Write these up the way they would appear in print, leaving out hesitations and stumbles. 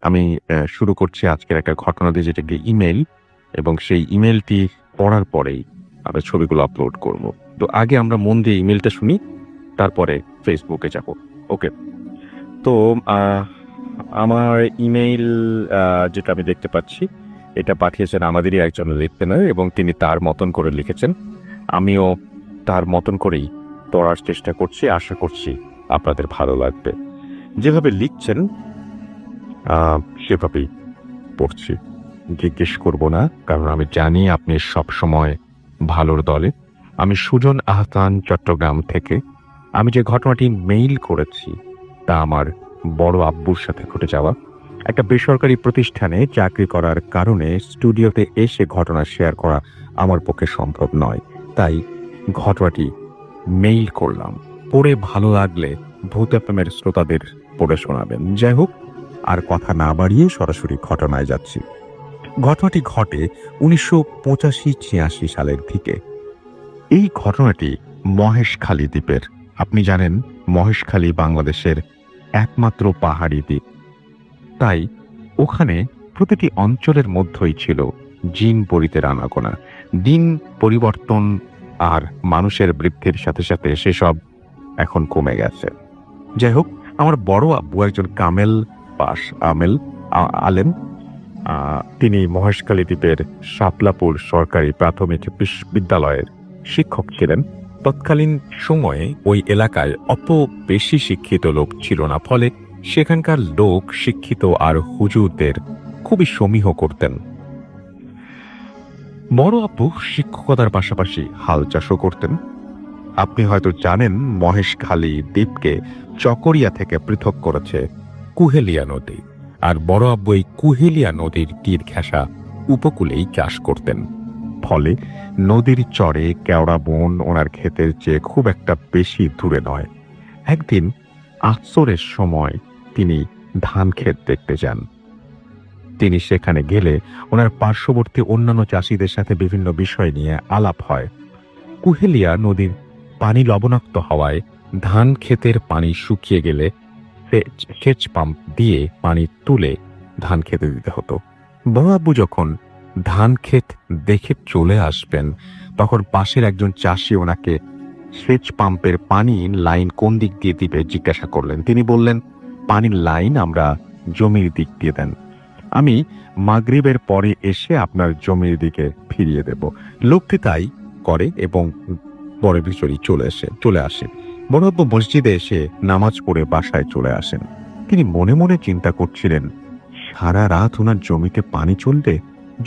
আমি শুরু করছি আজকের একটা ঘটনা দিয়ে, যেটা কি ইমেইল, এবং সেই ইমেইলটি পড়ার পরেই আমরা ছবিগুলো আপলোড করব। তো আগে আমরা মন দিয়ে ইমেইলটা শুনি, তারপরে ফেসবুকে যাব। ওকে। তো আমার ইমেইল যেটা আমি দেখতে পাচ্ছি, এটা পাঠিয়েছেন আমাদেরই একজন লিসেনার, এবং তিনি তার মতন করে লিখেছেন। আমিও তার মতন করেই পড়ার চেষ্টা করছি, আশা করছি আপনাদের ভালো লাগবে। যেভাবে লিখছেন সেভাবেই পড়ছি। জিজ্ঞেস করব না, কারণ আমি জানি আপনি সব সময় ভালোর দলে। আমি সুজন আহসান, চট্টগ্রাম থেকে। আমি যে ঘটনাটি মেইল করেছি তা আমার বড় আব্বুর সাথে ঘটে যাওয়া। একটা বেসরকারি প্রতিষ্ঠানে চাকরি করার কারণে স্টুডিওতে এসে ঘটনা শেয়ার করা আমার পক্ষে সম্ভব নয়, তাই ঘটনাটি মেইল করলাম। পড়ে ভালো লাগলে ভূত এফএমের শ্রোতাদের পড়ে শোনাবেন। যাই হোক, আর কথা না বাড়িয়ে সরাসরি ঘটনায় যাচ্ছি। ঘটনাটি ঘটে 1985-86 সালের দিকে। এই ঘটনাটি মহেশখালী দ্বীপের। আপনি জানেন, মহেশখালী বাংলাদেশের একমাত্র পাহাড়ি দ্বীপ। তাই ওখানে প্রতিটি অঞ্চলের মধ্যেই ছিল জিন পরিতের আনাগোনা। দিন পরিবর্তন আর মানুষের বৃদ্ধির সাথে সাথে সেসব এখন কমে গেছে। যাই হোক, আমার বড় আব্বু একজন কামেল পাশ আলেম। তিনি মহেশখালী দ্বীপের শাপলাপুর সরকারি প্রাথমিক বিদ্যালয়ের শিক্ষক ছিলেন। তৎকালীন সময়ে ওই এলাকায় অত বেশি শিক্ষিত লোক ছিল না, ফলে সেখানকার লোক শিক্ষিত আর হুজুরদের খুবই সমীহ করতেন। বড় আব্বু শিক্ষকতার পাশাপাশি হাল চাষও করতেন। আপনি হয়তো জানেন, মহেশখালী দ্বীপকে চকরিয়া থেকে পৃথক করেছে কুহেলিয়া নদী, আর বড় আব্বু এই কুহেলিয়া নদীর তীর ঘেঁষা উপকূলেই চাষ করতেন। ফলে নদীর চরে কেওড়া বন ওনার ক্ষেতের চেয়ে খুব একটা বেশি দূরে নয়। একদিন আসরের সময় তিনি ধান ক্ষেত দেখতে যান। তিনি সেখানে গেলে ওনার পার্শ্ববর্তী অন্যান্য চাষিদের সাথে বিভিন্ন বিষয় নিয়ে আলাপ হয়। কুহেলিয়া নদীর পানি লবণাক্ত হওয়ায় ধান ক্ষেতের পানি শুকিয়ে গেলে সেচ পাম্প দিয়ে পানি তুলে ধান খেতে দিতে হতো। বড় আব্বু যখন ধান ক্ষেত দেখে চলে আসবেন, তখন পাশের একজন চাষি ওনাকে সেচ পাম্পের পানির লাইন কোন দিক দিয়ে দিবে জিজ্ঞাসা করলেন। তিনি বললেন, পানির লাইন আমরা জমির দিক দিয়ে দেন, আমি মাগরিবের পরে এসে আপনার জমির দিকে ফিরিয়ে দেব। লোকটি তাই করে এবং পরে বিচরি চলে আসে। বড় আব্বু মসজিদে এসে নামাজ পড়ে বাসায় চলে আসেন। তিনি মনে মনে চিন্তা করছিলেন, সারা রাত ওনার জমিতে পানি চললে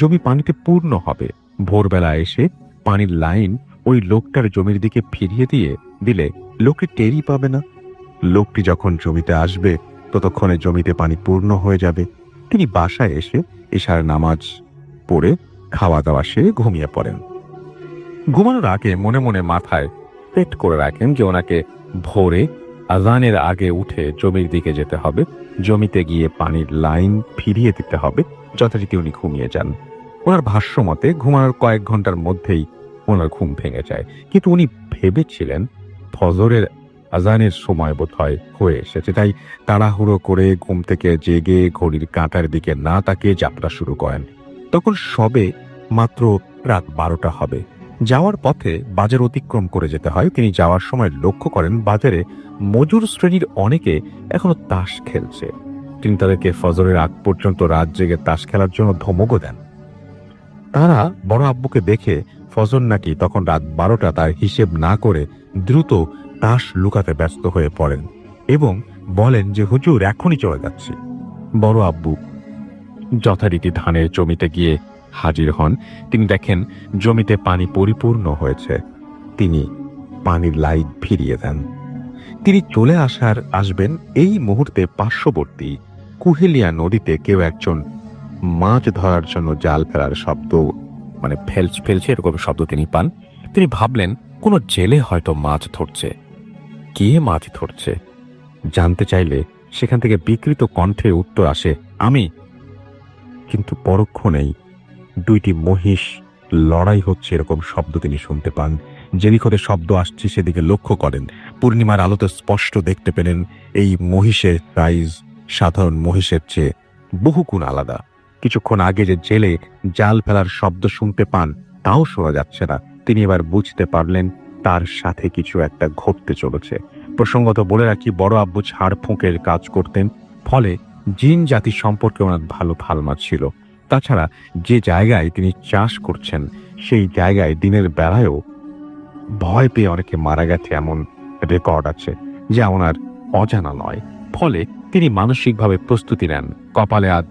জমি পানিতে পূর্ণ হবে। ভোরবেলা এসে পানির লাইন ওই লোকটার জমির দিকে ফিরিয়ে দিলে লোকটি টেরই পাবে না। লোকটি যখন জমিতে আসবে ততক্ষণে জমিতে পানি পূর্ণ হয়ে যাবে। তিনি বাসায় এসে এশার নামাজ পড়ে খাওয়া দাওয়া সেরে ঘুমিয়ে পড়েন। ঘুমানোর আগে মনে মনে মাথায় সেট করে রাখেন যে ওনাকে ভোরে আজানের আগে উঠে জমির দিকে যেতে হবে, জমিতে গিয়ে পানির লাইন ফিরিয়ে দিতে হবে। যথারীতি উনি ঘুমিয়ে যান। ওনার ভাষ্য মতে ঘুমানোর কয়েক ঘন্টার মধ্যেই ওনার ঘুম ভেঙে যায়, কিন্তু উনি ভেবেছিলেন ফজরের আজানের সময় বোধহয় হয়ে এসেছে, তাই তাড়াহুড়ো করে ঘুম থেকে জেগে ঘড়ির কাঁটার দিকে না তাকিয়ে যাত্রা শুরু করেন। তখন সবে মাত্র রাত 12টা হবে। যাওয়ার পথে বাজার অতিক্রম করে যেতে হয়। তিনি যাওয়ার সময় লক্ষ্য করেন বাজারে মজুর শ্রেণীর অনেকে এখনো তাস খেলছে। তিনি তাদেরকে ফজরের আগ পর্যন্ত রাত জেগে তাস খেলার জন্য ধমকও দেন। তারা বড় আব্বুকে দেখে ফজর নাকি তখন রাত 12টা তার হিসেব না করে দ্রুত তাস লুকাতে ব্যস্ত হয়ে পড়েন এবং বলেন যে, হুজুর এখনই চলে যাচ্ছি। বড় আব্বু যথারীতি ধানের জমিতে গিয়ে হাজির হন। তিনি দেখেন জমিতে পানি পরিপূর্ণ হয়েছে। তিনি পানির লাইন ফিরিয়ে দেন। তিনি চলে আসবেন এই মুহূর্তে পার্শ্ববর্তী কুহেলিয়া নদীতে কেউ একজন মাছ ধরার জন্য জাল ফেলার শব্দ, মানে ফেলছে এরকম শব্দ তিনি পান। তিনি ভাবলেন কোনো জেলে হয়তো মাছ ধরছে। কে মাছ ধরছে জানতে চাইলে সেখান থেকে বিকৃত কণ্ঠে উত্তর আসে, আমি। কিন্তু পরক্ষণেই দুইটি মহিষ লড়াই হচ্ছে এরকম শব্দ তিনি শুনতে পান। যেদিক হতে শব্দ আসছে সেদিকে লক্ষ্য করেন। পূর্ণিমার আলোতে স্পষ্ট দেখতে পেলেন এই মহিষের সাইজ সাধারণ মহিষের চেয়ে বহুগুণ আলাদা। কিছুক্ষণ আগে যে জেলে জাল ফেলার শব্দ শুনতে পান তাও শোনা যাচ্ছে না। তিনি এবার বুঝতে পারলেন তার সাথে কিছু একটা ঘটতে চলেছে। প্রসঙ্গত বলে রাখি, বড় আব্বু ঝাড় ফুঁকের কাজ করতেন, ফলে জিন জাতি সম্পর্কে ওনার ভালো ধারণা ছিল। তাছাড়া যে জায়গায় তিনি চাষ করছেন সেই জায়গায় দিনের বেলায়ও ভয় পেয়ে অনেকে মারা গেছে এমন রেকর্ড আছে, যা ওনার অজানা নয়। ফলে তিনি মানসিকভাবে প্রস্তুতি নেন, কপালে আজ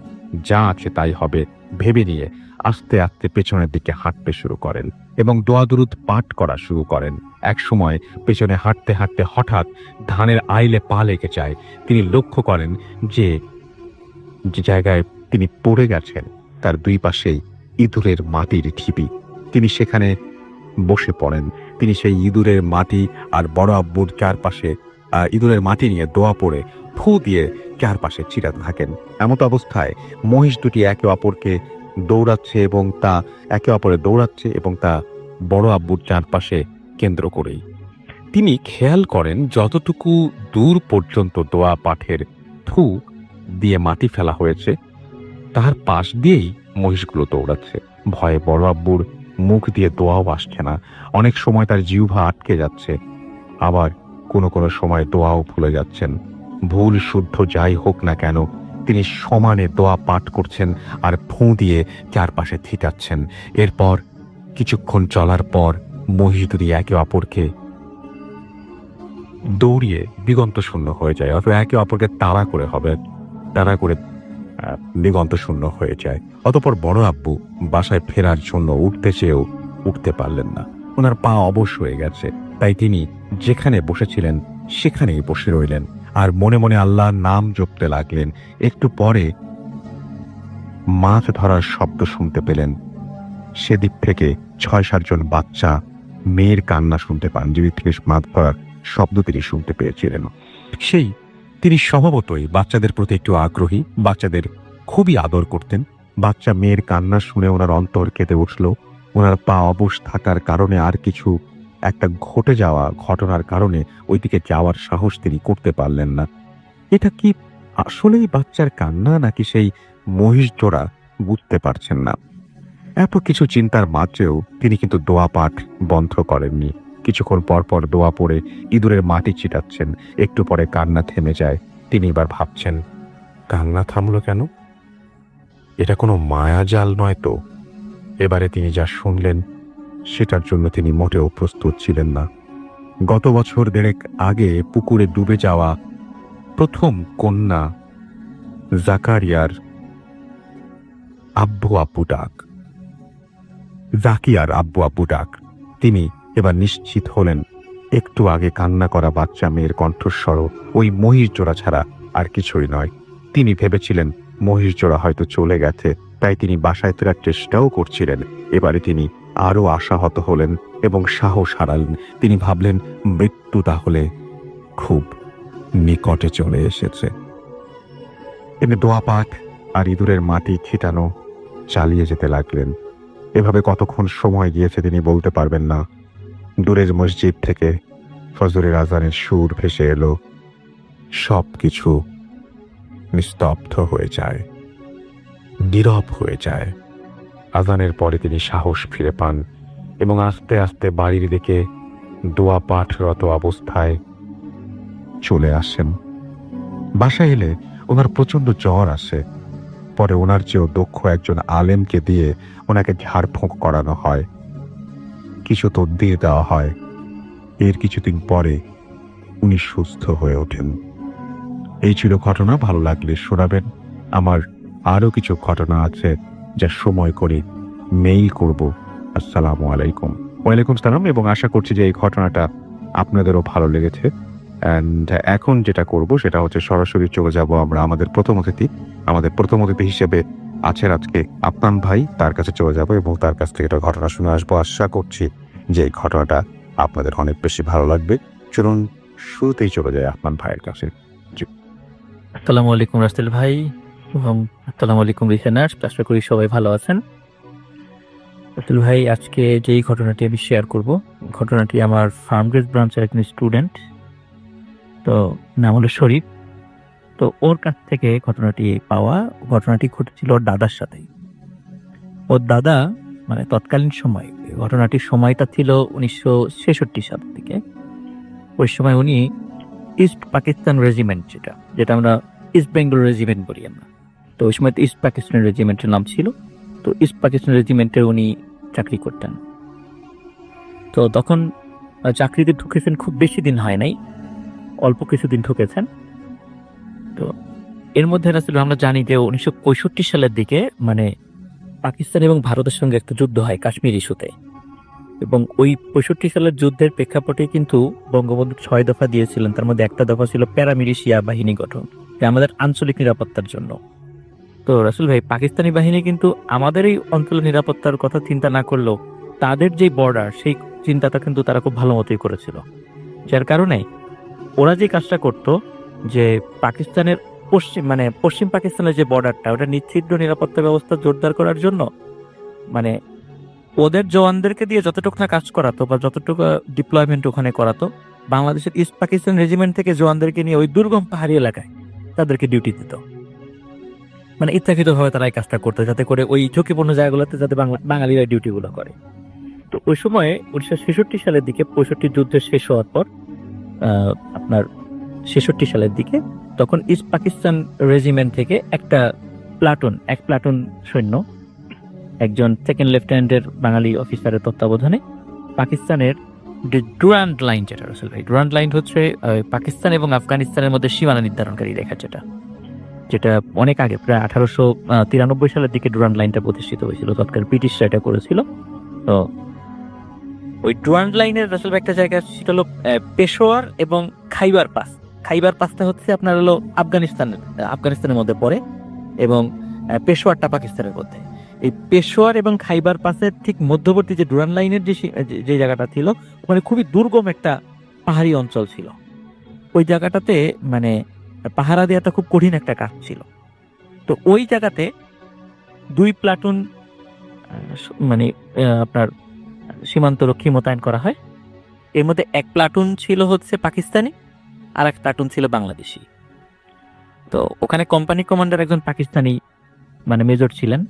যা আছে তাই হবে ভেবে নিয়ে আস্তে আস্তে পেছনের দিকে হাঁটতে শুরু করেন এবং দোয়া দুরুদ পাঠ করা শুরু করেন। এক সময় পেছনে হাঁটতে হাঁটতে হঠাৎ ধানের আইলে পা লেগে যায়। তিনি লক্ষ্য করেন যে যে জায়গায় তিনি পড়ে গেছেন তার দুই পাশেই ইঁদুরের মাটির ঢিপি। তিনি সেখানে বসে পড়েন। তিনি সেই ইঁদুরের মাটি আর বড় আব্বুর চারপাশে ইঁদুরের মাটি নিয়ে দোয়া পড়ে ফু দিয়ে চারপাশে চিরাতে থাকেন। এমত অবস্থায় মহিষ দুটি একে অপরকে দৌড়াচ্ছে এবং তা বড় আব্বুর চারপাশে কেন্দ্র করেই। তিনি খেয়াল করেন যতটুকু দূর পর্যন্ত দোয়া পাঠের থু দিয়ে মাটি ফেলা হয়েছে তার পাশ দিয়েই মহিষগুলো দৌড়াচ্ছে। ভয়ে বড় আব্বুর মুখ দিয়ে দোয়াও আসছে না। অনেক সময় তার জিহ্বা আটকে যাচ্ছে, আবার কোনো কোনো সময় দোয়াও ভুলে যাচ্ছেন। ভুল শুদ্ধ যাই হোক না কেন, তিনি সমানে দোয়া পাঠ করছেন আর ফুঁ দিয়ে চারপাশে ছিটাচ্ছেন। এরপর কিছুক্ষণ চলার পর মহিষ দুটি একে অপরকে দৌড়িয়ে দিগন্ত শূন্য হয়ে যায়, অথবা একে অপরকে তাড়া করে দিগন্ত শূন্য হয়ে যায়। অতঃপর বড় আব্বু বাসায় ফেরার জন্য উঠতে চেয়েও উঠতে পারলেন না। ওনার পা অবশ হয়ে গেছে, তাই তিনি যেখানে বসেছিলেন সেখানেই বসে রইলেন আর মনে মনে আল্লাহর নাম জপতে লাগলেন। একটু পরে মাছ ধরার শব্দ শুনতে পেলেন। সেদিক থেকে ৬-৭ জন বাচ্চা মেয়ের কান্না শুনতে পান, যেদিক থেকে মাছ ধরার শব্দ তিনি শুনতে পেয়েছিলেন। তিনি স্বভাবতই বাচ্চাদের প্রতি একটু আগ্রহী, বাচ্চাদের খুবই আদর করতেন। বাচ্চা মেয়ের কান্না শুনে ওনার অন্তর কেঁদে উঠল। ওনার পা অবশ থাকার কারণে আর কিছু একটা ঘটে যাওয়া ঘটনার কারণে ওইদিকে যাওয়ার সাহস তিনি করতে পারলেন না। এটা কি আসলেই বাচ্চার কান্না নাকি সেই মহিষ জোড়া বুঝতে পারছেন না। এত কিছু চিন্তার মাঝেও তিনি কিন্তু দোয়া পাঠ বন্ধ করেননি। কিছুক্ষণ পর পর দোয়া পড়ে ইঁদুরের মাটি ছিটাচ্ছেন। একটু পরে কান্না থেমে যায়। তিনি এবার ভাবছেন, কান্না থামলো কেন? এটা কোনো মায়াজাল নয় তো? এবারে তিনি যা শুনলেন সেটার জন্য তিনি মোটেও প্রস্তুত ছিলেন না। গত বছর ১.৫ আগে পুকুরে ডুবে যাওয়া প্রথম কন্যা জাকিয়ার আব্বু আব্বু ডাক। তিনি এবার নিশ্চিত হলেন একটু আগে কান্না করা বাচ্চা মেয়ের কণ্ঠস্বর ওই মহিষ জোড়া ছাড়া আর কিছুই নয়। তিনি ভেবেছিলেন মহিষ জোড়া হয়তো চলে গেছে, তাই তিনি বাসায় ফেরার চেষ্টাও করছিলেন। এবারে তিনি আরো আশাহত হলেন এবং সাহস হারালেন। তিনি ভাবলেন মৃত্যু তাহলে খুব নিকটে চলে এসেছে। তিনি দোয়া পাঠ আর ইঁদুরের মাটি ছিটানো চালিয়ে যেতে লাগলেন। এভাবে কতক্ষণ সময় গিয়েছে তিনি বলতে পারবেন না। দূরের মসজিদ থেকে ফজরের আজানের সুর ভেসে এলো। সবকিছু নিস্তব্ধ হয়ে যায়, নীরব হয়ে যায়। আজানের পরে তিনি সাহস ফিরে পান এবং আস্তে আস্তে বাড়ির দিকে দোয়া পাঠরত অবস্থায় চলে আসেন। বাসায় এলে ওনার প্রচন্ড জ্বর আসে। পরে ওনার চেয়েও দক্ষ একজন আলেমকে দিয়ে ওনাকে ঝাড়ফুঁক করানো হয়, কিছু তদবির দেওয়া হয়। এর কিছুদিন পরে উনি সুস্থ হয়ে ওঠেন। এই ছিল ঘটনা। ভালো লাগলে শোনাবেন। আমার আরো কিছু ঘটনা আছে যা সময় করে মেইল করব। আসসালামু আলাইকুম। ওয়ালাইকুম সালাম। এবং আশা করছি যে এই ঘটনাটা আপনাদেরও ভালো লেগেছে। অ্যান্ড এখন যেটা করব সেটা হচ্ছে সরাসরি চলে যাব আমরা আমাদের প্রথম অতিথি হিসেবে আছেন আজকে আপনান ভাই, তার কাছে চলে যাব এবং তার কাছ থেকে একটা ঘটনা শুনে আসবো। আশা করছি যে এই ঘটনাটা আপনাদের অনেক বেশি ভালো লাগবে। চলুন শুরুতেই চলে যায় আপনান ভাইয়ের কাছে। আসসালামু আলাইকুম রাসেল ভাই এবং আসসালামু আলাইকুম লিসেনার্স। আশা করি সবাই ভালো আছেন। রাসেল ভাই, আজকে যেই ঘটনাটি আমি শেয়ার করব, ঘটনাটি আমার ফার্মগেট ব্রাঞ্চের একজন স্টুডেন্ট, তো নাম হলো শরীফ। তো ওর কাছ থেকে ঘটনাটি পাওয়া, ঘটনাটি ঘটেছিল ওর দাদার সাথেই। ওর দাদা মানে তৎকালীন সময়, ঘটনাটির সময়টা ছিল 1966 সালের দিকে। ওই সময় উনি ইস্ট পাকিস্তান রেজিমেন্ট, যেটা আমরা ইস্ট বেঙ্গল রেজিমেন্ট বলি আমরা, তো ওই সময় ইস্ট পাকিস্তান রেজিমেন্টের নাম ছিল। তো ইস্ট পাকিস্তান রেজিমেন্টের উনি চাকরি করতেন। তো তখন চাকরিতে ঢুকেছেন, খুব বেশি দিন হয় নাই, অল্প কিছুদিন ঢুকেছেন। তো এর মধ্যে আসলে আমরা জানি যে 1965 সালের দিকে মানে পাকিস্তান এবং ভারতের সঙ্গে একটা যুদ্ধ হয় কাশ্মীর ইস্যুতে, এবং ওই 65 সালের যুদ্ধের প্রেক্ষাপটে কিন্তু বঙ্গবন্ধু 6 দফা দিয়েছিলেন। তার মধ্যে একটা দফা ছিল প্যারামিলিশিয়া বাহিনী গঠন, যা আমাদের আঞ্চলিক নিরাপত্তার জন্য। তো রাসেল ভাই, পাকিস্তানি বাহিনী কিন্তু আমাদের এই অঞ্চলের নিরাপত্তার কথা চিন্তা না করলেও তাদের যে বর্ডার, সেই চিন্তাটা কিন্তু তারা খুব ভালো মতোই করেছিল। যার কারণে ওরা যে কাজটা করতো, যে পাকিস্তানের পশ্চিম পাকিস্তানের যে বর্ডারটা, ওটা নিশ্চিদ্র নিরাপত্তা ব্যবস্থা জোরদার করার জন্য মানে ওদের জওয়ানদেরকে দিয়ে যতটুকু না কাজ করাতো বা যতটুকু ডিপ্লয়মেন্ট ওখানে করাতো, বাংলাদেশের ইস্ট পাকিস্তান রেজিমেন্ট থেকে জওয়ানদেরকে নিয়ে ওই দুর্গম পাহাড়ি এলাকায় তাদেরকে ডিউটি দিত। মানে ইচ্ছাকৃতভাবে তারা এই কাজটা করতো, যাতে করে ওই ঝুঁকিপূর্ণ জায়গাগুলোতে যাতে বাঙালিরা ডিউটিগুলো করে। তো ওই সময়ে 1966 সালের দিকে, 65 যুদ্ধের শেষ হওয়ার পর আপনার 66 সালের দিকে, তখন ইস্ট পাকিস্তান রেজিমেন্ট থেকে এক প্লাটুন সৈন্য, একজন সেকেন্ড লেফটেন্যান্টের বাঙালি অফিসারের তত্ত্বাবধানে পাকিস্তানের ডুরান্ড লাইন, যেটা রাসেল ভাই, ডুরান্ড লাইন হচ্ছে পাকিস্তান এবং আফগানিস্তানের মধ্যে সীমানা নির্ধারণকারী রেখা, যেটা অনেক আগে প্রায় 1893 সালের দিকে ডুরান্ড লাইনটা প্রতিষ্ঠিত হয়েছিল। তৎকাল ব্রিটিশরা এটা করেছিল। তো ওই ডুরান্ড লাইনের রাসেল ভাই একটা জায়গা, সেটা হলো পেশোয়ার এবং খাইবার পাস। খাইবার পাসটা হচ্ছে আপনার হলো আফগানিস্তানের মধ্যে পড়ে, এবং পেশোয়ারটা পাকিস্তানের মধ্যে। এই পেশোয়ার এবং খাইবার পাসের ঠিক মধ্যবর্তী যে ডুরান্ড লাইনের যে জায়গাটা ছিল, ওখানে খুবই দুর্গম একটা পাহাড়ি অঞ্চল ছিল। ওই জায়গাটাতে মানে পাহারা দেওয়াটা খুব কঠিন একটা কাজ ছিল। তো ওই জায়গাতে 2 প্লাটুন মানে আপনার সীমান্তরক্ষী মোতায়েন করা হয়। এর মধ্যে 1 প্লাটুন ছিল হচ্ছে পাকিস্তানি, আর 1 প্লাটুন ছিল বাংলাদেশি। তো ওখানে কোম্পানি কমান্ডার একজন পাকিস্তানি মানে মেজর ছিলেন।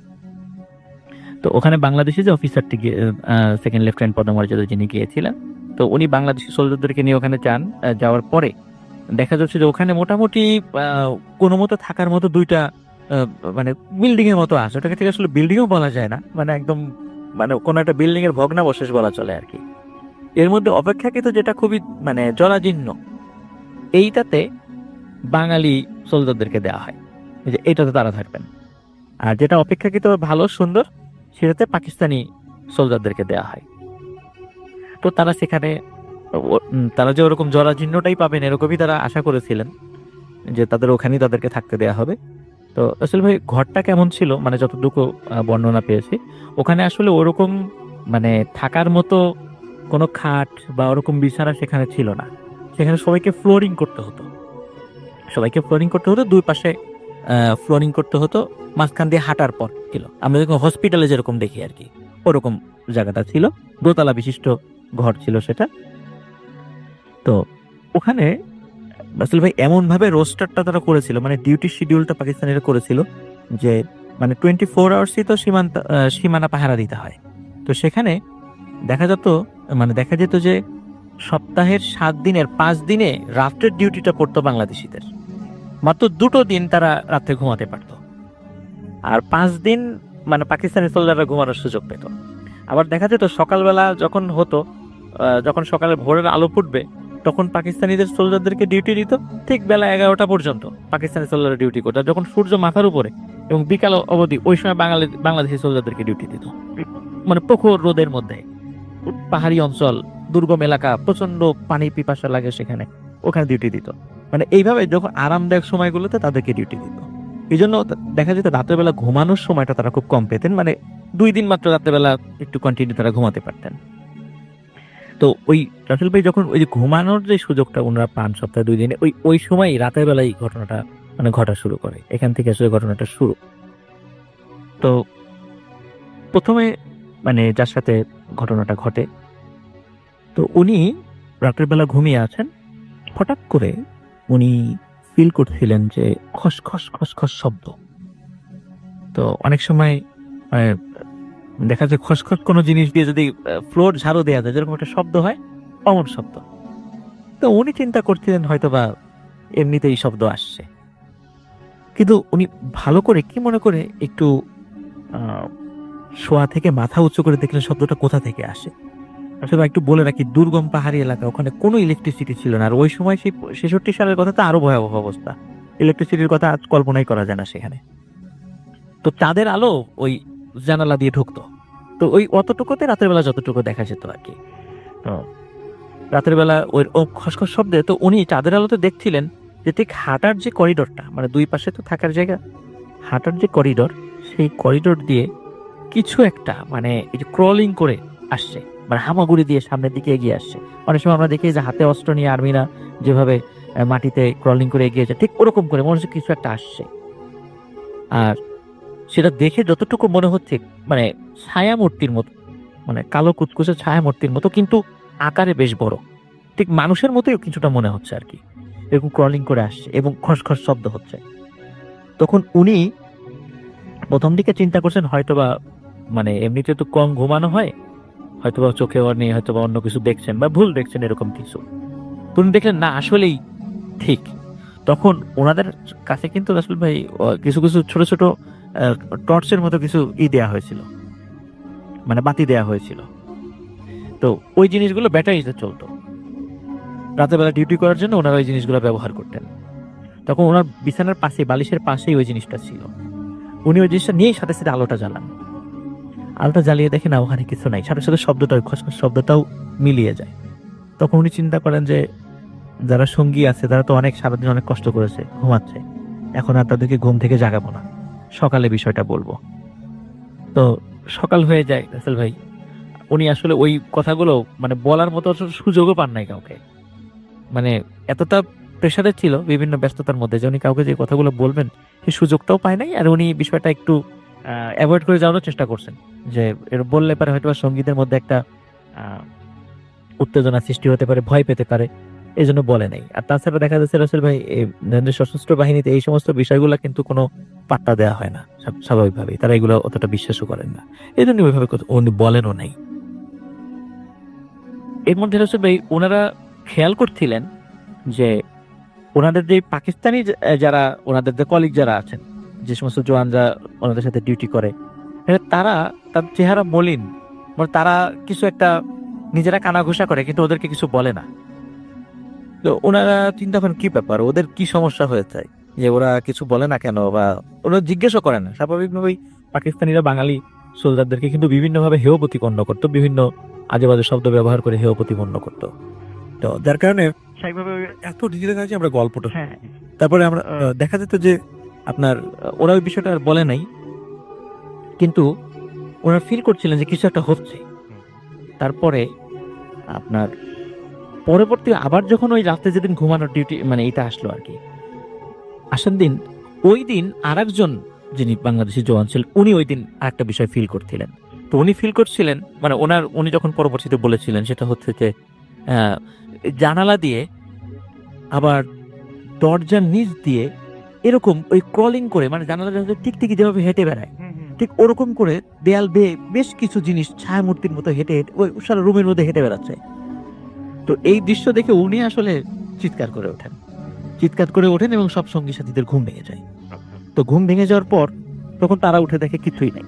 তো ওখানে বাংলাদেশি যে অফিসারটি, সেকেন্ড লেফটেন্যান্ট পদমর্যাদা যিনি গিয়েছিলেন, তো উনি বাংলাদেশি সোলজারদেরকে নিয়ে ওখানে যাওয়ার পরে দেখা যাচ্ছে যে ওখানে মোটামুটি কোনো মতো থাকার মতো 2টা মানে বিল্ডিং এর মতো আছে। ওটাকে ঠিক আসলে বিল্ডিংও বলা যায় না, মানে একদম মানে কোনো একটা বিল্ডিং এর ভগ্নাবশেষ বলা চলে আর কি। এর মধ্যে অপেক্ষাকৃত যেটা খুবই মানে জরাজীর্ণ, এইটাতে বাঙালি সোলজারদেরকে দেওয়া হয়, যে এইটাতে তারা থাকবেন। আর যেটা অপেক্ষাকৃত ভালো সুন্দর, সেটাতে পাকিস্তানি সোলজারদেরকে দেওয়া হয়। তো তারা সেখানে তারা যে ওরকম জরাজীর্ণটাই পাবেন এরকমই তারা আশা করেছিলেন, যে তাদের ওখানেই তাদেরকে থাকতে দেওয়া হবে। তো আসলে ভাই ঘরটা কেমন ছিল, মানে যতটুকু বর্ণনা পেয়েছি, ওখানে আসলে ওরকম মানে থাকার মতো কোনো খাট বা ওরকম বিছানা সেখানে ছিল না। সেখানে সবাইকে ফ্লোরিং করতে হতো, 2 পাশে ফ্লোরিং করতে হতো, মাঝখান দিয়ে হাঁটার পর ছিল। আমরা যখন হসপিটালে যেরকম দেখি আর কি, ওরকম জায়গাটা ছিল, 2 তলা বিশিষ্ট ঘর ছিল সেটা। তো ওখানে রাসেল ভাই এমন ভাবে রোস্টারটা তারা করেছিল, মানে ডিউটি শিডিউলটা পাকিস্তানিরা করেছিল যে মানে 24 আওয়ার্সই তো সীমানা পাহারা দিতে হয়। তো সেখানে দেখা যেত যে সপ্তাহের 7 দিনের 5 দিনে রাত্রের ডিউটিটা পড়তো বাংলাদেশিদের। মাত্র 2টো দিন তারা রাত্রে ঘুমাতে পারতো, আর 5 দিন মানে পাকিস্তানি সোলজাররা ঘুমানোর সুযোগ পেত। আবার দেখা যেত সকালবেলা যখন সকালে ভোরের আলো ফুটবে, তখন পাকিস্তানিদের সোলজারদেরকে ডিউটি দিত ঠিক বেলা 11টা পর্যন্ত। পাকিস্তানি সোলজাররা ডিউটি করতো, যখন সূর্য মাথার উপরে এবং বিকাল অবধি ওই সময় বাংলাদেশি সোলজারদেরকে ডিউটি দিত। মানে প্রখর রোদের মধ্যে, পাহাড়ি অঞ্চল, দুর্গম এলাকা, প্রচন্ড পানি পিপাসা লাগে সেখানে, ওখানে ডিউটি দিত। মানে এইভাবে যখন আরামদায়ক সময়গুলোতে তাদেরকে ডিউটি দিত। এই জন্য দেখা যেত রাতের বেলা ঘুমানোর সময়টা তারা খুব কম পেতেন, মানে 2 দিন মাত্র রাতের বেলা একটু কন্টিনিউ তারা ঘুমাতে পারতেন। তো ওই রাসেল ভাই যখন ওই যে ঘুমানোর যে সুযোগটা ওনারা পান সপ্তাহে 2 দিনে, ওই সময় রাতের বেলায় ঘটনাটা মানে ঘটা শুরু করে। এখান থেকে আসলে ঘটনাটা শুরু। তো প্রথমে মানে যার সাথে ঘটনাটা ঘটে, তো উনি রাতের বেলা ঘুমিয়ে আছেন, হঠাৎ করে উনি ফিল করছিলেন যে খস খস খস খস শব্দ। তো অনেক সময় মানে দেখা যায় খসখস কোনো জিনিস দিয়ে যদি ফ্লোর ঝাড়ু দেওয়া যায় যেরকম একটা শব্দ হয়, অমন শব্দ। তো উনি চিন্তা করছিলেন হয়তোবা এমনিতেই শব্দ আসছে, কিন্তু উনি ভালো করে কি মনে করে একটু আহ, শোয়া থেকে মাথা উঁচু করে দেখলেন শব্দটা কোথা থেকে আসে। আসলে একটু বলে রাখি, দুর্গম পাহাড়ি এলাকা, ওখানে কোনো ইলেকট্রিসিটি ছিল না। আর ওই সময় সেই 66 সালের কথা তো আরো ভয়াবহ অবস্থা, ইলেকট্রিসিটির কথা আজ কল্পনাই করা যায় না সেখানে। তো চাঁদের আলো ওই জানালা দিয়ে ঢুকতো, তো ওই অতটুকুতে রাতের বেলা যতটুকু দেখা যেত আর কি। তো রাতের বেলা ওই ও খসখস শব্দে তো উনি চাঁদের আলোতে দেখছিলেন যে ঠিক হাঁটার যে করিডোরটা, মানে দুই পাশে তো থাকার জায়গা, হাঁটার যে করিডোর, সেই করিডোর দিয়ে কিছু একটা মানে এই যে ক্রলিং করে আসছে, মানে হামাগুড়ি দিয়ে সামনের দিকে এগিয়ে আসছে। অনেক সময় আমরা দেখি যে হাতে অস্ত্র নিয়ে আর্মিরা যেভাবে মাটিতে ক্রলিং করে এগিয়ে যায়, ঠিক ওরকম করে মনে হচ্ছে কিছু একটা আসছে। আর সেটা দেখে যতটুকু মনে হচ্ছে মানে ছায়া মূর্তির মতো, মানে কালো কুচকুচে ছায়া মূর্তির মতো, কিন্তু আকারে বেশ বড়, ঠিক মানুষের মতোই কিছুটা মনে হচ্ছে আর কি। এরকম ক্রলিং করে আসছে এবং খসখস শব্দ হচ্ছে। তখন উনি প্রথম দিকে চিন্তা করছেন হয়তোবা মানে এমনিতে তো কম ঘুমানো হয়, হয়তোবা চোখে নেই, হয়তোবা অন্য কিছু দেখছেন বা ভুল দেখছেন এরকম কিছু। তুমি দেখলেন না আসলেই ঠিক। তখন ওনাদের কাছে কিন্তু রাসেল ভাই কিছু কিছু ছোট ছোট টর্চের মতো কিছু দেয়া হয়েছিল, মানে বাতি দেয়া হয়েছিল। তো ওই জিনিসগুলো ব্যাটারিতে চলতো, রাতের বেলা ডিউটি করার জন্য ওনারা ওই জিনিসগুলো ব্যবহার করতেন। তখন ওনার বিছানার পাশে, বালিশের পাশেই ওই জিনিসটা ছিল। উনি ওই জিনিসটা নিয়েই সাথে সাথে আলোটা জ্বালান। আলোটা জ্বালিয়ে দেখে না ওখানে কিছু নাই, সাথে সাথে শব্দটাও খসখস শব্দটাও মিলিয়ে যায়। তখন উনি চিন্তা করেন যে যারা সঙ্গী আছে তারা তো অনেক সারাদিন অনেক কষ্ট করেছে, ঘুমাচ্ছে, এখন আর তাদেরকে ঘুম থেকে জাগাবো না, সকালে বিষয়টা বলবো। তো সকাল হয়ে যায় রাসেল ভাই, উনি আসলে ওই কথাগুলো মানে বলার মতো সুযোগও পান নাই কাউকে, মানে এতটা প্রেশারে ছিল বিভিন্ন ব্যস্ততার মধ্যে যে উনি কাউকে যে কথাগুলো বলবেন সেই সুযোগটাও পায় নাই। আর উনি বিষয়টা একটু অ্যাভয়েড করে যাওয়ার চেষ্টা করছেন, যে এর বললে পারে হয়তো সঙ্গীতের মধ্যে একটা উত্তেজনা সৃষ্টি হতে পারে, ভয় পেতে পারে, এই জন্য বলে নাই। আর তাছাড়া দেখা যাচ্ছে রাসেল ভাই এই সশস্ত্র বাহিনীতে এই সমস্ত বিষয়গুলো কিন্তু কোনো পাত্তা দেওয়া হয় না স্বাভাবিকভাবেই, তারা এগুলো অতটা বিশ্বাসও করেন না, এই জন্য ওইভাবে উনি বলেনও নাই। এর মধ্যে রাসেল ভাই ওনারা খেয়াল করছিলেন যে ওনাদের যে পাকিস্তানি যারা ওনাদের যে কলিগ যারা আছেন, যে সমস্ত জওয়ানরা ওনাদের সাথে ডিউটি করে, তারা তার চেহারা মলিন, মানে তারা কিছু একটা নিজেরা কানাঘুষা করে কিন্তু ওদেরকে কিছু বলে না। তো ওনারা চিন্তা করেন কি ব্যাপার, ওদের কি সমস্যা হয়েছে যে ওরা কিছু বলে না কেন, বা ওরা জিজ্ঞাসা করে না। স্বাভাবিকভাবেই পাকিস্তানিরা বাঙালি সোলজারদেরকে কিন্তু বিভিন্নভাবে হেয় প্রতিপন্ন করতো, বিভিন্ন আজে বাজে শব্দ ব্যবহার করে হেয় প্রতিপন্ন করতো। তো যার কারণে স্বাভাবিকভাবে এত ডিজিটাল কাছে আমরা গল্পটা, হ্যাঁ, তারপরে আমরা দেখা যেত যে আপনার ওরা ওই বিষয়টা আর বলে নাই, কিন্তু ওরা ফিল করছিলেন যে কিছু একটা হচ্ছে। তারপরে আপনার পরবর্তী আবার যখন ওই রাতে যেদিন ঘুমানোর ডিউটি মানে এটা আসলো আর কি, আসার দিন, ওই দিন আরেকজন যিনি বাংলাদেশি জওয়ান ছিলেন উনি ওই দিন আরেকটা বিষয় ফিল করছিলেন। তো উনি ফিল করছিলেন মানে উনি যখন পরবর্তীতে বলেছিলেন সেটা হচ্ছে যে জানালা দিয়ে আবার দরজার নিচ দিয়ে এরকম ওই ক্রলিং করে, মানে জানালা টিকটিকি যেভাবে হেঁটে বেড়ায় ঠিক ওরকম করে দেয়াল বেয়ে বেশ কিছু জিনিস ছায়া মূর্তির মতো হেঁটে হেঁটে ওই সারা রুমের মধ্যে হেঁটে বেড়াচ্ছে। তো এই দৃশ্য দেখে উনি আসলে চিৎকার করে ওঠেন এবং সব সঙ্গী সাথীদের ঘুম ভেঙে যায়। তো ঘুম ভেঙে যাওয়ার পর তখন তারা উঠে দেখে কিছুই নাই।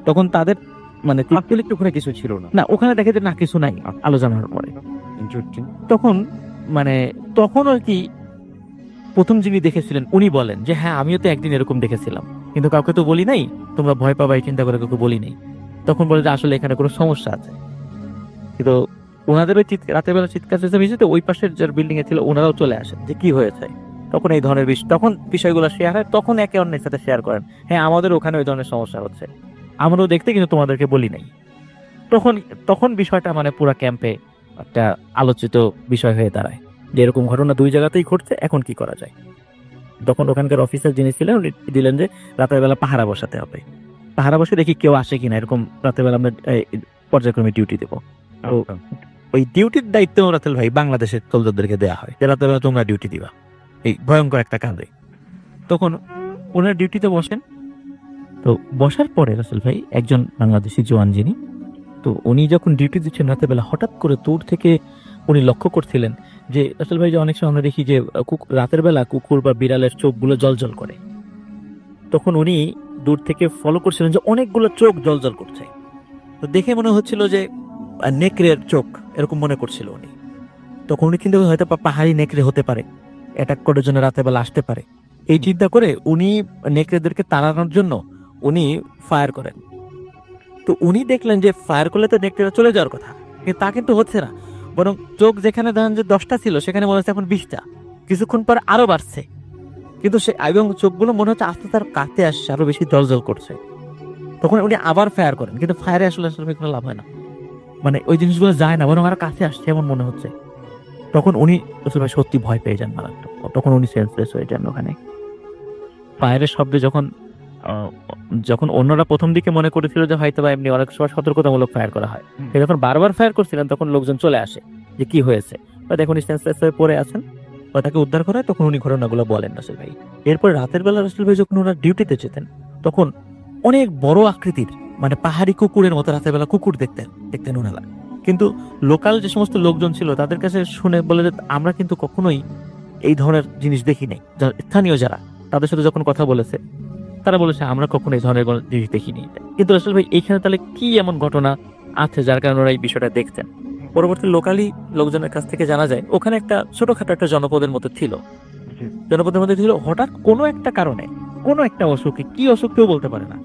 তখন তাদের মানে ওখানে কিছু ছিল না, ওখানে দেখে যে না কিছু নাই আলো জানানোর পরে। তখন মানে তখন আর কি প্রথম যিনি দেখেছিলেন উনি বলেন যে হ্যাঁ আমিও তো একদিন এরকম দেখেছিলাম, কিন্তু কাউকে তো বলি নাই, তোমরা ভয় পাবাই চিন্তা করে কাউকে বলি নাই। তখন বলে যে আসলে এখানে কোনো সমস্যা আছে। কিন্তু ওনাদের ওই রাতের বেলা চিৎকার চেঁচামেচিতে ওই পাশের যার বিল্ডিং এ ছিল ওনারাও চলে আসেন যে কি হয়েছে। তখন এই ধরনের তখন বিষয়গুলো শেয়ার হয়, তখন একে অন্যের সাথে শেয়ার করেন, হ্যাঁ আমাদের ওখানে ওই ধরনের সমস্যা হচ্ছে, আমরাও দেখতে কিন্তু তোমাদেরকে বলি নাই। তখন বিষয়টা মানে পুরো ক্যাম্পে একটা আলোচিত বিষয় হয়ে দাঁড়ায় যে এরকম ঘটনা দুই জায়গাতেই ঘটছে, এখন কি করা যায়। তখন ওখানকার অফিসার যিনি ছিলেন উনি দিলেন যে রাতের বেলা পাহারা বসাতে হবে, পাহারা বসে দেখি কেউ আসে কিনা, এরকম রাতের বেলা আমরা পর্যায়ক্রমে ডিউটি দেবো। ওই ডিউটির দায়িত্ব রাতেল ভাই বাংলাদেশের সোলজারদেরকে দেওয়া হয় যে রাতের বেলা তোমরা ডিউটি দিবা, এই ভয়ঙ্কর একটা কাঁদে। তখন ওনার ডিউটিতে বসেন। তো বসার পরে রাসেল ভাই একজন বাংলাদেশি জওয়ান যিনি, তো উনি যখন ডিউটি দিচ্ছেন রাতের বেলা, হঠাৎ করে দূর থেকে উনি লক্ষ্য করছিলেন যে রাসেল ভাই, যে অনেক সময় আমরা দেখি যে রাতের বেলা কুকুর বা বিড়ালের চোখগুলো জলজল করে, তখন উনি দূর থেকে ফলো করছিলেন যে অনেকগুলো চোখ জলজল করছে। তো দেখে মনে হচ্ছিল যে নেকড়ের চোখ, এরকম মনে করছিল উনি। তখন উনি কিন্তু হয়তো পাহাড়ি নেকড়ে হতে পারে, অ্যাটাক করার জন্য রাতের বেলা আসতে পারে, এই চিন্তা করে উনি নেকড়েদেরকে তাড়ানোর জন্য উনি ফায়ার করেন। তো উনি দেখলেন যে ফায়ার করলে তো নেকড়েরা চলে যাওয়ার কথা, কিন্তু তা কিন্তু হচ্ছে না, বরং চোখ যেখানে ধরেন যে 10টা ছিল সেখানে মনে হচ্ছে এখন 20টা, কিছুক্ষণ পর আরো বাড়ছে। কিন্তু সে এবং চোখগুলো মনে হচ্ছে আস্তে তার কাছে আসছে, আরো বেশি জলজল করছে। তখন উনি আবার ফায়ার করেন, কিন্তু ফায়ারে আসলে আসলে কোনো লাভ হয় না, মানে ওই জিনিসগুলো যায় না, বরং আরো কাছে আসছে এমন মনে হচ্ছে। তখন উনি আসলে সত্যি ভয় পেয়ে যান মারাত্মক। তখন উনি সেন্সলেস হয়ে যান ওখানে। ফায়ারের শব্দে যখন অন্যরা প্রথম দিকে মনে করেছিল যে হয়তো বা এমনি অনেক সময় সতর্কতামূলক ফায়ার করা হয়, যখন বারবার ফায়ার করছিলেন তখন লোকজন চলে আসে যে কি হয়েছে, বা দেখুন সেন্সলেস হয়ে পড়ে আছেন, বা তাকে উদ্ধার করা হয়। তখন উনি ঘটনাগুলো বলেন রাসেল ভাই। এরপর রাতের বেলা রাসেল ভাই যখন ওনার ডিউটিতে যেতেন, তখন অনেক বড় আকৃতির মানে পাহাড়ি কুকুরের মতো রাতের বেলা কুকুর দেখতেন ওনারা। কিন্তু লোকাল যে সমস্ত লোকজন ছিল তাদের কাছে শুনে বলে যে আমরা কিন্তু কখনোই এই ধরনের জিনিস দেখি নাই। স্থানীয় যারা তাদের সাথে যখন কথা বলেছে, তারা বলেছে আমরা কখনো এই ধরনের কোনো জিনিস দেখিনি। কিন্তু আসলে ভাই এইখানে তাহলে কি এমন ঘটনা আছে যার কারণে ওরা এই বিষয়টা দেখতেন? পরবর্তী লোকালি লোকজনের কাছ থেকে জানা যায় ওখানে একটা ছোটখাটো একটা জনপদের মধ্যে ছিল। হঠাৎ কোনো একটা কারণে, কোনো একটা অসুখে, কি অসুখ কেউ বলতে পারে না,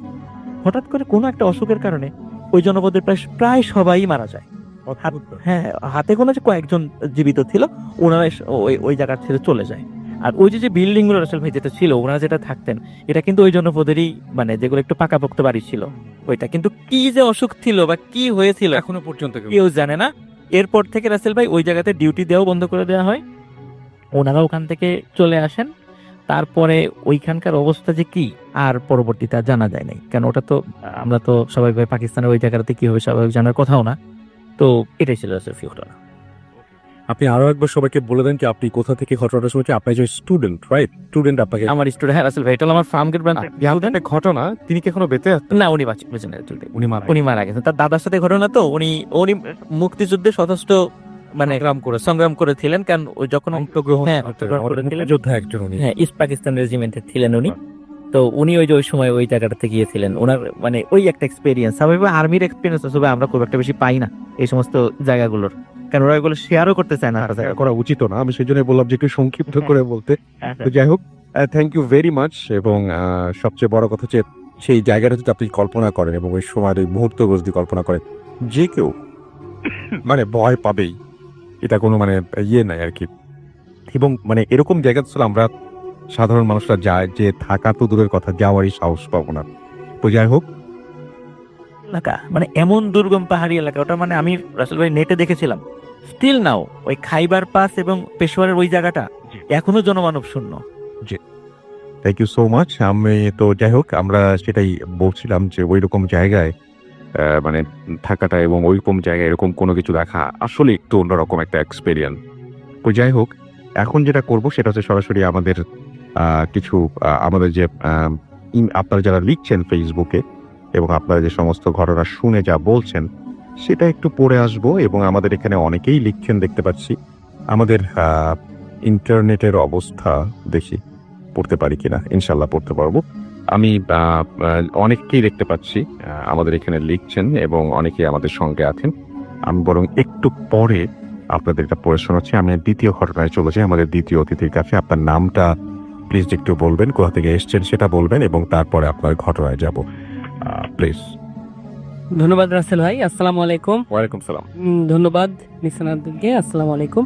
হঠাৎ করে কোনো একটা অসুখের কারণে ওই জনপদের প্রায় সবাই মারা যায়। হ্যাঁ, হাতে গোনা যে কয়েকজন জীবিত ছিল, ওনারা ওই জায়গা ছেড়ে চলে যায়। আর ওই যে বিল্ডিং গুলো রাসেল ভাই যেটা ছিল, ওনারা যেটা থাকতেন, এটা কিন্তু ওই জনপদেরই, মানে যেগুলো একটু পাকাপোক্ত বাড়ি ছিল ওইটা। কিন্তু কি যে অসুখ ছিল বা কি হয়েছিল এখনো পর্যন্ত কেউ জানে না। এরপর থেকে রাসেল ভাই ওই জায়গাতে ডিউটি দেওয়া বন্ধ করে দেওয়া হয়, ওনারা ওখান থেকে চলে আসেন। তারপরে ওইখানকার অবস্থা যে কি আর পরবর্তীতে আর জানা যায় নাই, কারণ ওটা তো আমরা তো সবাই ভাই পাকিস্তানের ওই জায়গাতে কি হবে স্বাভাবিক জানার কথাও না। তো এটাই ছিল রাসেল ঘটনা। আপনি আরো একবার সবাইকে বলে দেন কি আপনি কোথা থেকে ঘটনাটা শুনেছেন। আপনি যে স্টুডেন্ট, রাইট? স্টুডেন্ট আপনাকে আমার স্টুডেন্ট, হ্যাঁ রাসেল ভাই, এটা হলো আমার ফার্ম গেট ব্রাঞ্চের ঘটনা। তিনি কি এখনো বেঁচে আছেন? না, উনি বেঁচে নেই, উনি মারা গেছেন। তার দাদার সাথে ঘটনা। তো উনি মুক্তিযুদ্ধে যথেষ্ট মানে সংগ্রাম করেছিলেন, কারণ ওই যখন অংশগ্রহণ হ্যাঁ, যোদ্ধা একজন উনি। হ্যাঁ, ইস্ট পাকিস্তান রেজিমেন্টে ছিলেন উনি। তো উনি ওই সময় ওই জায়গাটাতে গিয়েছিলেন। ওনার মানে ওই একটা এক্সপেরিয়েন্স, স্বাভাবিক আর্মির এক্সপেরিয়েন্স আসলে আমরা খুব একটা বেশি পাই না এই সমস্ত জায়গাগুলোর, কারণ ওরা এগুলো শেয়ারও করতে চায় না। করা উচিত না, আমি সেই জন্য বললাম যে একটু সংক্ষিপ্ত করে বলতে। তো যাই হোক, থ্যাংক ইউ ভেরি মাচ। এবং সবচেয়ে বড় কথা হচ্ছে সেই জায়গাটা যদি আপনি কল্পনা করেন এবং ওই সময়ের ওই মুহূর্ত যদি কল্পনা করেন, যে কেউ মানে ভয় পাবেই, এটা কোনো মানে ইয়ে নাই আর কি। এবং মানে এরকম জায়গা ছিল আমরা সাধারণ মানুষরা যায়, যে থাকা তো দূরের কথা, যাওয়ারই সাহস পাবো না। তো যাই হোক, এলাকা মানে এমন দুর্গম পাহাড়ি এলাকা, ওটা মানে আমি রাসেল ভাই নেটে দেখেছিলাম, স্টিল নাও ওই খাইবার পাস এবং পেশোয়ারের ওই জায়গাটা এখনো জনমানব শূন্য। Thank you so much. আমি তো যাই হোক, আমরা সেটাই বলছিলাম যে ওই রকম জায়গায় মানে থাকাটা এবং ওইরকম জায়গায় এরকম কোনো কিছু দেখা আসলে একটু অন্যরকম একটা এক্সপেরিয়েন্স। তো যাই হোক, এখন যেটা করব সেটা হচ্ছে সরাসরি আমাদের কিছু আমাদের যে আপনারা যারা লিখছেন ফেসবুকে এবং আপনারা যে সমস্ত ঘটনা শুনে যা বলছেন সেটা একটু পড়ে আসব। এবং আমাদের এখানে অনেকেই লিখছেন দেখতে পাচ্ছি। আমাদের ইন্টারনেটের অবস্থা দেখি পড়তে পারি কিনা, ইনশাল্লাহ পড়তে পারবো। আমি অনেককেই দেখতে পাচ্ছি আমাদের এখানে লিখছেন এবং অনেকেই আমাদের সঙ্গে আছেন। আমি বরং একটু পরে আপনাদের এটা পড়ে শোনাচ্ছি। আমি দ্বিতীয় ঘটনায় চলে যাই, আমাদের দ্বিতীয় অতিথির কাছে। আপনার নামটা প্লিজ একটু বলবেন, কোথা থেকে এসছেন সেটা বলবেন, এবং তারপরে আপনার ঘটনায় যাব প্লিজ। ধন্যবাদ রাসেল ভাই, আসসালামু আলাইকুম। ওয়ালাইকুম সালাম। ধন্যবাদ নিসানাদকে, আসসালামু আলাইকুম।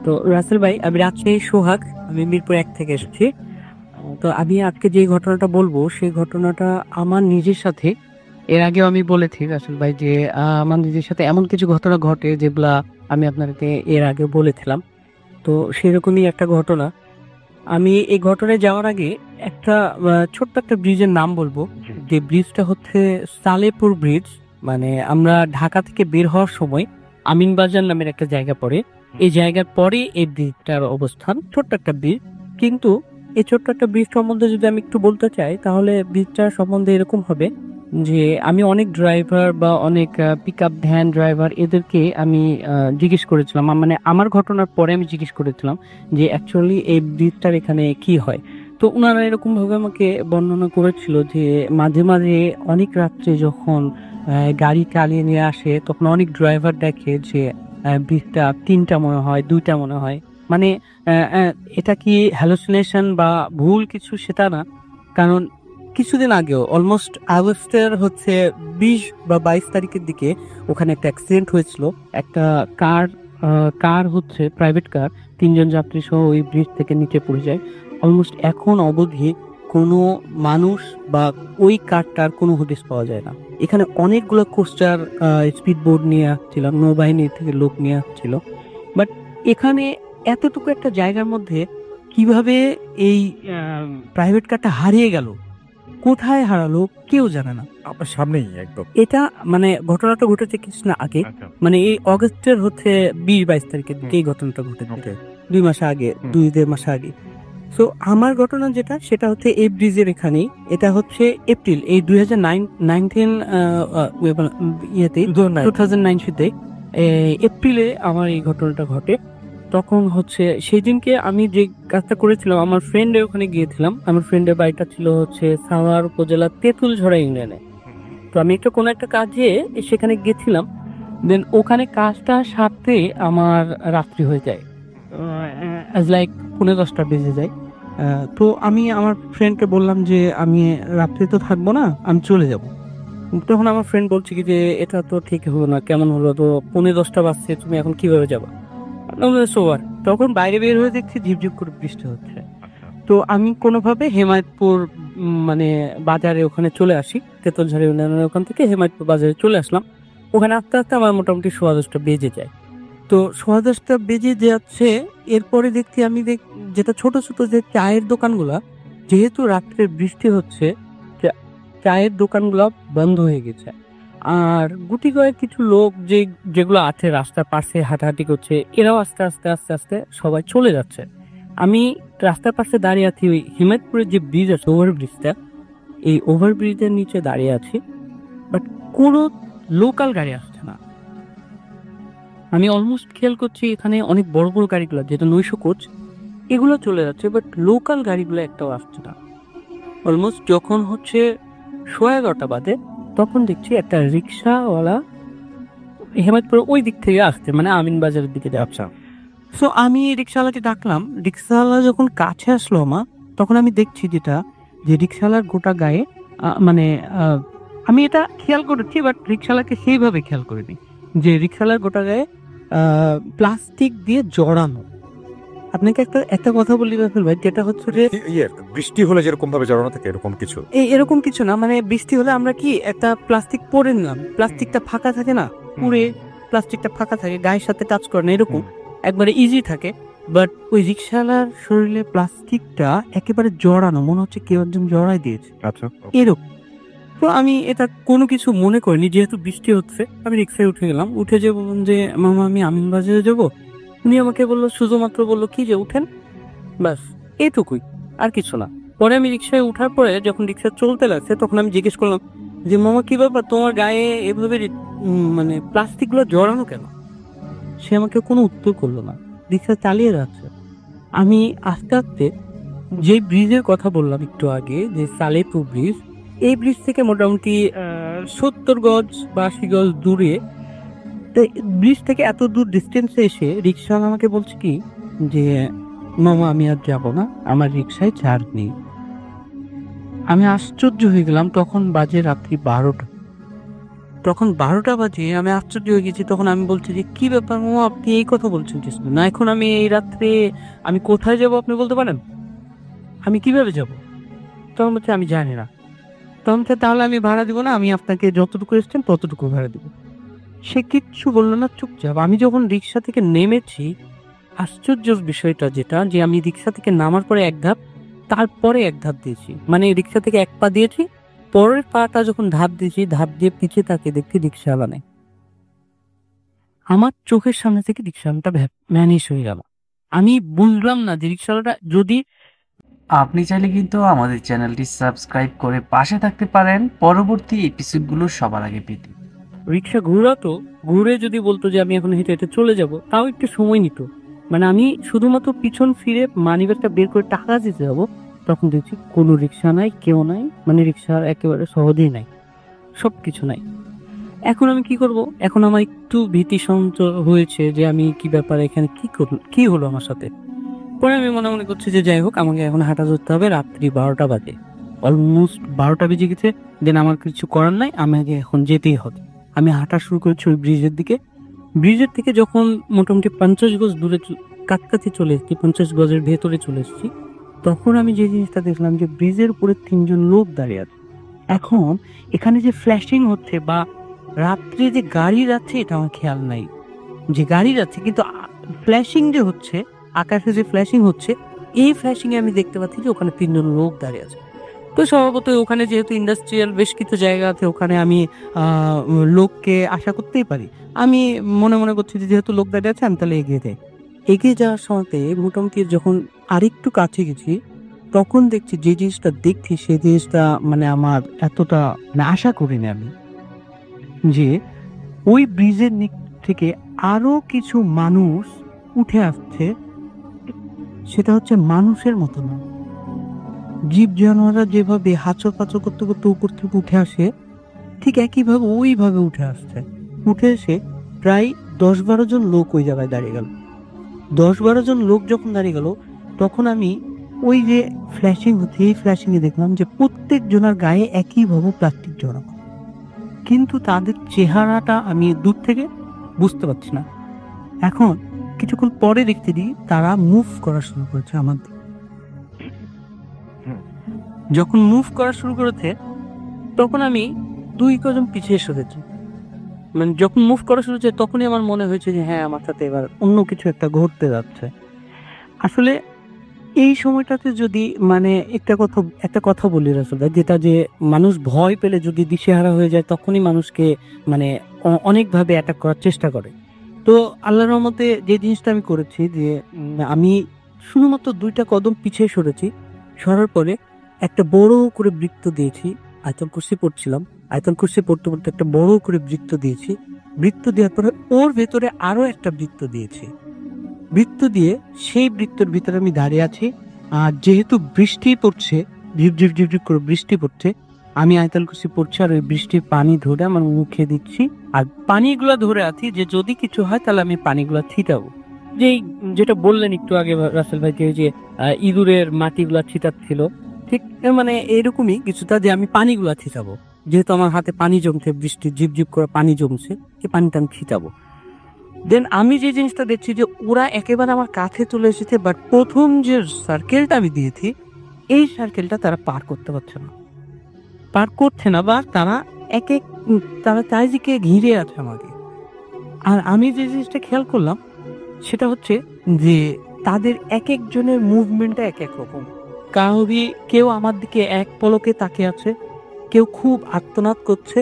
তো রাসেল ভাই, আমি রাজশাহী সোহাগ, আমি মিরপুর 1 থেকে এসেছি। তো আমি আজকে যে ঘটনাটা বলবো সেই ঘটনাটা আমার নিজের সাথে, এর আগেও আমি বলেছি রাসেল ভাই যে আমার নিজের সাথে এমন কিছু ঘটনা ঘটে যেগুলা আমি আপনাকে এর আগে বলেছিলাম। তো সেরকমই একটা ঘটনা। আমি এই ঘটনায় যাওয়ার আগে একটা ছোট্ট একটা ব্রিজের নাম বলবো, যে ব্রিজটা হচ্ছে সালেপুর ব্রিজ। মানে আমরা ঢাকা থেকে বের হওয়ার সময় আমিনবাজার নামের একটা জায়গা পড়ে, এই জায়গার পরে এই ব্রিজটার অবস্থান। ছোট্ট একটা ব্রিজ, কিন্তু এই ছোট্ট একটা ব্রিজ সম্বন্ধে যদি আমি একটু বলতে চাই, তাহলে ব্রিজটা সম্বন্ধে এরকম হবে যে আমি অনেক ড্রাইভার বা অনেক পিক আপ ভ্যান ড্রাইভার এদেরকে আমি জিজ্ঞেস করেছিলাম, মানে আমার ঘটনার পরে আমি জিজ্ঞেস করেছিলাম যে অ্যাকচুয়ালি এই ব্রিজটার এখানে কি হয়। তো ওনারা এরকম ভাবে আমাকে বর্ণনা করেছিল যে মাঝে মাঝে অনেক রাত্রে যখন গাড়ি চালিয়ে নিয়ে আসে, তখন অনেক ড্রাইভার দেখে যে ব্রিজটা তিনটা মনে হয়, দুইটা মনে হয়। মানে এটা কি হ্যালুসিনেশন বা ভুল কিছু সেটা না, কারণ কিছুদিন আগেও অলমোস্ট আগস্টের হচ্ছে 20 বা 22 তারিখের দিকে ওখানে একটা অ্যাক্সিডেন্ট হয়েছিল। একটা কার হচ্ছে প্রাইভেট কার, 3জন যাত্রী সহ ওই ব্রিজ থেকে নিচে পড়ে যায়। অলমোস্ট এখন অবধি কোনো মানুষ বা ওই কারটার কোনো হদিস পাওয়া যায় না। এখানে অনেকগুলো কোস্টার স্পিড বোর্ড নিয়ে আসছিল, নৌবাহিনী থেকে লোক নিয়ে আসছিল, বাট এখানে এতটুকু একটা জায়গার মধ্যে কিভাবে এই প্রাইভেট কারটা হারিয়ে গেল, কোথায় হারালো কেউ জানে না। আপনার সামনেই একদম। এটা মানে ঘটনাটা ঘটেছে কিছুদিন আগে, মানে এই অগস্টের হচ্ছে 20-22 তারিখের দিকে এই ঘটনাটা ঘটেছে, ওকে। 2 মাস আগে, হুম। 2-1.5 মাস আগে। তো আমার ঘটনা যেটা সেটা হচ্ছে এই ব্রিজের এখানেই, এটা হচ্ছে এপ্রিল এই 2019 ইয়েতে 2009 এপ্রিলে আমার এই ঘটনাটা ঘটে। তখন হচ্ছে সেই দিনকে আমি যে কাজটা করেছিলাম, আমার ফ্রেন্ডের ওখানে গিয়েছিলাম। আমার ফ্রেন্ডের বাড়িটা ছিল হচ্ছে সাভার উপজেলার তেঁতুলঝড়া ইউনিয়নে। তো আমি একটা কোনো একটা কাজে সেখানে গেছিলাম, দেন ওখানে কাজটা সারতে আমার রাত্রি হয়ে যায়, অ্যাজ লাইক 9:30 বেজে যায়। তো আমি আমার ফ্রেন্ডকে বললাম যে আমি রাত্রে তো থাকবো না, আমি চলে যাব। তখন আমার ফ্রেন্ড বলছে কি যে এটা তো ঠিক হলো না, কেমন হলো, তো 9:30 বাজছে, তুমি এখন কিভাবে যাবা? সোয়ার তখন বাইরে বের হয়ে দেখছি ঝিপঝিপ করে বৃষ্টি হচ্ছে। তো আমি কোনোভাবে হেমায়তপুর মানে বাজারে ওখানে চলে আসি, তেঁতুলঝাড়ি ইউনিয়নের ওখান থেকে হেমায়তপুর বাজারে চলে আসলাম। ওখানে আস্তে আস্তে আমার মোটামুটি 10:30 বেজে যায়। তো 10:30 বেজে যাচ্ছে, এরপরে দেখছি আমি যেটা ছোট ছোট যে চায়ের দোকানগুলা, যেহেতু রাত্রে বৃষ্টি হচ্ছে, চায়ের দোকানগুলো বন্ধ হয়ে গেছে। আর গুটি কয়েক কিছু লোক যেগুলো আছে রাস্তার পাশে হাঁটাহাঁটি করছে, এরাও আস্তে আস্তে আস্তে আস্তে সবাই চলে যাচ্ছে। আমি রাস্তার পাশে দাঁড়িয়ে আছি, ওই হিমায়তপুরের যে ব্রিজ আছে ওভারব্রিজটা, এই ওভারব্রিজের নিচে দাঁড়িয়ে আছি, বাট কোনো লোকাল গাড়ি আসছে না। আমি অলমোস্ট খেয়াল করছি এখানে অনেক বড় বড় গাড়িগুলো যেটা 900 কোচ এগুলো চলে যাচ্ছে, বাট লোকাল গাড়িগুলো একটাও আসছে না। অলমোস্ট যখন হচ্ছে 11:30 বাজে, তখন দেখছি একটা রিক্সাওয়ালা হেমায়তপুর ওই দিক থেকে আসছে, মানে আমিন বাজারের দিকে যাচ্ছে। সো আমি রিক্সাওয়ালাকে ডাকলাম, রিক্সাওয়ালা যখন কাছে আসলো আমার, তখন আমি দেখছি যেটা যে রিক্সাওয়ালার গোটা গায়ে মানে আমি এটা খেয়াল করেছি, বাট রিক্সাওয়ালাকে সেইভাবে খেয়াল করিনি যে রিক্সাওয়ালার গোটা গায়ে প্লাস্টিক দিয়ে জড়ানো। আপনাকে একটা কথা বলি রাসেল ভাই, যেটা হচ্ছে যে বৃষ্টি হলে যেরকম ভাবে জড়ানো থাকে এরকম কিছু। এরকম কিছু না, মানে বৃষ্টি হলে আমরা কি একটা প্লাস্টিক পরে নিলাম, প্লাস্টিকটা ফাঁকা থাকে না, পুরে প্লাস্টিকটা ফাঁকা থাকে, গায়ের সাথে টাচ করে না, এরকম একবারে ইজি থাকে। বাট ওই রিক্সাওয়ালার শরীরে প্লাস্টিকটা একেবারে জড়ানো, মনে হচ্ছে কেউ একজন জড়াই দিয়েছে আচ্ছা। এরকম। তো আমি এটা কোনো কিছু মনে করিনি, যেহেতু বৃষ্টি হচ্ছে আমি রিক্সায় উঠে গেলাম। উঠে যে বললাম যে মামা আমি আমিনবাজারে যাবো, উনি আমাকে বললো, শুধুমাত্র বললো কি যে উঠেন, ব্যাস এটুকুই, আর কিছু না। পরে আমি রিক্সায় উঠার পরে যখন রিক্সা চলতে লাগছে, তখন আমি জিজ্ঞেস করলাম যে মামা কি ব্যাপার, তোমার গায়ে এভাবে মানে প্লাস্টিক গুলো জড়ানো কেন? সে আমাকে কোনো উত্তর করলো না, রিক্সা চালিয়ে যাচ্ছে। আমি আস্তে আস্তে যে ব্রিজের কথা বললাম একটু আগে, যে সালেপুর ব্রিজ, এই ব্রিজ থেকে মোটামুটি 70 গজ বা 80 গজ দূরে, ব্রিজ থেকে এত দূর ডিস্টেন্সে এসে রিক্সাওয়ালা আমাকে বলছে কি যে মামা আমি আর যাবো না, আমার রিক্সায় চার্জ নেই। আমি আশ্চর্য হয়ে গেলাম, তখন বাজে রাত্রি 12টা। তখন 12টা বাজে, আমি আশ্চর্য হয়ে গেছি। তখন আমি বলছি যে কি ব্যাপার মামা, আপনি এই কথা বলছেন কি না, এখন আমি এই রাত্রে আমি কোথায় যাব আপনি বলতে পারেন, আমি কিভাবে যাব? তখন বলছে আমি জানি না। তখন তাহলে আমি ভাড়া দিব না, আমি আপনাকে যতটুকু এসছেন ততটুকু ভাড়া দিব। সে কিচ্ছু বললো না, চুপচাপ। আমি যখন রিক্সা থেকে নেমেছি, আশ্চর্য বিষয়টা যেটা, যে আমি রিক্সা থেকে নামার পরে এক ধাপ, তারপরে এক ধাপ দিয়েছি, মানে রিক্সা থেকে এক পা দিয়েছি, পরের পাটা যখন ধাপ দিয়েছি, ধাপ দিয়ে পিছিয়ে তাকে দেখতে রিক্সাওয়ালা নেই। আমার চোখের সামনে থেকে রিক্সাওয়ালাটা ভ্যানিশ হয়ে গেল। আমি বুঝলাম না যে রিক্সাওয়ালাটা যদি আপনি চাইলে কিন্তু আমাদের চ্যানেলটি সাবস্ক্রাইব করে পাশে থাকতে পারেন পরবর্তী এপিসোডগুলো সবার আগে পেতে। রিক্সা ঘুরাতো, ঘুরে যদি বলতো যে আমি এখন হেঁটে হেঁটে চলে যাব, তাও একটু সময় নিত। মানে আমি শুধুমাত্র পিছন ফিরে মানিব্যাগটা বের করে টাকা দিতে যাবো, তখন দেখছি কোনো রিক্সা নাই, কেউ নাই, মানে রিক্সার একেবারে সহজেই নাই, সব কিছু নাই। এখন আমি কি করব? এখন আমার একটু ভীতি সঞ্চয় হয়েছে যে আমি কি ব্যাপার, এখানে কি হলো আমার সাথে। পরে আমি মনে মনে করছি যে যাই হোক, আমাকে এখন হাঁটা ধরতে হবে। রাত্রি 12টা বাজে, অলমোস্ট 12টা বেজে গেছে। দেন আমার কিছু করার নাই, আমাকে এখন যেতেই হবে। আমি হাঁটা শুরু করেছি ওই ব্রিজের দিকে। ব্রিজের থেকে যখন মোটামুটি 50 গজ দূরে কাছাকাছি চলে এসেছি, 50 গজের ভেতরে চলে এসেছি, তখন আমি যে জিনিসটা দেখলাম যে ব্রিজের উপরে 3জন লোক দাঁড়িয়ে আছে। এখন এখানে যে ফ্ল্যাশিং হচ্ছে বা রাত্রে যে গাড়ি যাচ্ছে, এটা আমার খেয়াল নাই যে গাড়ি যাচ্ছে, কিন্তু ফ্ল্যাশিং যে হচ্ছে, আকাশে যে ফ্ল্যাশিং হচ্ছে, এই ফ্ল্যাশিং এ আমি দেখতে পাচ্ছি যে ওখানে 3জন লোক দাঁড়িয়ে আছে। তো স্বভাবত ওখানে যেহেতু ইন্ডাস্ট্রিয়াল বেশ কিছু জায়গা আছে, ওখানে আমি লোককে আশা করতেই পারি। আমি মনে মনে করছি যে যেহেতু লোক দাঁড়িয়ে আছে, আমি তাহলে এগিয়ে যাই। এগিয়ে যাওয়ার সময়তে মোটামুটি যখন আরেকটু কাছে গেছি, তখন দেখছি যে জিনিসটা দেখছি সেই জিনিসটা মানে আমার এতটা মানে আশা করিনি আমি, যে ওই ব্রিজের নিচ থেকে আরো কিছু মানুষ উঠে আসছে। সেটা হচ্ছে মানুষের মতো না, জীব জানোয়াররা যেভাবে হাঁচর পাচর করতে করতে উপর থেকে উঠে আসে, ঠিক একইভাবে ওইভাবে উঠে আসছে। উঠে এসে প্রায় 10-12 জন লোক ওই জায়গায় দাঁড়িয়ে গেল। 10-12 জন লোক যখন দাঁড়িয়ে গেল, তখন আমি ওই যে ফ্ল্যাশিং হচ্ছে, এই ফ্ল্যাশিং এ দেখলাম যে প্রত্যেক জনের গায়ে একইভাবে প্লাস্টিক জড়ানো, কিন্তু তাদের চেহারাটা আমি দূর থেকে বুঝতে পারছি না। এখন কিছুক্ষণ পরে দেখতে দিই তারা মুভ করা শুরু করেছে আমার দিকে। যখন মুভ করা শুরু করেছে, তখন আমি 2 কদম পিছিয়ে সরেছি। মানে যখন মুভ করা শুরু হয়েছে, তখনই আমার মনে হয়েছে যে হ্যাঁ, আমার সাথে এবার অন্য কিছু একটা ঘটতে যাচ্ছে। আসলে এই সময়টাতে যদি মানে একটা কথা বলি রাসূল ভাই, যেটা যে মানুষ ভয় পেলে যদি দিশেহারা হয়ে যায়, তখনই মানুষকে মানে অনেকভাবে অ্যাটাক করার চেষ্টা করে। তো আল্লাহর রহমতে যে জিনিসটা আমি করেছি যে আমি শুধুমাত্র 2টা কদম পিছিয়ে সরেছি। সরার পরে একটা বড় করে বৃত্ত দিয়েছি। আয়াতুল কুরসি পড়ছিলাম, আয়াতুল কুরসি পড়তে পড়তে একটা বড় করে বৃত্ত দিয়েছি। বৃত্ত দেওয়ার পরে ওর ভেতরে আরো একটা বৃত্ত দিয়েছি। বৃত্ত দিয়ে সেই বৃত্তের ভিতরে আমি দাঁড়িয়ে আছি। আর যেহেতু বৃষ্টি পড়ছে, ঝিপ ঝিপ ঝিপ ঝিপ করে বৃষ্টি পড়ছে, আমি আয়াতুল কুরসি পড়ছি আর ওই বৃষ্টির পানি ধরে আমার মুখে দিচ্ছি। আর পানিগুলা ধরে আছি যে যদি কিছু হয় তাহলে আমি পানিগুলা ছিটাবো। যেটা বললেন একটু আগে রাসেল ভাই, যে ইঁদুরের মাটিগুলা ছিটাচ্ছিল, ঠিক মানে এরকমই কিছুটা, যে আমি পানিগুলা ছিটাবো। যেহেতু আমার হাতে পানি জমছে, বৃষ্টির ঝিপ ঝিপ করে পানি জমছে, এই পানিটা আমি ছিটাবো। দেন আমি যে জিনিসটা দেখছি যে ওরা একেবারে আমার কাছে চলে এসেছে, বাট প্রথম যে সার্কেলটা আমি দিয়েছি, এই সার্কেলটা তারা পার করতে পারছে না, বা তারা তারা চারিদিকে ঘিরে আছে আমাকে। আর আমি যে জিনিসটা খেয়াল করলাম সেটা হচ্ছে যে তাদের এক একজনের মুভমেন্টটা এক এক রকম। কেউ আমার দিকে এক পলকে তাকিয়ে আছে, কেউ খুব আর্তনাদ করছে,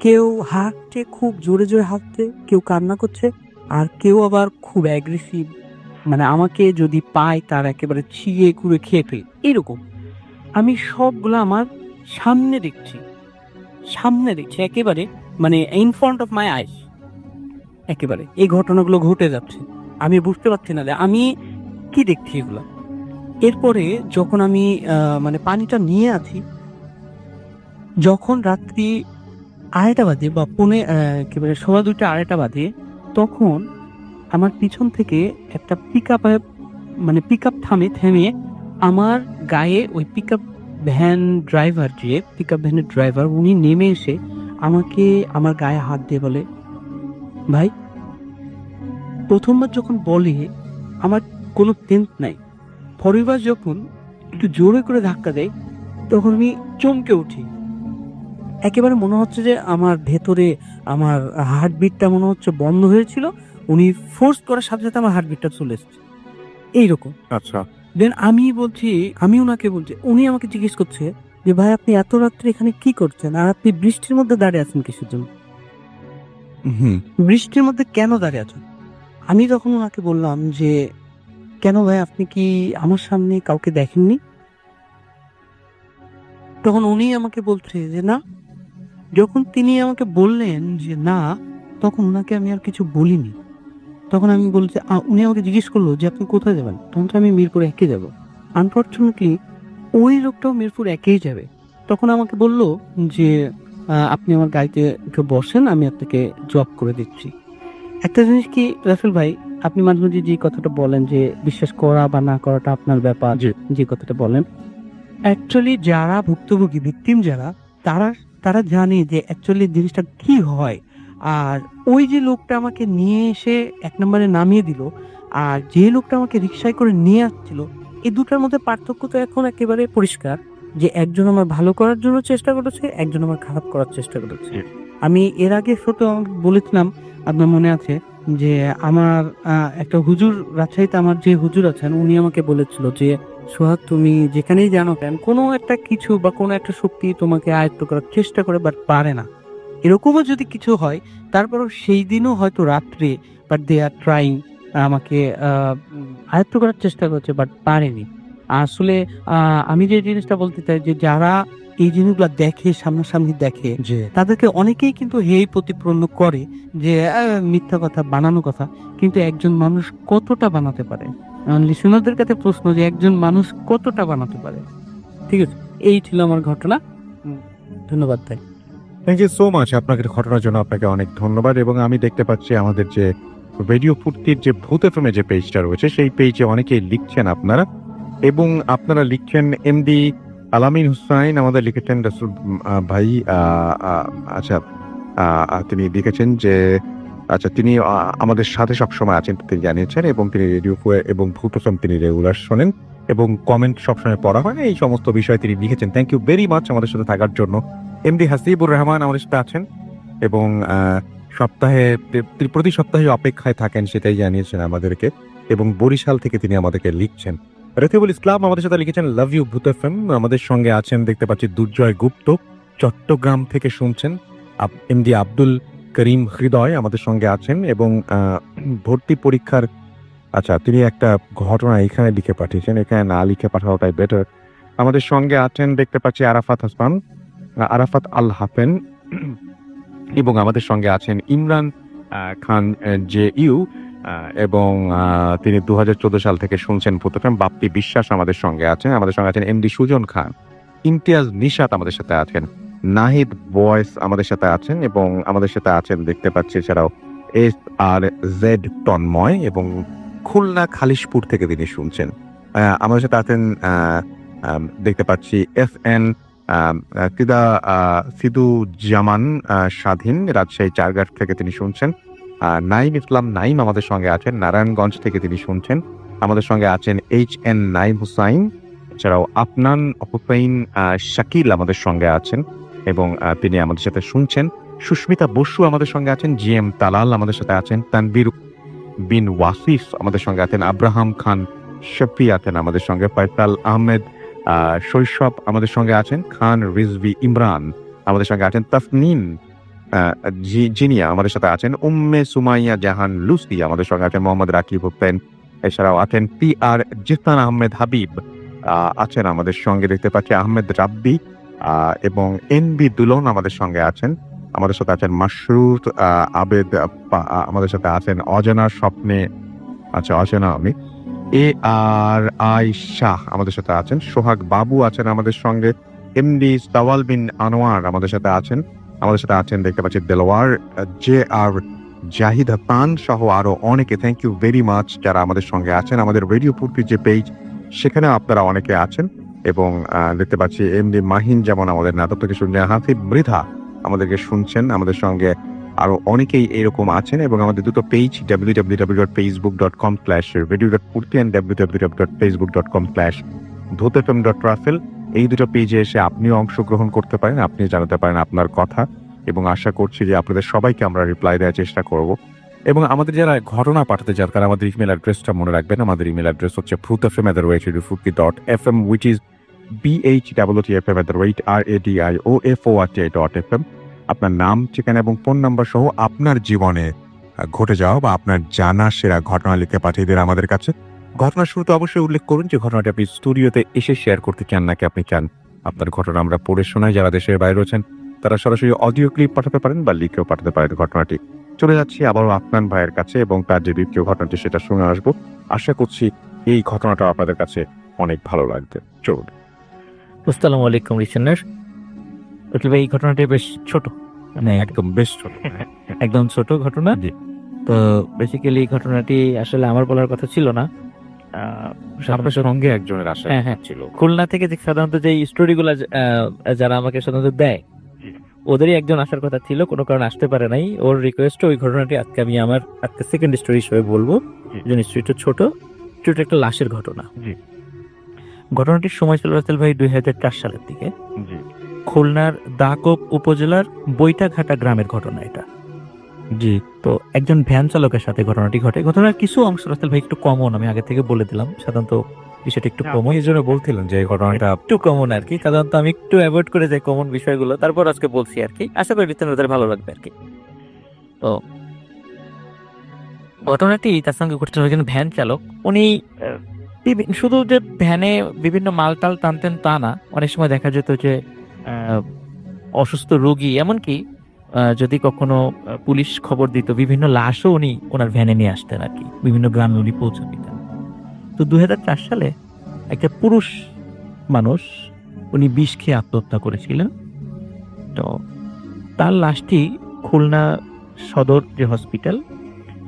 কেউ হাঁটছে, খুব জোরে জোরে হাঁটছে, কেউ কান্না করছে, আর কেউ আবার খুব অ্যাগ্রেসিভ, মানে আমাকে যদি পায় তার একেবারে ছিঁড়ে কুড়ে খেয়ে ফেলে এরকম। আমি সবগুলো আমার সামনে দেখছি একেবারে, মানে ইন ফ্রন্ট অফ মাই আইস, একেবারে এই ঘটনাগুলো ঘটে যাচ্ছে। আমি বুঝতে পারছি না যে আমি কি দেখছি এগুলা। এরপরে যখন আমি মানে পানিটা নিয়ে আছি, যখন রাত্রি 2:30 বাজে বা একেবারে 2:15 2:30 বাজে, তখন আমার পিছন থেকে একটা পিক আপ থেমে আমার গায়ে ওই পিক আপ ভ্যানের ড্রাইভার উনি নেমে এসে আমাকে আমার গায়ে হাত দিয়ে বলে, ভাই। প্রথমবার যখন বলে আমার কোনো টেন্স নাই, পরেরবার যখন একটু জোরে করে ধাক্কা দেয়, তখন আমি চমকে উঠি। একেবারে মনে হচ্ছে যে আমার ভেতরে আমার হার্টবিটটা মনে হচ্ছে বন্ধ হয়েছিল, উনি ফোর্স করার সাথে সাথে আমার হার্টবিটটা চলে এসেছে এইরকম। আচ্ছা, দেন আমি ওনাকে বলছি, উনি আমাকে জিজ্ঞেস করছে যে ভাই, আপনি এত রাত্রে এখানে কি করছেন, আর আপনি বৃষ্টির মধ্যে দাঁড়িয়ে আছেন কিসের জন্য? বৃষ্টির মধ্যে কেন দাঁড়িয়ে আছেন? আমি তখন ওনাকে বললাম যে কেন ভাই, আপনি কি আমার সামনে কাউকে দেখেননি? তখন উনি আমাকে বলছে যে না। যখন তিনি আমাকে বললেন যে না, তখন ওনাকে আমি আর কিছু বলিনি। তখন আমি বলছি, উনি আমাকে জিজ্ঞেস করলো যে আপনি কোথায় যাবেন? তখন তো আমি মিরপুর একে যাব। আনফরচুনেটলি ওই লোকটাও মিরপুর একেই যাবে। তখন আমাকে বলল যে আপনি আমার গাড়িতে একটু বসেন, আমি আপনাকে ড্রপ করে দিচ্ছি। একটা জিনিস কি রাসেল ভাই, আপনি মাঝে মাঝে যে কথাটা বলেন যে বিশ্বাস করা বা না করাটা আপনার ব্যাপার, জি। যে কথাটা বলেন, অ্যাকচুয়ালি যারা ভুক্তভোগী, ভিকটিম যারা, তারা তারা জানে যে অ্যাকচুয়ালি জিনিসটা কি হয়। আর ওই যে লোকটা আমাকে নিয়ে এসে ১ নম্বরে নামিয়ে দিল, আর যে লোকটা আমাকে রিকশায় করে নিয়ে আসছিল, এই দুটার মধ্যে পার্থক্য তো এখন একেবারে পরিষ্কার যে একজন আমার ভালো করার জন্য চেষ্টা করেছে, একজন আমার খারাপ করার চেষ্টা করেছে। জি। আমি এর আগে বলেছিলাম, আপনার মনে আছে, যে আমার একটা হুজুর, রাজশাহীতে আমার যে হুজুর আছেন, উনি আমাকে বলেছিল যে সোহাগ, তুমি যেখানেই জানো কেন, কোনো একটা কিছু বা কোনো একটা শক্তি তোমাকে আয়ত্ত করার চেষ্টা করে বাট পারে না। এরকমও যদি কিছু হয়, তারপরও সেই দিনও হয়তো রাত্রে, বাট দে আর ট্রাইং, আমাকে আয়ত্ত করার চেষ্টা করছে বাট পারেনি। আসলে আমি যে জিনিসটা বলতে চাই যে যারা এই জিনিসগুলো দেখে, সামনাসামনি দেখে, জি। তাদেরকে অনেকেই কিন্তু হেয় প্রতিপন্ন করে যে মিথ্যা কথা, বানানো কথা। কিন্তু একজন মানুষ কতটা বানাতে পারে? লিসেনারদের কাছে প্রশ্ন যে একজন মানুষ কতটা বানাতে পারে? ঠিক আছে, এই ছিল আমার ঘটনা। ধন্যবাদ ভাই। Thank you so much. আপনাকে ঘটনার জন্য আপনাকে অনেক ধন্যবাদ। এবং আমি দেখতে পাচ্ছি আমাদের যে রেডিও ফুর্তির যে ভূত এফএম যে পেজটা রয়েছে, সেই পেজে অনেকেই লিখছেন আপনারা, এবং আপনারা লিখছেন এমডি আলামিন হুসাইন আমাদের লিখেছেন রাসূল ভাই, আচ্ছা, তিনি লিখেছেন যে আচ্ছা, তিনি আমাদের সাথে সবসময় আছেন, তিনি জানিয়েছেন, এবং তিনি রেডিও এবং ভূত এফএম তিনি রেগুলার শোনেন, এবং কমেন্ট সবসময় পড়া হয় না, এই সমস্ত বিষয় তিনি লিখেছেন। থ্যাংক ইউ ভেরি মাচ আমাদের সাথে থাকার জন্য। এমডি হাসিবুর রহমান আমাদের সাথে আছেন, এবং সপ্তাহে প্রতি সপ্তাহে অপেক্ষায় থাকেন, সেটাই জানিয়েছেন আমাদেরকে, এবং বরিশাল থেকে তিনি আমাদেরকে লিখছেন। রতিবুল ইসলাম আমাদের সাথে লিখেছেন লাভ ইউ ভূত এফএম। আমাদের সঙ্গে আছেন দেখতে পাচ্ছি দুর্জয় গুপ্ত, চট্টগ্রাম থেকে শুনছেন। এমডি আব্দুল করিম হৃদয় আমাদের সঙ্গে আছেন, এবং ভর্তি পরীক্ষার, আচ্ছা, তিনি একটা ঘটনা এখানে লিখে পাঠিয়েছেন, এখানে না লিখে পাঠানোটাই বেটার। আমাদের সঙ্গে আছেন দেখতে পাচ্ছি আরাফাত হাসান, আরাফাত আল হাফেন, এবং আমাদের সঙ্গে আছেন ইমরান খান জে ইউ, এবং তিনি 2014 সাল থেকে শুনছেন ভূত এফএম। বাপ্পি বিশ্বাস আমাদের সঙ্গে আছেন, আমাদের সঙ্গে আছেন এমডি সুজন খান, ইমতিয়াজ নিশাত আমাদের সাথে আছেন, নাহিদ বয়েস আমাদের সাথে আছেন, এবং আমাদের সাথে আছেন দেখতে পাচ্ছি এছাড়াও এস আর জেড তন্ময়, এবং খুলনা খালিশপুর থেকে তিনি শুনছেন। আমাদের সাথে আছেন দেখতে পাচ্ছি এফ এন ফিদু জামান স্বাধীন, রাজশাহী চারঘাট থেকে তিনি শুনছেন। নাইম ইসলাম নাইম আমাদের সঙ্গে আছেন, নারায়ণগঞ্জ থেকে তিনি শুনছেন। আমাদের সঙ্গে আছেন এইচ এন নাইম হুসাইন, এছাড়াও আফনান হুসাইন শাকিল আমাদের সঙ্গে আছেন, এবং তিনি আমাদের সাথে শুনছেন। সুস্মিতা বসু আমাদের সঙ্গে আছেন, জি এম তালাল আমাদের সাথে আছেন, তানবীর বিন ওয়াসিফ আমাদের সঙ্গে আছেন, আব্রাহাম খান শফি আছেন আমাদের সঙ্গে, ফয়সাল আহমেদ শৈশব আমাদের সঙ্গে আছেন, খান রিজভি ইমরান আমাদের সঙ্গে আছেন, তাসনিম জিনিয়া আমাদের সাথে আছেন, উম্মে সুমাইয়া জাহান লুসি আমাদের সঙ্গে আছেন, মোহাম্মদ রাকিব হোসেন, এছাড়াও আছেন পি আর জিসান আহমেদ হাবিব আছেন আমাদের সঙ্গে, দেখতে পাচ্ছি আহমেদ রাব্বি, এবং এনবি দুলন আমাদের সঙ্গে আছেন। আমাদের সাথে আছেন মাশরুত আবেদ, আমাদের সাথে আছেন অজানা স্বপ্নে, আচ্ছা অজানা আমি, এ আর আই শাহ আমাদের সাথে আছেন, সোহাগ বাবু আছেন আমাদের সঙ্গে, এমডি সাওয়াল বিন আনোয়ার আমাদের সাথে আছেন, আমাদের সাথে আছেন দেখতে পাচ্ছি দেলোয়ার, জে আর জাহিদ হাসান সহ আরো অনেকে। থ্যাংক ইউ ভেরি মাচ যারা আমাদের সঙ্গে আছেন। আমাদের রেডিও ফুর্তির যে পেজ, সেখানে আপনারা অনেকে আছেন, এবং দেখতে পাচ্ছি এমডি মাহিন যেমন আমাদের নাটক থেকে শুনছেন, হাসিব মৃধা আমাদেরকে শুনছেন, আমাদের সঙ্গে আরো অনেকেই এরকম আছেন। এবং আমাদের দুটো পেজ, www.facebook.com/radio.furti and www.facebook.com/bhutfm.raffle, এই দুটো পেজে এসে আপনিও অংশগ্রহণ করতে পারেন, আপনি জানাতে পারেন আপনার কথা, এবং আশা করছি যে আপনাদের সবাইকে আমরা রিপ্লাই দেওয়ার চেষ্টা করব। এবং আমাদের যারা ঘটনা পাঠাতে চান, তারা আমাদের ইমেল অ্যাড্রেসটা মনে রাখবেন। আমাদের ইমেল অ্যাড্রেস হচ্ছে bhutfm@radiofurti.fm, which is bhutfm@radiofurti.fm। আপনার নাম, ঠিকানা এবং ফোন নাম্বার সহ আপনার জীবনে ঘটে যাওয়া বা আপনার জানা সেরা ঘটনা লিখে পাঠিয়ে দিন আমাদের কাছে। ঘটনার শুরুতে অবশ্যই উল্লেখ করুন যে ঘটনাটি আপনি স্টুডিওতে এসে শেয়ার করতে চান নাকি আপনি চান আপনার ঘটনা আমরা পড়ে শোনাই। যারা দেশের বাইরে রয়েছেন তারা সরাসরি অডিও ক্লিপ পাঠাতে পারেন বা লিখেও পাঠাতে পারেন ঘটনাটি। চলে যাচ্ছি আবারও আফনান ভাইয়ের কাছে এবং তার যে দ্বিতীয় ঘটনাটি সেটা শুনে আসবো। আশা করছি এই ঘটনাটা আপনাদের কাছে অনেক ভালো লাগবে। চলুন। আসসালামু আলাইকুম লিসেনার। রাসেল ভাই, এই ঘটনাটি বেশ ছোট, মানে একদম বেশ ছোট। একদম ছোট ঘটনা। জি। তো বেসিক্যালি এই ঘটনাটি আসলে আমার বলার কথা ছিল না। আপনার সঙ্গে একজনের আশা হ্যাঁ। ছিল। খুলনা থেকে যে সাধারণত যে স্টোরিগুলো যারা আমাকে সাধারণত দেয়, ওদেরই একজন আসার কথা ছিল, কোনো কারণে আসতে পারে নাই। ওর রিকোয়েস্টে ওই ঘটনাটি আজকে আমি আমার আজকে সেকেন্ড স্টোরি হিসেবে বলবো। যে স্টোরিটা ছোট একটা লাশের ঘটনা। জি। ঘটনাটির সময় ছিল রাসেল ভাই 2004 সালের দিকে। জি খুলনার দাকোপ উপজেলার বৈটাঘাটা গ্রামের ঘটনা এটা। জি তো একজন ভ্যান চালকের সাথে ঘটনাটি ঘটে। ঘটনার কিছু অংশ রাসেল ভাই একটু কমন, আমি আগে থেকে বলে দিলাম। সাধারণত বিষয়টা একটু কমন, এই জন্য বলছিলেন যে এই ঘটনাটা একটু কমন আর কি। সাধারণত আমি একটু অ্যাভয়েড করে যাই কমন বিষয়গুলো, তারপর আজকে বলছি আর কি। আশা করি লিসেনারদের ভালো লাগবে আর কি। তো ঘটনাটি তার সঙ্গে ঘটছিল একজন ভ্যান চালক। উনি শুধু যে ভ্যানে বিভিন্ন মালটাল টানতেন তা না, অনেক সময় দেখা যেত যে অসুস্থ রোগী, এমনকি যদি কখনো পুলিশ খবর দিত, বিভিন্ন লাশও উনি ওনার ভ্যানে নিয়ে আসতেন আর কি, বিভিন্ন গ্রামে উনি পৌঁছে দিতেন। তো 2004 সালে একটা পুরুষ মানুষ, উনি বিষ খেয়ে আত্মহত্যা করেছিলেন। তো তার লাশটি খুলনা সদর যে হসপিটাল,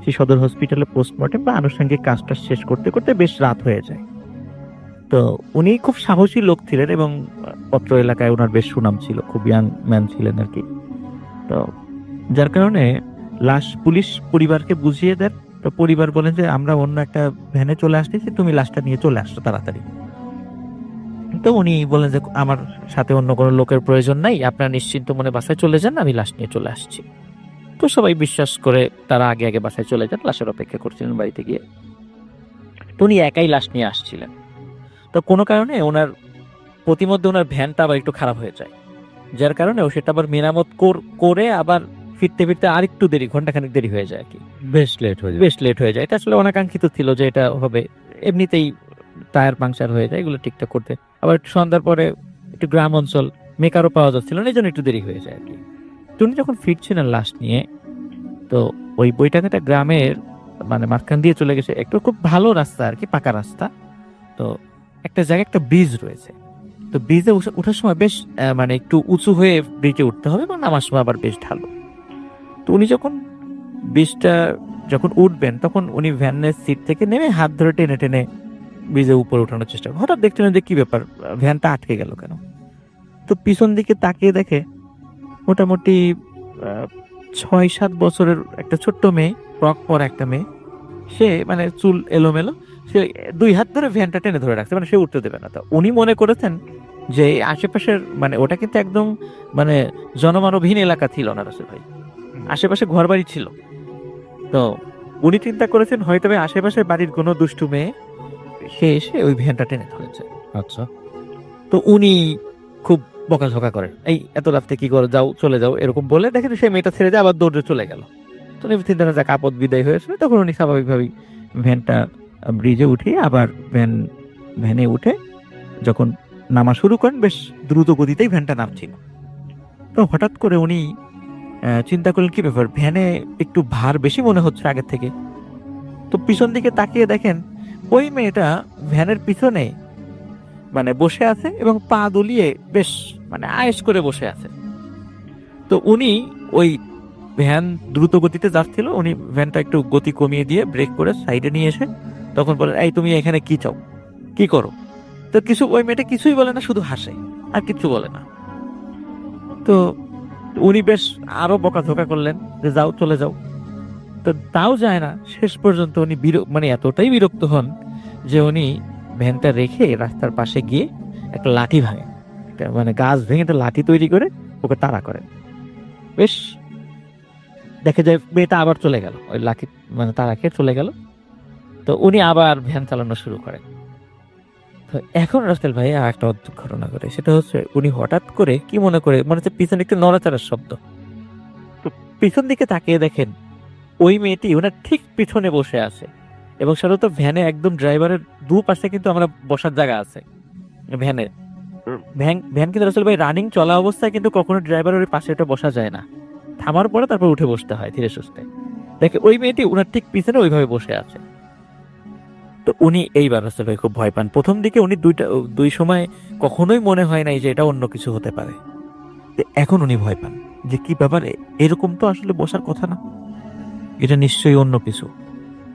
সেই সদর হসপিটালে পোস্টমর্টেম বা আনুষঙ্গিক কাজটা শেষ করতে করতে বেশ রাত হয়ে যায়। তো উনি খুব সাহসী লোক ছিলেন এবং পত্র এলাকায় ওনার বেশ সুনাম ছিল, খুব ইয়াং ম্যান ছিলেন আর কি। তো যার কারণে লাশ পুলিশ পরিবারকে বুঝিয়ে দেন। তো পরিবার বলেন যে আমরা অন্য একটা ভ্যানে চলে আসতেছি, তুমি লাশটা নিয়ে চলে আসছো তাড়াতাড়ি। তো উনি বলেন যে আমার সাথে অন্য কোনো লোকের প্রয়োজন নাই, আপনারা নিশ্চিন্ত মনে বাসায় চলে যান, আমি লাশ নিয়ে চলে আসছি। তো সবাই বিশ্বাস করে তারা আগে আগে বাসায় চলে যান, লাশের অপেক্ষা করছিলেন বাড়িতে গিয়ে। তো উনি একাই লাশ নিয়ে আসছিলেন। তো কোনো কারণে ওনার প্রতিমধ্যে ওনার ভ্যানটা আবার একটু খারাপ হয়ে যায়, যার কারণে ও সেটা আবার মেরামত করে আবার ফিরতে ফিরতে আর একটু দেরি, ঘন্টাখানেক দেরি হয়ে যায় আর কি। বেশ লেট হয়ে যায়। বেশ লেট হয়ে যায়। এটা আসলে অনাকাঙ্ক্ষিত ছিল যে এটা হবে, এমনিতেই টায়ার পাংচার হয়ে যায়, এগুলো ঠিকঠাক করতে। আবার একটু সন্ধ্যার পরে একটু গ্রাম অঞ্চল, মেকারও পাওয়া যাচ্ছিল না, এই জন্য একটু দেরি হয়ে যায় আর কি। তো উনি যখন ফিরছিলেন লাশ নিয়ে, তো ওই বৈটাঘাটা গ্রামের মানে মাঝখান দিয়ে চলে গেছে, একটু খুব ভালো রাস্তা আর কি, পাকা রাস্তা। তো একটা জায়গায় একটা ব্রিজ রয়েছে। তো ব্রিজে ওঠার সময় বেশ মানে একটু উঁচু হয়ে ব্রিজে উঠতে হবে এবং নামার সময় আবার বেশ ঢালু। তো উনি যখন ব্রিজটা যখন উঠবেন, তখন উনি ভ্যানের সিট থেকে নেমে হাত ধরে টেনে টেনে ব্রিজের উপরে উঠানোর চেষ্টা করেন। হঠাৎ দেখছেন যে কি ব্যাপার, ভ্যানটা আটকে গেল কেন। তো পিছন দিকে তাকিয়ে দেখে মোটামুটি 6-7 বছরের একটা ছোট্ট মেয়ে, ফ্রক পরা একটা মেয়ে, সে মানে চুল এলোমেলো, সে 2 হাত ধরে ভ্যানটা টেনে ধরে রাখছে, মানে সে উঠতে দেবে না। তো উনি মনে করেছেন যে আশেপাশের মানে ওটা কিন্তু একদম মানে জনমানবহীন এলাকা ছিল না রাসেল ভাই, আশেপাশে ঘর বাড়ি ছিল। তো উনি চিন্তা করেছেন হয়তো আশেপাশে বাড়ির কোনো দুষ্টু মেয়ে সে এসে ওই ভ্যানটা টেনে ধরেছে। আচ্ছা। তো উনি খুব বকাঝকা করেন, এই এত রাত্রে কি করে, যাও চলে যাও, এরকম বলে দেখেন সেই মেয়েটা ছেড়ে যায়, আবার দৌড়ে চলে গেল। তো উনি চিন্তা করেন যাক আপদ বিদায় হয়েছে। তখন উনি স্বাভাবিকভাবেই ভ্যানটা ব্রিজে উঠিয়ে আবার ভ্যানে উঠে যখন নামা শুরু করেন, বেশ দ্রুত গতিতেই ভ্যানটা নামছিল। তো হঠাৎ করে উনি চিন্তা করলেন কি ব্যাপার, ভ্যানে একটু ভার বেশি মনে হচ্ছে আগের থেকে। তো পিছন দিকে তাকিয়ে দেখেন ওই মেয়েটা ভ্যানের পিছনে মানে বসে আছে এবং পা দুলিয়ে বেশ মানে আয়েশ করে বসে আছে। তো উনি ওই ভ্যান দ্রুত গতিতে যাচ্ছিল, উনি ভ্যানটা একটু গতি কমিয়ে দিয়ে ব্রেক করে সাইডে নিয়ে এসে তখন বলেন, এই তুমি এখানে কি চাও, কি করো? তো ওই মেয়েটা কিছুই বলে না, শুধু হাসে আর কিছু বলে না। তো উনি বেশ আরো বকাঝকা করলেন যে যাও চলে যাও। তো তাও যায় না। শেষ পর্যন্ত উনি মানে এতটাই বিরক্ত হন যে উনি ভ্যানটা রেখে রাস্তার পাশে গিয়ে একটা লাঠি ভাঙে, মানে গাছ ভেঙে একটা লাঠি তৈরি করে ওকে তাড়া করেন। বেশ দেখে যায় মেয়েটা আবার চলে গেল, ওই লাঠি মানে তাড়া খেয়ে চলে গেল। তো উনি আবার ভ্যান চালানো শুরু করেন। তো এখন রাসেল ভাই একটা অদ্ভুত ঘটনা ঘটে, সেটা হচ্ছে উনি হঠাৎ করে কি মনে হচ্ছে পিছনে একটু নড়াচড়ার শব্দ। তো পিছন দিকে তাকিয়ে দেখেন ওই মেয়েটি ওনার ঠিক পিছনে বসে আছে এবং সাধারণত ভ্যানে একদম ড্রাইভারের দুপাশে কিন্তু আমরা বসার জায়গা আছে ভ্যানের। ভ্যান কিন্তু রাসেল ভাই রানিং চলা অবস্থায় কিন্তু কখনো ড্রাইভারের ওই পাশে এটা বসা যায় না, থামার পরে তারপর উঠে বসতে হয় ধীরে সুস্থে। দেখে ওই মেয়েটি ওনার ঠিক পিছনে ওইভাবে বসে আছে। তো উনি এইবার রাসেল ভাই খুব ভয় পান। প্রথম দিকে উনি দুই সময় কখনোই মনে হয় নাই যে এটা অন্য কিছু হতে পারে, এখন উনি ভয় পান যে কি ব্যাপারে, এরকম তো আসলে বসার কথা না, এটা নিশ্চয়ই অন্য কিছু।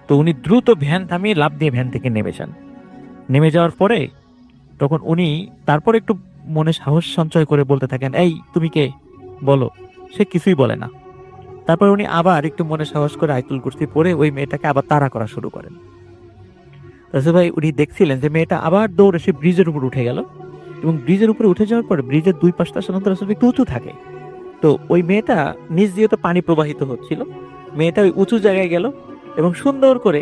তো উনি দ্রুত ভ্যান থামিয়ে লাফ দিয়ে ভ্যান থেকে নেমে যান। নেমে যাওয়ার পরে তখন উনি তারপর একটু মনে সাহস সঞ্চয় করে বলতে থাকেন, এই তুমি কে, বলো। সে কিছুই বলে না। তারপর উনি আবার একটু মনে সাহস করে আয়াতুল কুরসি পড়ে ওই মেয়েটাকে আবার তাড়া করা শুরু করেন। রাসেল ভাই উনি দেখছিলেন যে মেয়েটা আবার দৌড়ে সে ব্রিজের উপর উঠে গেল, এবং ব্রিজের উপরে উঠে যাওয়ার পরে ব্রিজের দুই পাশটা সাধারণত রাসেল ভাই একটু উঁচু থাকে। তো ওই মেয়েটা নিচ দিয়ে তো পানি প্রবাহিত হচ্ছিল, মেয়েটা ওই উঁচু জায়গায় গেল এবং সুন্দর করে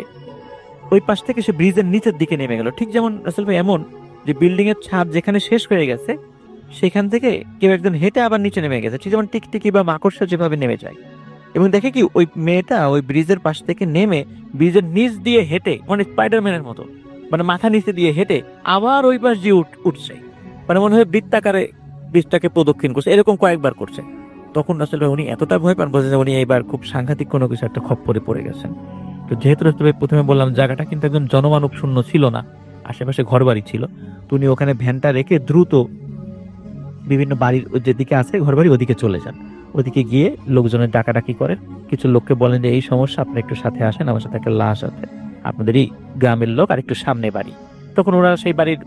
ওই পাশ থেকে সে ব্রিজের নিচের দিকে নেমে গেল। ঠিক যেমন রাসেল ভাই এমন যে বিল্ডিং এর ছাদ যেখানে শেষ হয়ে গেছে সেখান থেকে কেউ একজন হেঁটে আবার নিচে নেমে গেছে, ঠিক যেমন টিকটিকি বা মাকড়সা যেভাবে নেমে যায়। এবং দেখে কি ওই মেয়েটা ওই ব্রিজের পাশ থেকে নেমে ব্রিজের নিচ দিয়ে হেঁটে, মানে স্পাইডারম্যানের মতো, মানে মাথা নিচে দিয়ে হেঁটে আবার ওই পাশ দিয়ে উঠছে, মানে মনে হয় বৃত্তাকারে ব্রিজটাকে প্রদক্ষিণ করছে, এরকম কয়েকবার করছে। তখন আসলে উনি এতটা ভয় পান, বোঝা যায় উনি এইবার খুব সাংঘাতিক কোনো কিছু একটা খপ্পরে পড়ে গেছেন। তো যেহেতু রাসেল প্রথমে বললাম জায়গাটা কিন্তু একদম জনমানব শূন্য ছিল না, আশেপাশে ঘরবাড়ি ছিল, তো উনি ওখানে ভ্যানটা রেখে দ্রুত বিভিন্ন বাড়ির যেদিকে আছে ঘরবাড়ি ওদিকে চলে যান। ওদিকে গিয়ে লোকজনের ডাকাডাকি করেন, কিছু লোককে বলেন যে এই সমস্যা, আপনি একটু সাথে আসেন, আমার সাথে একটা লাশ আছে, আপনাদেরই গ্রামের লোক, আর একটু সামনে বাড়ি। তখন ওরা সেই বাড়ির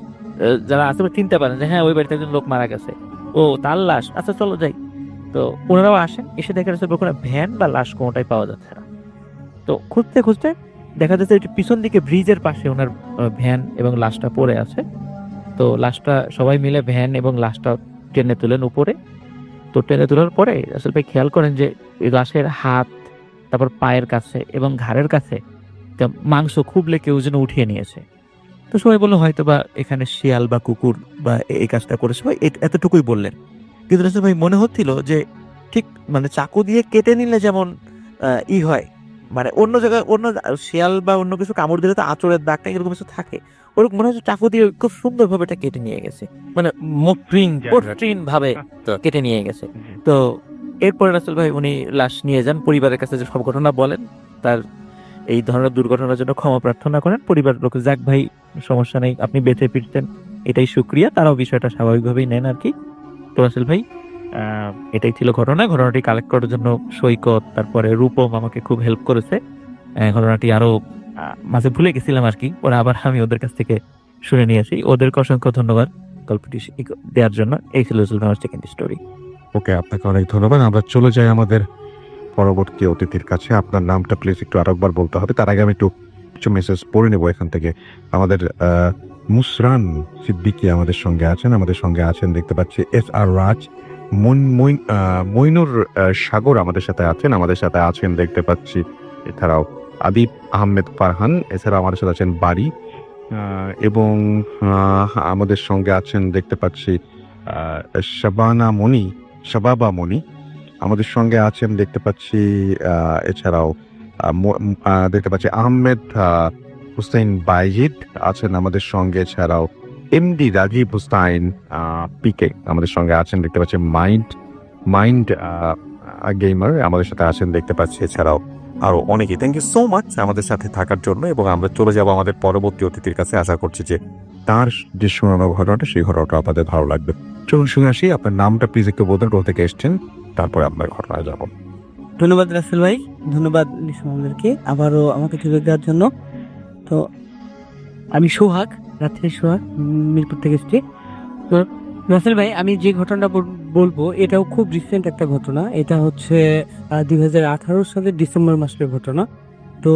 যারা আছে চিনতে পারেন যে হ্যাঁ ওই বাড়িতে একজন লোক মারা গেছে, ও তার লাশ, আচ্ছা চলো যাই। তো ওনারাও আসেন, এসে দেখা যাচ্ছে কোনো ভ্যান বা লাশ কোনোটাই পাওয়া যাচ্ছে না। তো খুঁজতে খুঁজতে দেখা যাচ্ছে একটু পিছন দিকে ব্রিজের পাশে ওনার ভ্যান এবং লাশটা পড়ে আছে। তো লাশটা সবাই মিলে ভ্যান এবং লাশটা টেনে তুলেন উপরে। তো টেনে তোলার পরে আসলে ভাই খেয়াল করেন যে লাশের হাত, তারপর পায়ের কাছে এবং ঘাড়ের কাছে মাংস খুবলে কেউ যেন উঠিয়ে নিয়েছে। তো সবাই বললো হয়তো বা এখানে শিয়াল বা কুকুর বা এই কাজটা করেছে, ভাই এতটুকুই বললেন। কিন্তু রাসেল ভাই মনে হচ্ছিল যে ঠিক মানে চাকু দিয়ে কেটে নিলে যেমন হয়, মানে অন্য জায়গায় অন্য শিয়াল বা অন্য কিছু কামড় দিলে তো আঁচড়ের দাগটা এরকম কিছু থাকে, ওরকম মনে হচ্ছে চাকু দিয়ে খুব সুন্দর ভাবে এটা কেটে নিয়ে গেছে, মানে মসৃণ ভাবে কেটে নিয়ে গেছে। তো এরপরে রাসেল ভাই উনি লাশ নিয়ে যান, পরিবারের কাছে যে সব ঘটনা বলেন, তার এই ধরনের দুর্ঘটনার জন্য ক্ষমা প্রার্থনা করেন। পরিবারের লোক যাক ভাই সমস্যা নেই, আপনি বেঁচে ফিরতেন, এটাই শুক্রিয়া, তারাও বিষয়টা স্বাভাবিকভাবেই নেন আর কি। তো রাসেল ভাই এটাই ছিল ঘটনাটি কালেক্ট করার জন্য সৈকত তারপরে রূপম আমাকে খুব হেল্প করেছে। ঘটনাটি আরো মাঝে ভুলে গেছিলাম আর কি, ওরা আবার আমি ওদের কাছ থেকে শুনে নিয়েছি, ওদেরকে অসংখ্য ধন্যবাদ গল্পটি দেওয়ার জন্য। এই ছিল আমার সেকেন্ড স্টোরি। ওকে, আপনাকে অনেক ধন্যবাদ। আমরা চলে যাই আমাদের পরবর্তী অতিথির কাছে। আপনার নামটা প্লিজ একটু আরেকবার বলতে হবে, তার আগে আমি একটু কিছু মেসেজ পড়ে নেবো এখান থেকে। আমাদের মুসরান সিদ্দিকী আমাদের সঙ্গে আছেন দেখতে পাচ্ছি। এস আর রাজ, মইনুর সাগর আমাদের সাথে আছেন দেখতে পাচ্ছি। এছাড়াও আদিব আহমেদ ফারহান, এছাড়াও আমাদের সাথে আছেন বাড়ি, এবং আমাদের সঙ্গে আছেন দেখতে পাচ্ছি শাবাবা মনি আমাদের সঙ্গে আছেন দেখতে পাচ্ছি। এছাড়াও দেখতে পাচ্ছি আহমেদ হুসাইন বাইজিদ আছেন আমাদের সঙ্গে। এছাড়াও এমডি রাজীব হুসাইন পিকে আমাদের সঙ্গে আছেন দেখতে পাচ্ছি। মাইন্ড গেমার আমাদের সাথে আছেন দেখতে পাচ্ছি। এছাড়াও আরো অনেকেই। থ্যাংক ইউ সো মাচ আমাদের সাথে থাকার জন্য, এবং আমরা চলে যাব আমাদের পরবর্তী অতিথির কাছে। আশা করছি যে তার যে শোনানো ঘটনাটা সেই ঘটনাটা আপনাদের ভালো লাগবে। চলুন শুনে আসি। আপনার নামটা প্লিজ একটু বলবেন, কোথা থেকে এসছেন, তারপরে আপনার ঘটনায় যাব। ধন্যবাদ রাসেল ভাই, ধন্যবাদ আমাদেরকে আবারও আমাকে সুযোগ দেওয়ার জন্য। তো আমি সোহাগ, রাত্রি সোহাগ, মিরপুর থেকে এসেছি। তো রাসেল ভাই আমি যে ঘটনাটা বলবো এটাও খুব রিসেন্ট একটা ঘটনা। এটা হচ্ছে 2018 সালের ডিসেম্বর মাসের ঘটনা। তো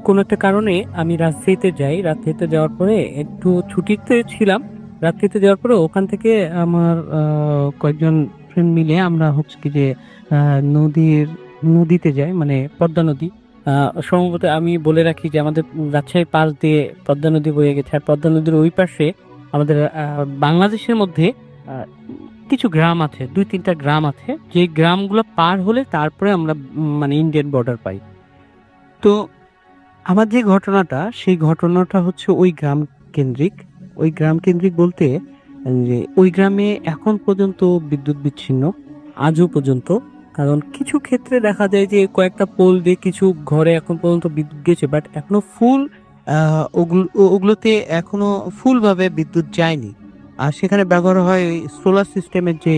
কোনো একটা কারণে আমি রাজশাহীতে যাই। রাজশাহীতে যাওয়ার পরে একটু ছুটিতে ছিলাম। রাজশাহীতে যাওয়ার পরে ওখান থেকে আমার কয়েকজন ফ্রেন্ড মিলে আমরা হচ্ছে কি যে নদীতে যাই, মানে পদ্মা নদী। সম্ভবত আমি বলে রাখি যে আমাদের রাজশাহীর পাশ দিয়ে পদ্মা নদী বয়ে গেছে, আর পদ্মা নদীর ওই পাশে আমাদের বাংলাদেশের মধ্যে কিছু গ্রাম আছে, 2-3টা গ্রাম আছে, যে গ্রামগুলো পার হলে তারপরে আমরা মানে ইন্ডিয়ান বর্ডার পাই। তো আমার যে ঘটনাটা, সেই ঘটনাটা হচ্ছে ওই গ্রাম কেন্দ্রিক। ওই গ্রাম কেন্দ্রিক বলতে যে ওই গ্রামে এখন পর্যন্ত বিদ্যুৎ বিচ্ছিন্ন, আজও পর্যন্ত। কারণ কিছু ক্ষেত্রে দেখা যায় যে কয়েকটা পোল দিয়ে কিছু ঘরে এখন পর্যন্ত বিদ্যুৎ গেছে, বাট এখনো ফুল ওগুলোতে এখনো ফুলভাবে বিদ্যুৎ যায়নি। আর সেখানে ব্যবহার হয় সোলার সিস্টেমের যে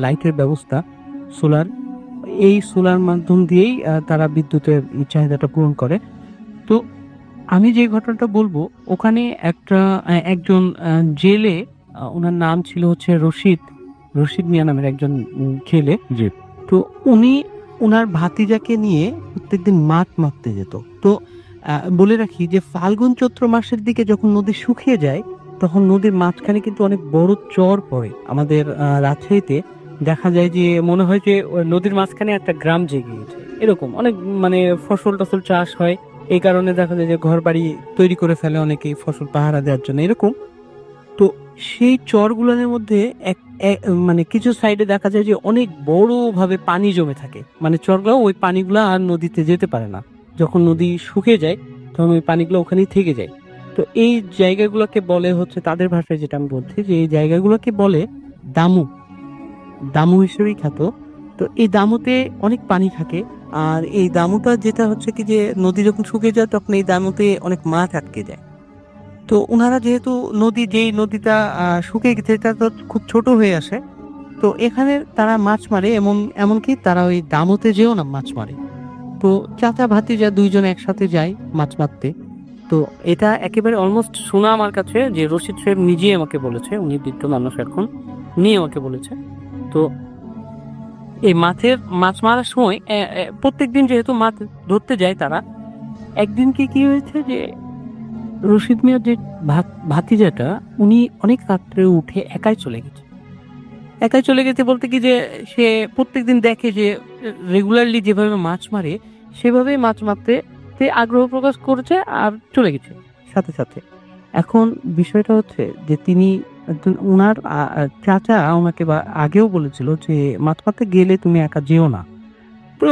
লাইটের ব্যবস্থা, সোলার, এই সোলার মাধ্যম দিয়েই তারা বিদ্যুতের এই চাহিদাটা পূরণ করে। তো আমি যে ঘটনাটা বলবো, ওখানে একজন জেলে, ওনার নাম ছিল হচ্ছে রশিদ মিয়া নামের একজন ছেলে। জি। তো উনি ওনার ভাতিজাকে নিয়ে প্রত্যেকদিন মাছ মারতে যেত। তো বলে রাখি যে ফাল্গুন চৈত্র মাসের দিকে যখন নদী শুকিয়ে যায়, তখন নদীর মাঝখানে কিন্তু অনেক বড় চর পড়ে। আমাদের রাজশাহীতে দেখা যায় যে মনে হয় যে ওই নদীর মাঝখানে একটা গ্রাম জেগে গেছে, এরকম অনেক মানে ফসল টসল চাষ হয়। এই কারণে দেখা যায় যে ঘর বাড়ি তৈরি করে ফেলে অনেকেই ফসল পাহারা দেওয়ার জন্য, এরকম। তো সেই চরগুলোর মধ্যে মানে কিছু সাইডে দেখা যায় যে অনেক বড় ভাবে পানি জমে থাকে, মানে চরগুলো ওই পানিগুলো আর নদীতে যেতে পারে না। যখন নদী শুকিয়ে যায় তখন ওই পানিগুলো ওখানেই থেকে যায়। তো এই জায়গাগুলোকে বলে হচ্ছে, তাদের ভাষায় যেটা আমি বলছি, যে এই জায়গাগুলোকে বলে দামু, দামু হিসেবেই খ্যাত। তো এই দামুতে অনেক পানি থাকে। আর এই দামুটা যেটা হচ্ছে কি, যে নদী যখন শুকিয়ে যায় তখন এই দামুতে অনেক মাছ আটকে যায়। তো ওনারা যেহেতু যেই নদীটা শুকিয়ে গেছে, এটা তো খুব ছোট হয়ে আসে। তো এখানে তারা মাছ মারে, এমনকি তারা ওই দামুতে যেও না মাছ মারে। তো চাচা ভাতিজা দুইজন একসাথে যায় মাছ মারতে। তো এটা একেবারে অলমোস্ট শোনা আমার কাছে, যে রশিদ সাহেব নিজেই আমাকে বলেছে, উনি বৃদ্ধ মানুষ এখন, উনি আমাকে বলেছে। তো এই মাছ মারার সময় প্রত্যেকদিন যেহেতু মাছ ধরতে যায় তারা, একদিন কি হয়েছে যে রশিদ মিয়ার যে ভাতিজাটা, উনি অনেক রাত্রে উঠে একাই চলে গেছে বলতে কি, যে সে প্রত্যেকদিন দেখে যে রেগুলারলি যেভাবে মাছ মারে সেভাবেই মাছ মারতে সে আগ্রহ প্রকাশ করেছে আর চলে গেছে সাথে সাথে। এখন বিষয়টা হচ্ছে যে তিনি ওনার চাচা ওনাকে আগেও বলেছিল যে মাছ মারতে গেলে তুমি একা যেও না। তো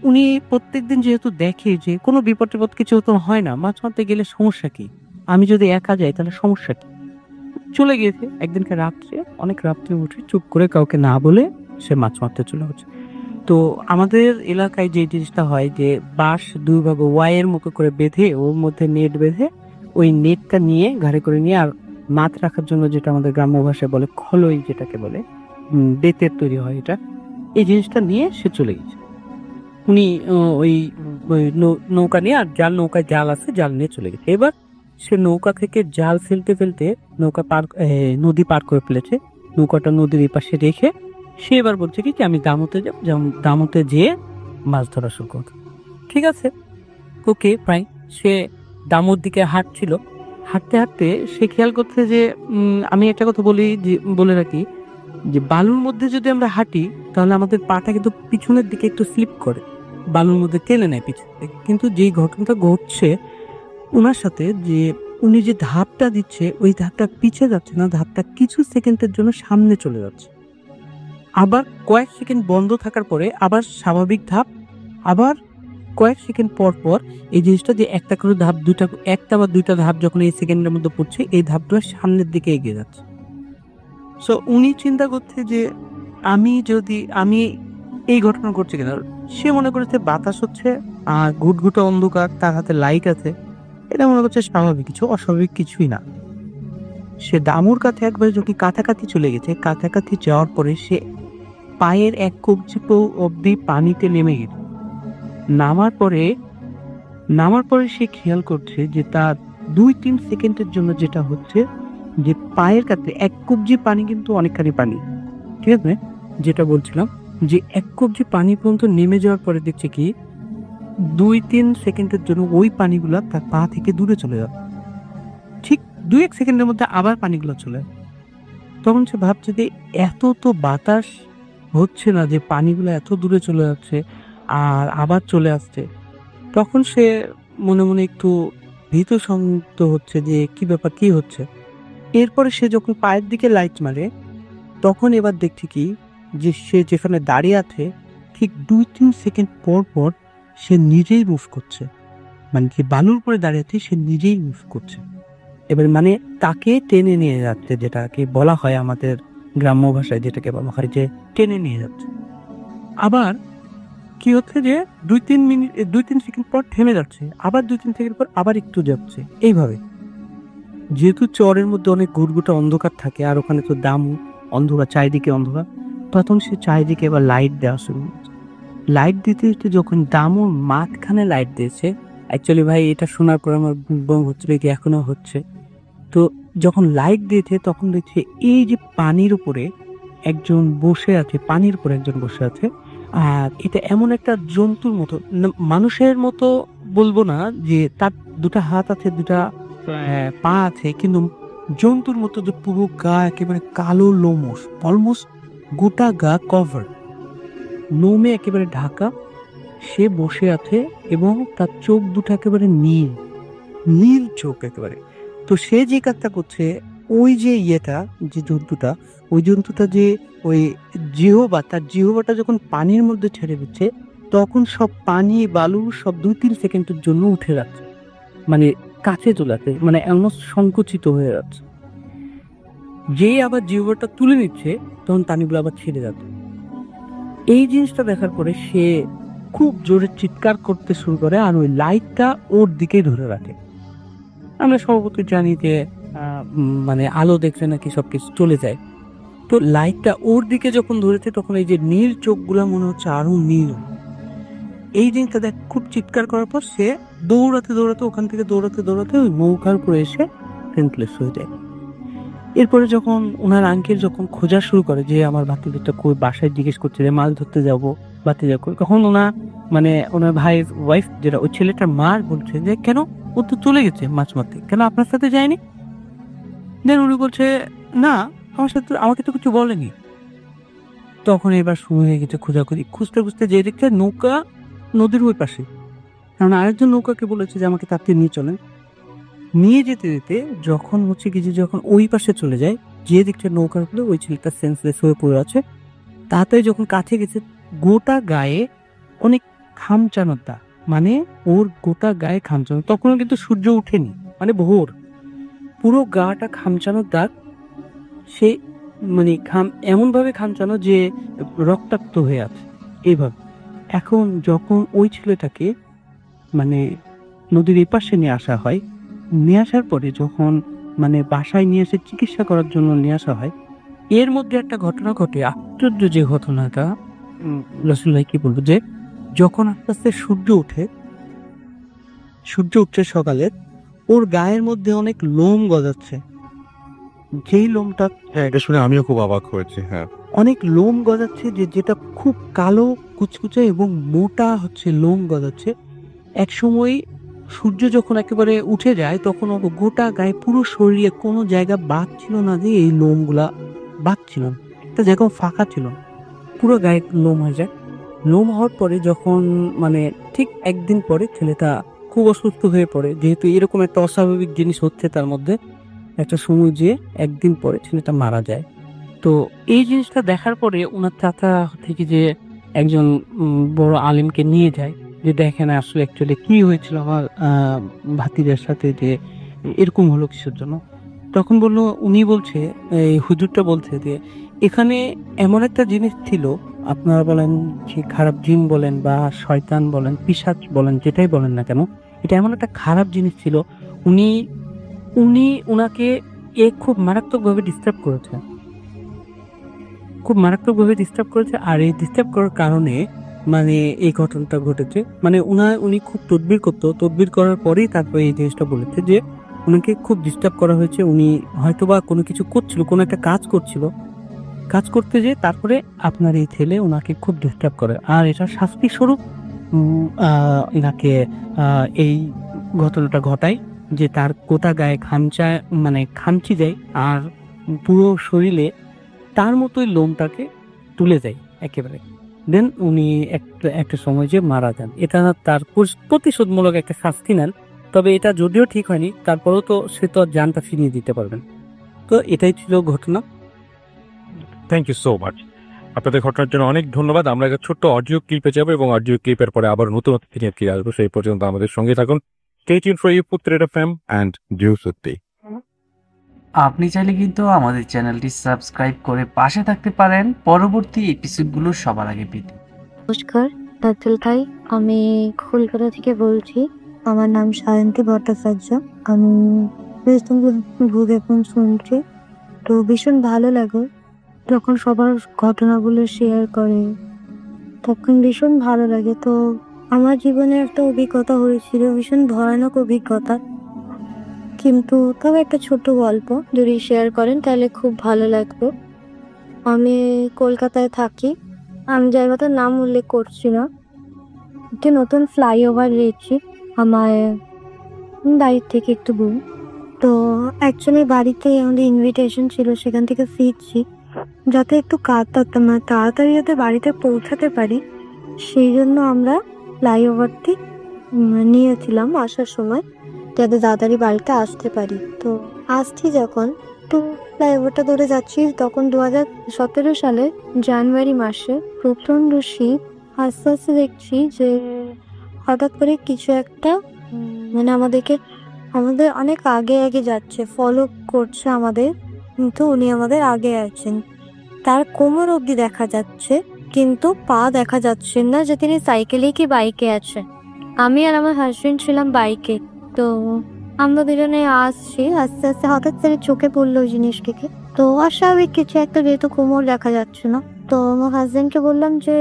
উনি প্রত্যেকদিন যেহেতু দেখে যে কোনো বিপদ টিপদ কিছু তো হয় না, মাছ মারতে গেলে সমস্যা কি, আমি যদি একা যাই তাহলে সমস্যা কি, চলে গিয়েছে। একদিনকে রাত্রে, অনেক রাত্রে উঠে চুপ করে কাউকে না বলে সে মাছ মারতে চলে গেছে। তো আমাদের এলাকায় যে জিনিসটা হয়, যে বাঁশ দুই ভাগে ওয়াইয়ের মুখে করে বেঁধে, ওর মধ্যে নেট বেঁধে, ওই নেটটা নিয়ে ঘাড়ে করে নিয়ে, আর মাছ রাখার জন্য যেটা আমাদের গ্রাম্য ভাষায় বলে খলই, যেটাকে বলে বেতের তৈরি হয়, এটা, এই জিনিসটা নিয়ে সে চলে গেছে। উনি ওই নৌকা নিয়ে, আর নৌকায় জাল আছে, জাল নিয়ে চলে গেছে। এবার সে নৌকা থেকে জাল ফেলতে ফেলতে নদী পার করে ফেলেছে। নৌকাটা নদীর এই পাশে রেখে সে এবার বলছে কি, যে আমি দামোতে যাব, দামোতে যেয়ে মাছ ধরা শুরু করব। ঠিক আছে, ওকে প্রায় সে দামোর দিকে হাঁটছিল। হাঁটতে হাঁটতে সে খেয়াল করছে যে আমি একটা কথা বলে রাখি, যে বালুর মধ্যে যদি আমরা হাঁটি তাহলে আমাদের পাটা কিন্তু পিছনের দিকে একটু স্লিপ করে, বালুর মধ্যে টেনে নেয় পিছন থেকে। কিন্তু যেই ঘটনাটা ঘটছে ওনার সাথে, যে উনি যে ধাপটা দিচ্ছে, ওই ধাপটা পিছিয়ে যাচ্ছে না, ধাপটা কিছু সেকেন্ডের জন্য সামনে চলে যাচ্ছে, আবার কয়েক সেকেন্ড বন্ধ থাকার পরে আবার স্বাভাবিক ধাপ, আবার কয়েক সেকেন্ড পর পর এই জিনিসটা, যে একটা করে ধাপ, একটা বা দুইটা ধাপ যখন এই সেকেন্ডের মধ্যে পড়ছে, এই ধাপটা সামনের দিকে এগিয়ে যাচ্ছে। সো উনি চিন্তা করছে যে আমি এই ঘটনা ঘটছে কিনা। সে মনে করেছে বাতাস হচ্ছে আর ঘুটঘুটে অন্ধকার, তার হাতে লাইট আছে, এটা মনে করছে স্বাভাবিক কিছু, অস্বাভাবিক কিছুই না। সে দামুর কাছে একবার যখন কাছাকাছি চলে গেছে, কাছাকাছি যাওয়ার পরে সে পায়ের এক কবজি অব্দি পানিতে নেমে গেছে। নামার পরে সে খেয়াল করছে যে তার 2-3 সেকেন্ডের জন্য যেটা হচ্ছে, যে পায়ের কাছে এক কবজি পানি কিন্তু অনেকখানি পানি, ঠিক আছে, যেটা বলছিলাম, যে এক কবজি পানি পর্যন্ত নেমে যাওয়ার পরে দেখছে কি 2-3 সেকেন্ডের জন্য ওই পানিগুলা তার পা থেকে দূরে চলে যাবে। ঠিক 2-1 সেকেন্ডের মধ্যে আবার পানিগুলো চলে যাবে। তখন সে ভাবছে যে এত তো বাতাস হচ্ছে না যে পানিগুলো এত দূরে চলে যাচ্ছে আর আবার চলে আসছে। তখন সে মনে মনে একটু ভীত সন্দিগ্ধ হচ্ছে যে কি ব্যাপার, কি হচ্ছে। এরপরে সে যখন পায়ের দিকে লাইট মারে, তখন এবার দেখছে কি, যে সে যেখানে দাঁড়িয়ে আছে ঠিক 2-3 সেকেন্ড পর পর সে নিজেই মুভ করছে। মানে যে বালুর উপরে দাঁড়িয়ে আছে সে নিজেই মুভ করছে। এবার মানে তাকে টেনে নিয়ে যাচ্ছে, যেটাকে বলা হয় আমাদের গ্রাম্য ভাষায় যেটাকে বলা হয় যে টেনে নিয়ে যাচ্ছে। আবার কি হচ্ছে যে 2-3 সেকেন্ড পর থেমে যাচ্ছে, আবার 2-3 সেকেন্ড পর আবার একটু যাচ্ছে, এইভাবে। যেহেতু চরের মধ্যে অনেক গুড়গুটা অন্ধকার থাকে আর ওখানে তো দাম অন্ধকার, চারিদিকে অন্ধকার, তখন সে চারিদিকে এবার লাইট দেওয়া শুরু করছে। লাইট দিতে দিতে যখন দামুর মাঝখানে লাইট দিয়েছে, অ্যাকচুয়ালি ভাই এটা শোনার পর আমার বম হচ্ছিল কি এখনো হচ্ছে। তো যখন লাইট দিয়েছে তখন দেখছে এই যে পানির উপরে একজন বসে আছে, পানির উপরে একজন বসে আছে। আর এটা এমন একটা জন্তুর মতো, মানুষের মতো বলবো না, যে তার দুটো হাত আছে, দুটা পা আছে, কিন্তু জন্তুর মতো যে পুরো গা একেবারে কালো লোমশ, অলমোস্ট গোটা গা কভার, লোমে একেবারে ঢাকা। সে বসে আছে এবং তার চোখ দুটো একেবারে নীল নীল চোখ একেবারে। তো সে যে কাজটা করছে, ওই যে ইয়েটা, যে জন্তুটা, ওই জন্তুটা যে ওই জিহ্বা, তার জিহ্বাটা যখন পানির মধ্যে ছেড়ে দিচ্ছে, তখন সব পানি বালু সব 2-3 সেকেন্ডের জন্য উঠে যাচ্ছে, মানে কাছে চলে যাচ্ছে, মানে এমন সংকুচিত হয়ে যাচ্ছে। যেই আবার জিহ্বাটা তুলে নিচ্ছে তখন পানিগুলো আবার ছেড়ে যাচ্ছে। এই জিনিসটা দেখার পরে সে খুব জোরে চিৎকার করতে শুরু করে আর ওই লাইটটা ওর দিকেই ধরে রাখে। আমরা স্বভাবতই জানি যে মানে আলো দেখলে নাকি সবকিছু চলে যায়। তো লাইটটা ওর দিকে যখন ধরেছে তখন এই যে নীল চোখগুলো মনে হচ্ছে আরো নীল। এই জিনিসটা দেখ, খুব চিৎকার করার পর সে দৌড়াতে দৌড়াতে ওখান থেকে দৌড়াতে ওই নৌকার উপরে এসে সেন্সলেস হয়ে যায়। এরপরে যখন ওনার আঙ্কেল যখন খোঁজা শুরু করে যে আমার ভাতিজাটা কই, বাসায় জিজ্ঞেস করছে যে মাছ ধরতে যাবো, ভাতিজা কই, তখন ওনার ভাইয়ের ওয়াইফ, যেটা ওই ছেলেটার মা, বলছে যে কেন, ও তো চলে গেছে মাছ মারতে, কেন আপনার সাথে যায়নি? দেন উনি বলছে না, আমাকে তো কিছু বলেনি। তখন এবার শুরু হয়ে গেছে খোঁজাখুঁজি, খুঁজতে খুঁজতে যে দেখছে নৌকা নদীর ওই পাশে, কারণ আরেকজন নৌকাকে বলেছে যে আমাকে তাকে নিয়ে চলেন। নিয়ে যেতে যেতে যখন হচ্ছে কি যে যখন ওই পাশে চলে যায়, যে দেখছে নৌকার উপরে ওই ছেলেটা সেন্সলেস হয়ে পড়ে আছে। তাড়াতাড়ি যখন কাছে গেছে, গোটা গায়ে অনেক খামচানোর দাগ, মানে ওর গোটা গায়ে খামচানো, তখনও কিন্তু সূর্য উঠেনি, মানে ভোর, পুরো গাটা খামচানোর দাগ। সে মানে এমন ভাবে খামচানো যে রক্তাক্ত হয়ে আছে এইভাবে। এখন যখন ওই ছেলেটাকে মানে নদীর এপাশে নিয়ে আসা হয়, নিয়ে আসার পরে যখন মানে বাসায় নিয়ে এসে চিকিৎসা করার জন্য নিয়ে আসা হয়, এর মধ্যে একটা ঘটনা ঘটে। আশ্চর্য যে ঘটনাটা, রসুল ভাই কি বলবো, যে যখন আস্তে আস্তে সূর্য উঠছে সকালে, ওর গায়ের মধ্যে অনেক লোম গজাচ্ছে। যেই লোমটা, হ্যাঁ, এটা শুনে আমিও খুব অবাক হয়েছি। হ্যাঁ, অনেক লোম গজাচ্ছে, যেটা খুব কালো কুচকুচে এবং মোটা হচ্ছে লোম গজাচ্ছে। এক সময় সূর্য যখন একেবারে উঠে যায় তখন ওর গোটা গায়ে, পুরো শরীরে কোনো জায়গা বাদ ছিল না যে এই লোমগুলা বাদ ছিল না, একটা জায়গাও ফাঁকা ছিল না, পুরো গায়ে লোম হয়ে যায়। লোম হওয়ার পরে যখন মানে ঠিক একদিন পরে ছেলেটা খুব অসুস্থ হয়ে পড়ে, যেহেতু এরকম একটা অস্বাভাবিক জিনিস হচ্ছে তার মধ্যে, একটা সময় যে একদিন পরে ছেলেটা মারা যায়। তো এই জিনিসটা দেখার পরে ওনার চাচা থেকে যে একজন বড় আলিমকে নিয়ে যায়, যে দেখেন আসলে অ্যাকচুয়ালি কি হয়েছিল আমার ভাতিজার সাথে, যে এরকম হলো কিসের জন্য। তখন উনি বলছে, এই হুজুরটা বলছে যে এখানে এমন একটা জিনিস ছিল, আপনারা বলেন যে খারাপ জিন বলেন বা শয়তান বলেন, পিশাচ বলেন, যেটাই বলেন না কেন, এটা এমন একটা খারাপ জিনিস ছিল। উনি উনি উনাকে খুব মারাত্মকভাবে ডিস্টার্ব করেছে, আর এই ডিস্টার্ব করার কারণে মানে এই ঘটনাটা ঘটেছে। মানে উনি খুব তদবির করার পরেই তারপরে এই জিনিসটা বলেছে যে উনাকে খুব ডিস্টার্ব করা হয়েছে। উনি হয়তোবা কোনো কিছু করছিল, কোনো একটা কাজ করতে যে তারপরে আপনার এই ছেলে ওনাকে খুব ডিস্টার্ব করে, আর এটা শাস্তি স্বরূপ এনাকে এই ঘটনাটা ঘটায়, যে তার গোটা গায়ে খামচি দেয় আর পুরো শরীরে তার মতোই লোমটাকে তুলে দেয় একেবারে। দেন উনি একটা সময় যে মারা যান। এটা তার প্রতিশোধমূলক একটা শাস্তি নেন। তবে এটা যদিও ঠিক হয়নি, তারপরেও তো সে তো জানটা ফিরিয়ে দিতে পারবেন। তো এটাই ছিল ঘটনা। Thank you so much. আপনাদের ঘটনার জন্য অনেক ধন্যবাদ। আমরা একটা ছোট্ট অডিও ক্লিপে যাবো এবং অডিও ক্লিপের পরে আবার নতুন অতিথি নিয়ে ফিরে আসবো। সেই পর্যন্ত আমাদের সঙ্গে থাকুন। Stay tuned for you Putred FM and Jusutti. আপনি চাইলে কিন্তু আমাদের চ্যানেলটি সাবস্ক্রাইব করে পাশে থাকতে পারেন পরবর্তী এপিসোডগুলো সবার আগে পেতে। নমস্কার রাতুল ভাই, আমি কলকাতা থেকে বলছি। আমার নাম সায়ন্তী ভট্টাচার্য। আমি ভূত এখন শুনছি, তো ভীষণ ভালো লাগে যখন সবার ঘটনাগুলো শেয়ার করে, তখন ভীষণ ভালো লাগে। তো আমার জীবনে একটা অভিজ্ঞতা হয়েছিল, ভীষণ ভয়ানক অভিজ্ঞতা, কিন্তু তবে একটা ছোট গল্প যদি শেয়ার করেন তাহলে খুব ভালো লাগবে। আমি কলকাতায় থাকি, আমি জায়গাটার নাম উল্লেখ করছি না। একটি নতুন ফ্লাইওভার রয়েছে আমার বাড়ির থেকে একটু দূর। তো অ্যাকচুয়ালি বাড়িতে আমাদের ইনভিটেশন ছিল, সেখান থেকে ফিরছি, যাতে একটু তাড়াতাড়ি যাতে বাড়িতে পৌঁছাতে পারি, সেই জন্য আমরা ফ্লাইওভারটি নিয়েছিলাম আসার সময়, যাতে তাড়াতাড়ি বাড়িতে আসতে পারি। তো আসছি যখন, তো ফ্লাইওভারটা ধরে যাচ্ছি, তখন 2017 সালে জানুয়ারি মাসে প্রচণ্ড শীত। আস্তে আস্তে দেখছি যে হঠাৎ করে কিছু একটা মানে আমাদের অনেক আগে আগে যাচ্ছে, ফলো করছে আমাদের, কিন্তু উনি আমাদের আগে আছেন। তার কোমর অবধি দেখা যাচ্ছে, কিন্তু পা দেখা যাচ্ছে না যে তিনি সাইকেলে কি বাইকে আছে। আমি আর আমার হাজবেন্ড ছিলাম বাইকে। তো আমরা দুজনে আসছি, আস্তে আস্তে হঠাৎ করে চোখে পড়লো ওই জিনিসটিকে। তো অস্বাভাবিক কিছু একটা, যেহেতু কোমর দেখা যাচ্ছে না। তো আমার হাজবেন্ডকে বললাম যে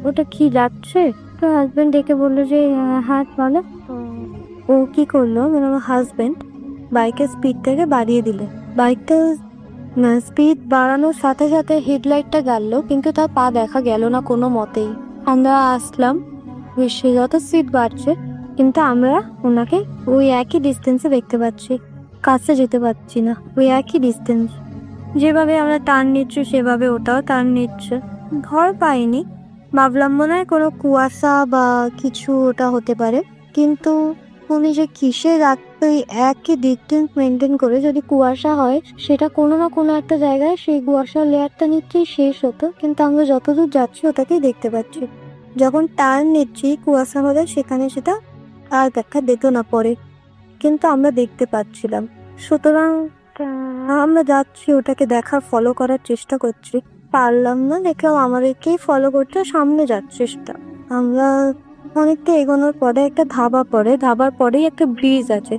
ওটা কি যাচ্ছে, তো হাজবেন্ড দেখে বললো যে হ্যাঁ বলো। ও কি করলো, মানে আমার হাজবেন্ড বাইকের স্পিডটাকে বাড়িয়ে দিলে, বাইকটা স্পিড বাড়ানোর সাথে সাথে হেডলাইটটা গেল, কিন্তু তার পা দেখা গেল না কোনো মতেই। আমরা আসলাম, সে যত স্পিড বাড়ছে, কিন্তু আমরা ওনাকে ওই একই ডিস্টেন্সে দেখতে পাচ্ছি, কাছে যেতে পারছি না। ওই একই ডিস্টেন্স, যেভাবে আমরা টার্ন নিচ্ছি সেভাবে ওটাও টার্ন নিচ্ছে। ভয় পাইনি, ভাবলাম মনে হয় কোনো কুয়াশা বা কিছু ওটা হতে পারে, কিন্তু উনি যে কিসে রাখতে একই ডিস্টেন্স মেনটেন করে, যদি কুয়াশা হয় সেটা কোনো না কোনো একটা জায়গায় সেই কুয়াশার লেয়ারটা নিচ্ছেই শেষ হতো, কিন্তু আমরা যতদূর যাচ্ছি ওটাকেই দেখতে পাচ্ছি। যখন টার্ন নিচ্ছি কুয়াশা হলে সেখানে সেটা আর দেখা দিত না পরে, কিন্তু আমরা দেখতে পাচ্ছিলাম। সুতরাং আমরা যাচ্ছি, ওটাকে দেখার ফলো করার চেষ্টা করছি, পারলাম না, দেখলাম আমাদেরকেই ফলো করতে সামনে যাচ্ছে সেটা। আমরা অনেকটা এগোনোর পরে একটা ধাবা পড়ে, ধাবার পরেই একটা ব্রিজ আছে,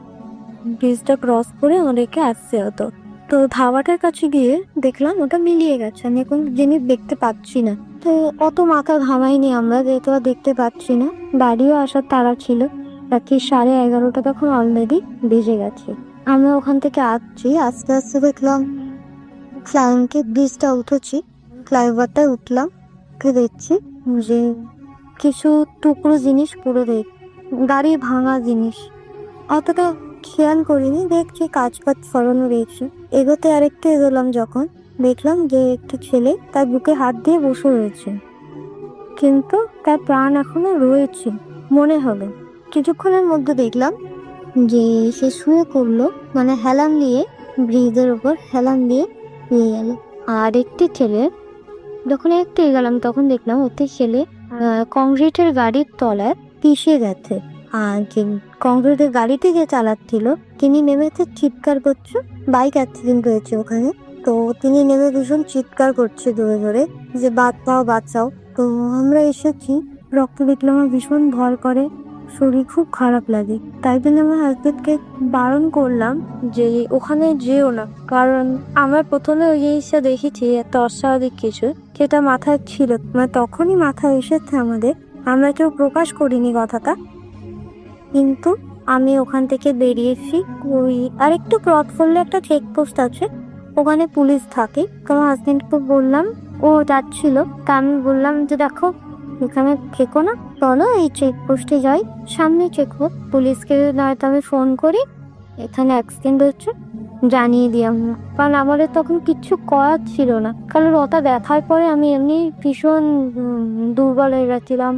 ব্রিজটা ক্রস করে আমাদেরকে আসতে হতো। তো ধাবাটার কাছে গিয়ে দেখলাম ওটা মিলিয়ে গেছে, আমি এখন জিনিস দেখতে পাচ্ছি না। তো অত মাথা ঘামাইনি আমরা, যেহেতু আর দেখতে পাচ্ছি না, বাড়িও আসার তাড়া ছিল, রাত্রি 11:30 তখন অলরেডি বেজে গেছে। আমরা ওখান থেকে আসছি, আস্তে আস্তে দেখলাম ব্রিজটা উঠেছি, ফ্লাইওভারটা উঠলাম, দেখছি যে কিছু টুকরো জিনিস পুরো গাড়ি ভাঙা জিনিস, অতটা খেয়াল করিনি, দেখছি কাজ ফরানো রয়েছে। এগোতে আরেকটু এগোলাম, যখন দেখলাম যে একটা ছেলে তার বুকে হাত দিয়ে বসে রয়েছে, কিন্তু তার প্রাণ এখনো রয়েছে মনে হলো। কিছুক্ষণের মধ্যে দেখলাম যে সে শুয়ে পড়লো, মানে হেলান দিয়ে, ব্রিজের উপর হেলান দিয়ে নিয়ে গেল। আর একটি ছেলে, যখন একটু এগোলাম তখন দেখলাম একটি ছেলে কংক্রিটের গাড়ির তলায় পিষে গেছে। আর যে কংক্রিটের গাড়িটি যে চালাচ্ছিল তিনি নেমেছে, চিৎকার করছে, বাইক অ্যাক্সিডেন্ট হয়েছে ওখানে। তো তিনি নেমে ভীষণ চিৎকার করছে জোরে জোরে যে বাঁচাও বাঁচাও। তো আমরা এসেছি, রক্ত দেখলে আমার ভীষণ ভয় করে, শরীর খুব খারাপ লাগে। তাই জন্য আমার হাজবেন্ডকে বারণ করলাম যে ওখানে যেও না, কারণ আমরা প্রথমে ওই জিনিসটা দেখেছি একটা অস্বাভাবিক কিছু, যেটা মাথায় ছিল, মানে তখনই মাথায় এসেছে আমাদের, আমরা কেউ প্রকাশ করিনি কথাটা। কিন্তু আমি ওখান থেকে বেরিয়েছি, ওই আরেকটু ক্রস করলে একটা চেকপোস্ট আছে, ওখানে পুলিশ থাকে। তো আমার হাজবেন্ডকে বললাম, ও যাচ্ছিল, তা আমি বললাম যে দেখো এখানে থেকো না, চলো এই চেকপোস্টে যাই, সামনে চেকপোস্ট, পুলিশকে নয়তো আমি ফোন করি, এখানে অ্যাক্সিডেন্ট হচ্ছে, জানিয়ে দিই আমরা। কারণ আমাদের তখন কিচ্ছু করার ছিল না, কারণ ওটা দেখার পরে আমি এমনি ভীষণ দুর্বল হয়ে গেছিলাম,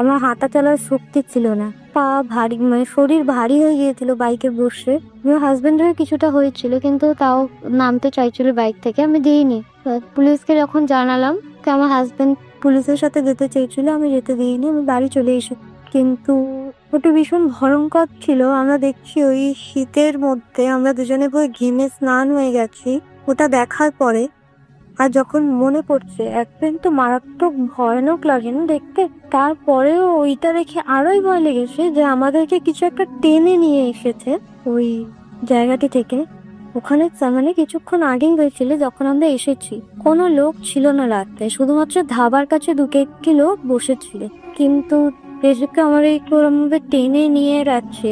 আমার হাঁটা চলার শক্তি ছিল না, পা ভারী, মানে শরীর ভারী হয়ে গিয়েছিল বাইকে বসে। আমার হাজবেন্ডের কিছুটা হয়েছিল, কিন্তু তাও নামতে চাইছিল বাইক থেকে, আমি দিইনি। পুলিশকে যখন জানালাম, আমার হাজবেন্ড পুলিশের সাথে যেতে চেয়েছিল, আমি যেতে দিইনি, আমি বাড়ি চলে এসে, কিন্তু ওটা ভীষণ ভয়ঙ্কর ছিল। আমরা দেখছি ওই শীতের মধ্যে আমরা দুজনে পুরো ঘেমে স্নান হয়ে গেছি ওটা দেখার পরে। আর যখন মনে পড়ছে একদিন তো মারাত্মক ভয়ানক লাগে না দেখতে, তারপরেও ওইটা দেখে আরোই ভয় লেগেছে যে আমাদেরকে কিছু একটা টেনে নিয়ে এসেছে ওই জায়গাটি থেকে। ওখানে মানে কিছুক্ষণ আগেই হয়েছিল যখন আমরা এসেছি, কোনো লোক ছিল না রাতে, শুধুমাত্র ধাবার কাছে দুটো একটি লোক বসেছিল। কিন্তু রেজুকে আমার একটু আমাদের টেনে নিয়ে যাচ্ছে,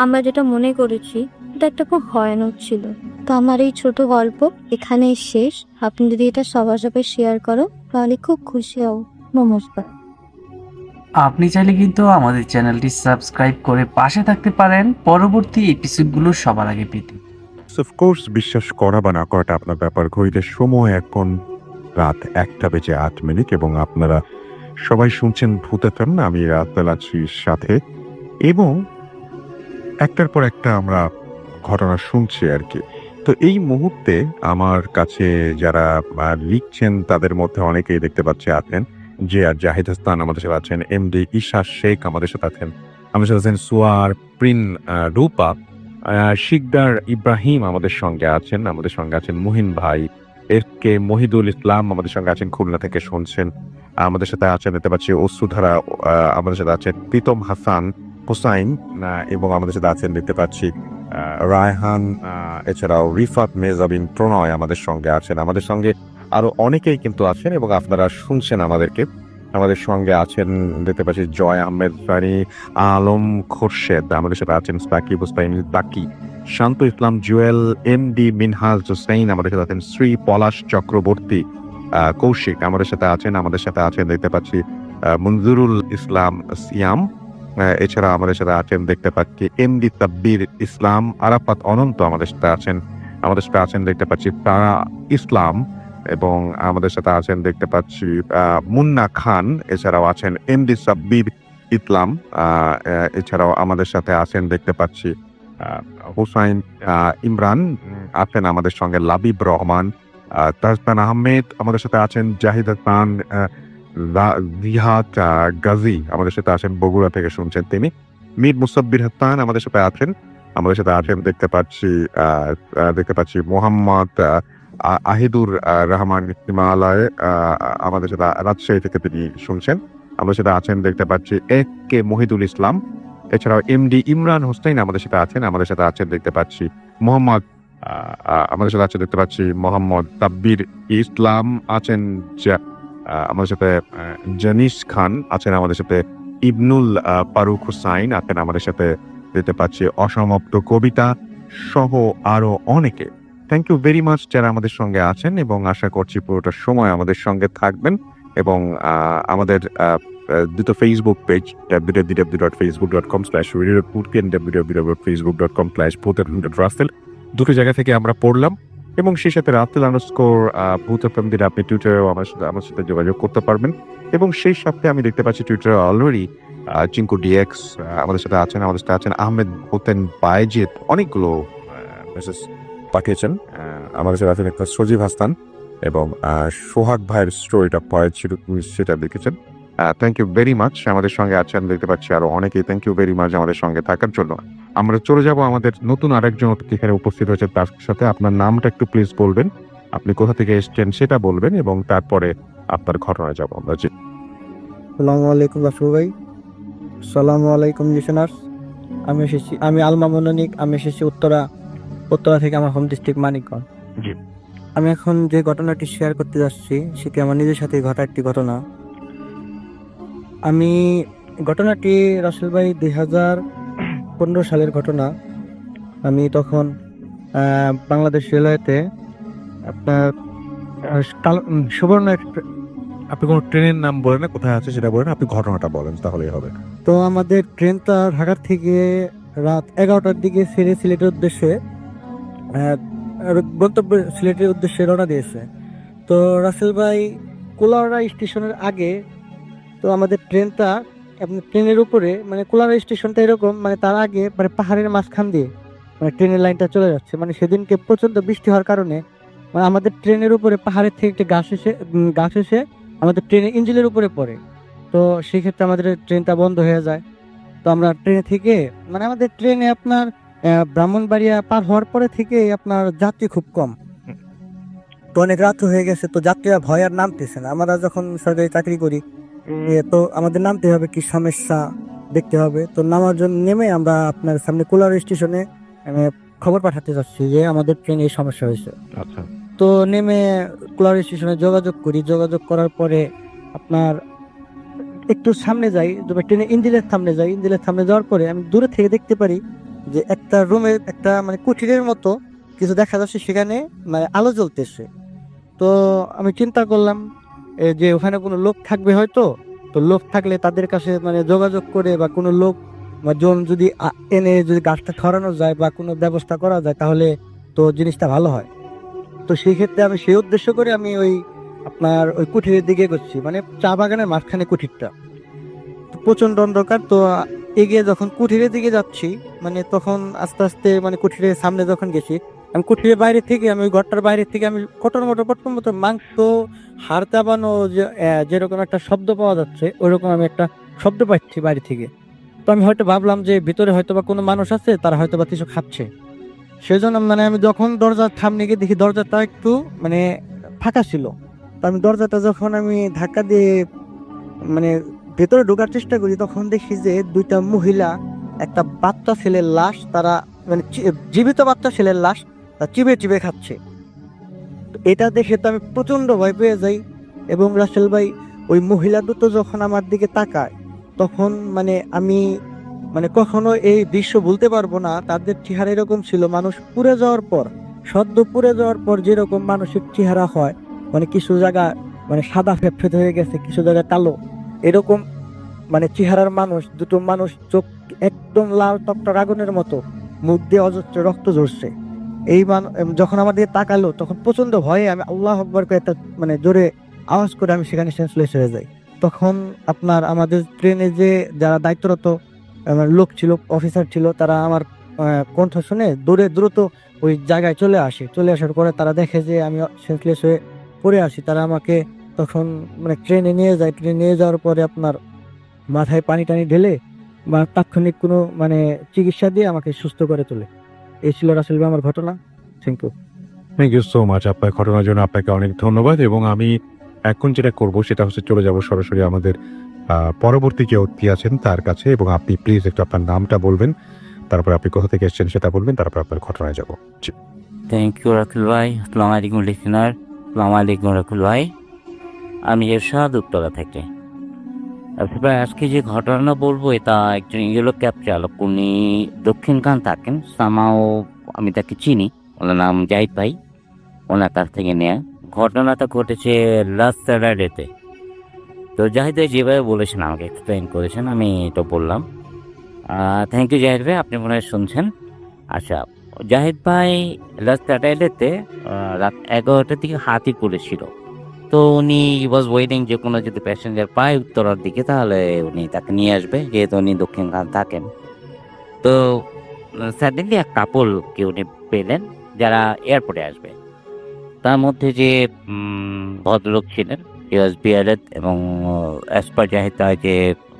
আমরা যেটা মনে করেছি এটা একটা খুব ভয়ানক ছিল। তো আমার এই ছোট গল্প এখানেই শেষ। আপনি যদি এটা সবার সাথে শেয়ার করো তাহলে খুব খুশি হব। নমস্কার। আপনি চাইলে কিন্তু আমাদের চ্যানেলটি সাবস্ক্রাইব করে পাশে থাকতে পারেন পরবর্তী এপিসোডগুলো সবার আগে পেতে। অফকোর্স বিশ্বাস করা বা না করাটা আপনার ব্যাপার। ঘড়িতে সময় এখন রাত 1:08 এবং আপনারা সবাই শুনছেন ভূত FM। আমি রাতেল আছি সাথে, এবং একটার পর একটা আমরা ঘটনা শুনছি আর কি। তো এই মুহূর্তে আমার কাছে যারা লিখছেন তাদের মধ্যে অনেকেই দেখতে পাচ্ছি আছেন যে আর জাহিদ হাসান আমাদের সাথে আছেন, এমডি ঈশা শেখ আমাদের সাথে আছেন, আমাদের সাথে আছেন সোয়ার প্রিন রূপা, শিকদার ইব্রাহিম আমাদের সঙ্গে আছেন, আমাদের সঙ্গে আছেন মুহিন ভাই, কে মহিদুল ইসলাম আমাদের সঙ্গে আছেন, খুলনা থেকে শুনছেন। আমাদের সাথে আছেন দেখতে পাচ্ছি অশ্রুধারা, আমাদের সাথে আছেন প্রীতম হাসান হোসাইন, এবং আমাদের সাথে আছেন দেখতে পাচ্ছি রায়হান, এছাড়াও রিফাত মেজাবিন প্রণয় আমাদের সঙ্গে আছেন। আমাদের সঙ্গে আরো অনেকেই কিন্তু আছেন এবং আপনারা শুনছেন আমাদেরকে। আমাদের সঙ্গে আছেন দেখতে পাচ্ছি জয় আহমেদ ফারি, আলম খোরশেদ, আমাদের সাথে আছেন সাকিব হুসাইন তাকি, শান্ত ইসলাম জুয়েল, এমডি মিনহাজ হোসেন, আমাদের সাথে আছেন শ্রী পলাশ চক্রবর্তী, কৌশিক আমাদের সাথে আছেন। আমাদের সাথে আছেন দেখতে পাচ্ছি মঞ্জুরুল ইসলাম সিয়াম, এছাড়া আমাদের সাথে আছেন দেখতে পাচ্ছি এমডি তাব্বির ইসলাম, আরাফাত অনন্ত আমাদের সাথে আছেন। আমাদের সাথে আছেন দেখতে পাচ্ছি তারা ইসলাম, এবং আমাদের সাথে আছেন দেখতে পাচ্ছি মুন্না খান, এছাড়াও আছেন এমডি সাব্বির ইসলাম, এছাড়াও আমাদের সাথে আছেন দেখতে পাচ্ছি হুসাইন ইমরান, আছেন আমাদের সঙ্গে লাবিব রহমান, তাজদান আহমেদ আমাদের সাথে আছেন, জাহিদ হাসান, জিহাদ গাজী আমাদের সাথে আছেন, বগুড়া থেকে শুনছেন তিনি, মীর মুসাব্বির হাসান আমাদের সাথে আছেন। আমাদের সাথে আছেন দেখতে পাচ্ছি মোহাম্মদ আহিদুর রহমান হিমালয়, আমাদের সাথে রাজশাহী থেকে তিনি শুনছেন। আমাদের সাথে আছেন দেখতে পাচ্ছি কে মহিদুল ইসলাম, এছাড়াও এমডি ইমরান হোসেন আমাদের সাথে আছেন। আমাদের সাথে আছেন দেখতে পাচ্ছি মোহাম্মদ তাব্বির ইসলাম আছেন, আমাদের সাথে জানিস খান আছেন, আমাদের সাথে ইবনুল ফারুক হুসাইন আছেন, আমাদের সাথে দেখতে পাচ্ছি অসমাপ্ত কবিতা সহ আরো অনেকে। থ্যাংক ইউ ভেরি মাচ যারা আমাদের সঙ্গে আছেন, এবং আশা করছি পুরোটা সময় আমাদের সঙ্গে থাকবেন। এবং আমাদের দুটো Facebook page www.facebook.com/radio.putki and www.facebook.com/bhutan.russell, দুটো জায়গা থেকে আমরা পড়লাম। এবং সেই সাথে রাতেল _ভূত FM দিলে আপনি টুইটারেও আমার সাথে যোগাযোগ করতে পারবেন। এবং সেই সাথে আমি দেখতে পাচ্ছি টুইটারে অলরেডি চিঙ্কু ডিএক্স আমাদের সাথে আছেন, আমাদের সাথে আছেন আহমেদ হোসেন বাইজিদ, অনেকগুলো মেসেজ পাঠিয়েছেন। আমাদের সাথে আছেন একটা সজীব হাসান, এবং সোহাগ ভাইয়ের স্টোরিটা পড়ে ছিল, সেটা দেখেছেন। Thank you very much. আমাদের সঙ্গে আছেন দেখতে পাচ্ছি আরো অনেকেই, থ্যাংক ইউ ভেরি মাচ আমাদের সঙ্গে থাকার জন্য। আমরা চলে যাব আমাদের নতুন আরেকজন এখানে উপস্থিত হয়েছে, তার সাথে আপনার নামটা একটু প্লিজ বলবেন, আপনি কোথা থেকে এসেছেন সেটা বলবেন, এবং তারপরে আপনার ঘটনায় যাবো আমরা। জি, আসসালামু আলাইকুম রাসূল ভাই। আসসালামু আলাইকুম লিসেনার্স। আমি আলমা মনোনিক। আমি এসেছি উত্তরা থেকে, আমার হোম ডিস্ট্রিক্ট মানিকগঞ্জ। জি। আমি এখন যে ঘটনাটি শেয়ার করতে যাচ্ছি সেটি আমার নিজের সাথে ঘটা একটি ঘটনা। ঘটনাটি রাসেল ভাই 2015 সালের ঘটনা। আমি তখন বাংলাদেশ রেলওয়েতে আপনার সুবর্ণ আপনি কোনো ট্রেনের নাম বলেন না, কোথায় আছে সেটা বলেন, আপনি ঘটনাটা বলেন তাহলেই হবে। তো আমাদের ট্রেনটা ঢাকার থেকে রাত 11টার দিকে ছেড়ে সিলেটের উদ্দেশ্যে গন্তব্য সিলেটের উদ্দেশ্যে রওনা দিয়েছে। তো রাসেল ভাই কোলাউড়া স্টেশনের আগে, তো আমাদের ট্রেনটা ট্রেনের উপরে, মানে কোলাউড়া স্টেশনটা এরকম, মানে তার আগে মানে পাহাড়ের মাঝখান দিয়ে মানে ট্রেনের লাইনটা চলে যাচ্ছে। মানে সেদিনকে প্রচন্ড বৃষ্টি হওয়ার কারণে মানে আমাদের ট্রেনের উপরে পাহাড়ের থেকে একটা গাছ এসে আমাদের ট্রেনের ইঞ্জিনের উপরে পড়ে। তো সেই ক্ষেত্রে আমাদের ট্রেনটা বন্ধ হয়ে যায়। তো আমরা ট্রেনে থেকে মানে আমাদের ট্রেনে আপনার ব্রাহ্মণবাড়িয়া পার হওয়ার পরে থেকে আপনার যাত্রী খুব কম। তো অনেক রাত হয়ে গেছে, তো যাত্রীরা ভয় আর নামতেছে না। আমরা যখন সরকারি চাকরি করি তো আমাদের নামতে হবে, কি সমস্যা দেখতে হবে। তো নামার জন্য নেমে আমরা আপনার সামনে কোলার স্টেশনে খবর পাঠাতে যাচ্ছি যে আমাদের ট্রেনে এই সমস্যা হয়েছে। আচ্ছা, তো নেমে কোলার স্টেশনে যোগাযোগ করি। যোগাযোগ করার পরে আপনার একটু সামনে যাই, ট্রেনে ইঞ্জিনের সামনে যাই। ইঞ্জিনের সামনে যাওয়ার পরে আমি দূরে থেকে দেখতে পারি যে একটা রুমে একটা মানে কুঠিরের মতো কিছু দেখা যাচ্ছে, সেখানে মানে আলো জ্বলতেছে। তো আমি চিন্তা করলাম যে ওখানে কোনো লোক থাকবে হয়তো। তো লোক থাকলে তাদের কাছে মানে যোগাযোগ করে বা কোনো লোক বা জন যদি এনে যদি গাছটা সরানো যায় বা কোনো ব্যবস্থা করা যায় তাহলে তো জিনিসটা ভালো হয়। তো সেই ক্ষেত্রে আমি সেই উদ্দেশ্য করে আমি ওই আপনার ওই কুঠিরের দিকে এগোচ্ছি, মানে চা বাগানের মাঝখানে কুঠিরটা। তো প্রচন্ড অন্ধকার। তো এগিয়ে যখন কুঠিরের দিকে যাচ্ছি মানে তখন আস্তে আস্তে মানে কুঠিরের সামনে যখন গেছি, আমি কুঠিরের বাইরে থেকে আমি ওই ঘরটার বাইরে থেকে আমি কটর মতো মাংস হাড় চাবানো যেরকম একটা শব্দ পাওয়া যাচ্ছে ওইরকম আমি একটা শব্দ পাচ্ছি বাইরে থেকে। তো আমি হয়তো ভাবলাম যে ভিতরে হয়তো বা কোনো মানুষ আছে, তারা হয়তো বা কিছু খাচ্ছে। সেজন্য মানে আমি যখন দরজার সামনে গিয়ে দেখি দরজাটা একটু মানে ফাঁকা ছিল। তো আমি দরজাটা যখন আমি ধাক্কা দিয়ে মানে ভেতরে ঢোকার চেষ্টা করি তখন দেখি যে দুইটা মহিলা একটা বাচ্চা ছেলের লাশ, তারা মানে জীবিত বাচ্চা ছেলের লাশ চিবে চিবে খাচ্ছে। তো এটা দেখে তো আমি প্রচন্ড ভয় পেয়ে যাই। এবং রাসেল ভাই ওই মহিলা দুটো যখন আমার দিকে তাকায় তখন মানে আমি মানে কখনো এই দৃশ্য ভুলতে পারবো না। তাদের চেহারা এরকম ছিল, মানুষ পুড়ে যাওয়ার পর, সদ্য পুড়ে যাওয়ার পর যেরকম মানসিক চেহারা হয়, মানে কিছু জায়গা মানে সাদা ফেফেদ হয়ে গেছে, কিছু জায়গা কালো, এরকম মানে চেহারার মানুষ দুটো। মানুষ চোখ একদম লাল টকটক আগুনের মতো, মুখ দিয়ে অজস্র রক্ত ঝরছে। এই যখন আমার দিকে তাকালো তখন প্রচন্ড ভয়ে আমি আল্লাহু আকবার করে একটা মানে জোরে আওয়াজ করে আমি সেখানে সেন্সলেস হয়ে যাই। তখন আপনার আমাদের ট্রেনে যে যারা দায়িত্বরত লোক ছিল, অফিসার ছিল, তারা আমার কণ্ঠ শুনে দ্রুত ওই জায়গায় চলে আসে। চলে আসার পরে তারা দেখে যে আমি সেন্সলেস হয়ে পড়ে আসি। তারা আমাকে তখন মানে ট্রেনে নিয়ে যায়। ট্রেনে নিয়ে যাওয়ার পরে আপনার মাথায় পানি টানি ঢেলে বা তাৎক্ষণিক কোনো মানে চিকিৎসা দিয়ে আমাকে সুস্থ করে তোলে। এই ছিল রাসেল ভাই আমার ঘটনা। Thank you. Thank you so much আপনার ঘটনার জন্য। আপনাকে অনেক ধন্যবাদ। এবং আমি এখন যেটা করব সেটা হচ্ছে চলে যাব সরাসরি আমাদের পরবর্তী যে অতিথি আছেন তার কাছে। এবং আপনি প্লিজ একটু আপনার নামটা বলবেন, তারপর আপনি কোথা থেকে এসেছেন সেটা বলবেন, তারপর আপনার ঘটনায় যাব। থ্যাংক ইউ রাকুল ভাই। আসসালামু আলাইকুম লিসেনার। আসসালামু আলাইকুম রাকুল ভাই। আমি এরশাদ উত্তরা থেকে। ভাই আজকে যে ঘটনা বলবো এটা একজন ইয়েলো ক্যাব চালক, উনি দক্ষিণখান থাকেন সামাও, আমি তাকে চিনি, ওনার নাম জাহিদ ভাই, ওনার কাছ থেকে নেয়া। ঘটনাটা ঘটেছে লাস্ট স্যাটারডেতে। তো জাহিদ ভাই যেভাবে বলেছেন আমাকে এক্সপ্লেন করেছেন, আমি এটা বললাম। থ্যাংক ইউ জাহিদ ভাই, আপনি মনে হয় শুনছেন। আচ্ছা, জাহিদ ভাই লাস্ট স্যাটারডেতে রাত 11টার দিকে হাতিপুরে ছিল। তো উনি ওয়াজ ওয়েটিং যে কোনো যদি প্যাসেঞ্জার পায় উত্তরার দিকে তাহলে উনি তাকে নিয়ে আসবে, যেহেতু উনি দক্ষিণখান থাকেন। তো সাডেনলি এক কাপলকে উনি পেলেন যারা এয়ারপোর্টে আসবে। তার মধ্যে যে ভদ্রলোক ছিলেন ওয়াজ বিয়ার্ডেড এবং অ্যাজ পার জাহিদ ভাই যে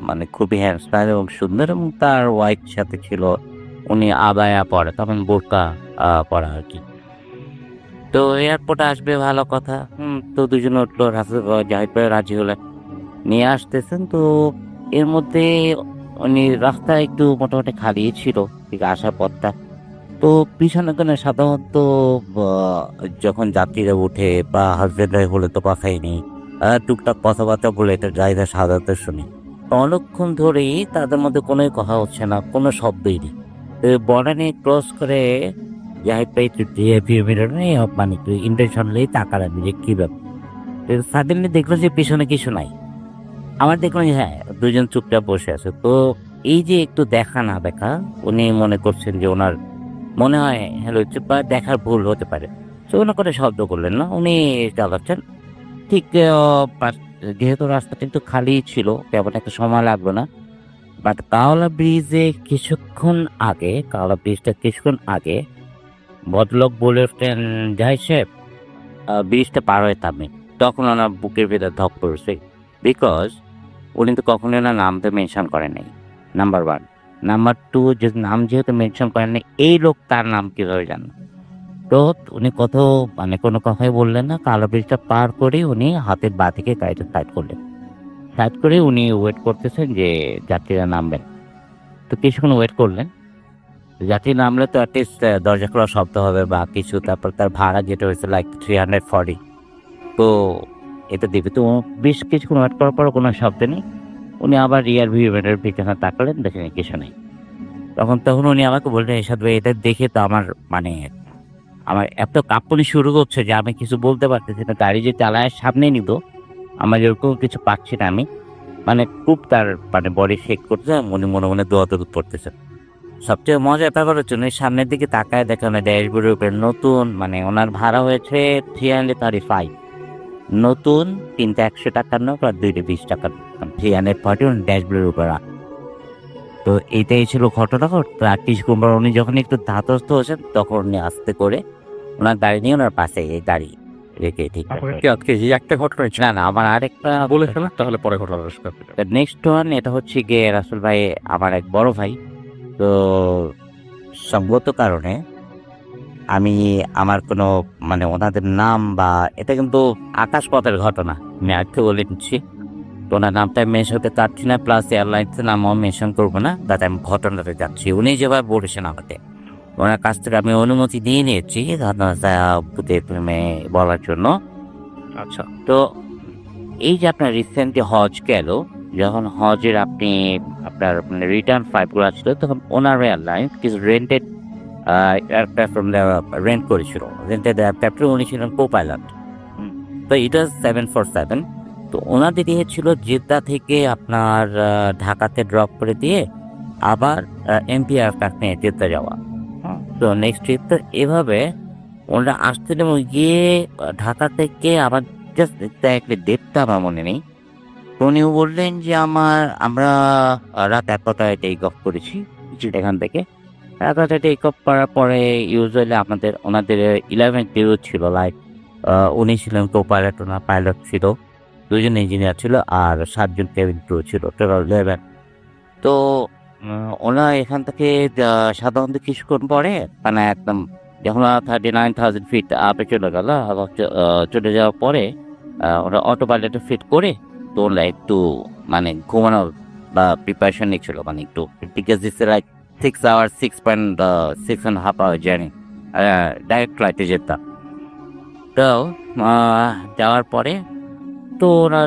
মানে খুবই হ্যান্ডসাম এবং সুন্দর, এবং তার ওয়াইফ সাথে ছিল, উনি আবায়া পরা, তখন বোরকা পরা আর কি। তো এয়ারপোর্টে আসবে ভালো কথা। তো দুজন উঠলো, জাহিদ ভাই রাজি হলেন, নিয়ে আসতেছেন। তো এর মধ্যে উনি রাস্তায় একটু মোটামুটি খালি ছিল ঠিক আসার পথটা। তো পিছনে কেন সাধারণত যখন যাত্রীরা উঠে বা হাজবেন্ডরা হলে তো কথাই নেই, টুকটাক কথাবার্তা বলে এটা জাহিদা সাধারণত শুনি। অনেকক্ষণ ধরেই তাদের মধ্যে কোনোই কথা হচ্ছে না, কোনো শব্দই নেই। তো বর্ডারে ক্রস করে জাহিদ ভাই মানে একটু ইন্টেনশনালি তাকালেন যে কি ব্যাপার। সাডেনলি দেখলো যে পিছনে কিছু নাই। আমার দেখলাম হ্যাঁ দুজন চুপচাপ বসে আছে। তো এই যে একটু দেখা না দেখা, উনি মনে করছেন যে ওনার মনে হয় হ্যালো বা দেখার ভুল হতে পারে। তো ওনার করে শব্দ করলেন না, উনি চালাচ্ছেন ঠিক। যেহেতু রাস্তাটা একটু খালি ছিল, তেমন একটা সময় লাগলো না। বাট কাওলা ব্রিজটা কিছুক্ষণ আগে ভদ্রলোক বলে উঠলেন, জাহিদ সাহেব ব্রিজটা পার হয়ে থামে। তখন ওনার বুকের ভেতর ধক পড়ছে, বিকজ উনি তো কখনোই ওনার নামটা মেনশন করেন নাই, নাম্বার 1। নাম্বার 2 যে নাম যেহেতু মেনশন করেন না, এই লোক তার নাম কিভাবে জানেন? তো উনি কোনো কথাই বললেন না। কালো ব্রিজটা পার করে উনি হাতের বাঁ দিকে গাড়িটা সাইড করলেন। সাইড করে উনি ওয়েট করতেছেন যে যাত্রীরা নামবেন। তো কিছুক্ষণ ওয়েট করলেন। যাত্রী নামলে তো অ্যাটলিস্ট দরজা খোলার শব্দ হবে বা কিছু। তারপর তার ভাড়া যেটা হয়েছে লাইক 340, তো এটা দিবে। তো বেশ কিছুক্ষণ ওয়েট করার পর কোনো শব্দ নেই। উনি আবার রিয়ার ভিউ মিররের পিছনে তাকালেন, দেখেন কিছু নেই। তখন উনি আমাকে বললেন, এরশাদ ভাই এটা দেখে তো আমার এত কাঁপুনি শুরু করছে যে আমি কিছু বলতে পারতেছি না। গাড়ি যে চালায় সামনে নিত, আমার এরকম কিছু পাচ্ছি না আমি। খুব তার বডি শেক করছে, উনি মনে মনে দোয়া-দরুদ পড়তেছেন। সবচেয়ে মজার ব্যাপার হচ্ছে উনি সামনের দিকে তাকায় দেখেন ড্যাশবোর্ডের উপরে নতুন ওনার ভাড়া হয়েছে 335, নতুন 3টা 100 টাকার নোট আর 2টা 20 টাকার নোট, 340 ড্যাশবোর্ডের উপরে রাখা। তো এইটাই ছিল ঘটনা। আর কিছুক্ষণ পর উনি যখন একটু ধাতস্থ হয়েছেন, তখন উনি আস্তে করে ওনার গাড়ি নিয়ে ওনার পাশে এই গাড়ি রেখে ঠিক কি আজকে এই একটা ঘটনা হয়েছে? না আমার আরেকটা বলে ফেলা, তাহলে পরে ঘটনা আসবে। নেক্সট ওয়ান, এটা হচ্ছে গিয়ে রাসেল ভাই আমার এক বড় ভাই। তো সঙ্গত কারণে আমি আমার কোনো ওনাদের নাম বা এটা কিন্তু আকাশপথের ঘটনা, আমি আজকে বলে দিচ্ছি। তো ওনার নামটা মেনশন হতে চাচ্ছি না, প্লাস এয়ারলাইন্সের নামও মেনশন করবো না, যাতে আমি ঘটনাতে যাচ্ছি। উনি যেভাবে বলেছেন আমাকে, ওনার কাছ থেকে আমি অনুমতি নিয়ে নিয়েছি বলার জন্য। আচ্ছা, তো এই যে আপনার রিসেন্টলি হজ গেল, যখন হজের আপনার রিটার্ন ফ্লাইটগুলো ছিল, তখন ওনার এয়ারলাইন্স কিছু রেন্টেড এয়ারক্রাফট রেন্ট করেছিল। রেন্টেড এয়ারক্রাফটে উনি ছিলেন কো পাইলট। তো এটা 747। তো ওনাদের ইয়ে ছিল জেদ্দা থেকে আপনার ঢাকাতে ড্রপ করে দিয়ে আবার এমপি এয়ারক্রাফট নিয়ে জেদ্দা যাওয়া। তো নেক্সট ট্রিপ তো এভাবে ওনারা আসতেন এবং গিয়ে ঢাকা থেকে আবার জাস্ট এক্স্যাক্টলি ডেটটা আমার মনে নেই। তো উনিও বললেন যে আমরা রাত 11টায় টেক অফ করেছি এখান থেকে। 11টায় টেক অফ করার পরে ইউজুয়ালি ওনাদের 11 ক্রু ছিল, লাইক উনি ছিলেন কো পাইলট, ওনার পাইলট ছিল, 2জন ইঞ্জিনিয়ার ছিল আর 7জন কেবিন ক্রু ছিল, টোটাল 11। তো ওনারা এখান থেকে সাধারণত কিছুক্ষণ পরে একদম যখন 39,000 ফিট আপে চলে গেল, চলে যাওয়ার পরে ওরা অটো পাইলটে ফিট করে তো ওরা একটু ঘুমানোর বা প্রিপারেশন নিচ্ছিল, একটু because this like 6 hours 6.5 hour journey, direct ফ্লাইটে যেতাম। তো যাওয়ার পরে তো ওরা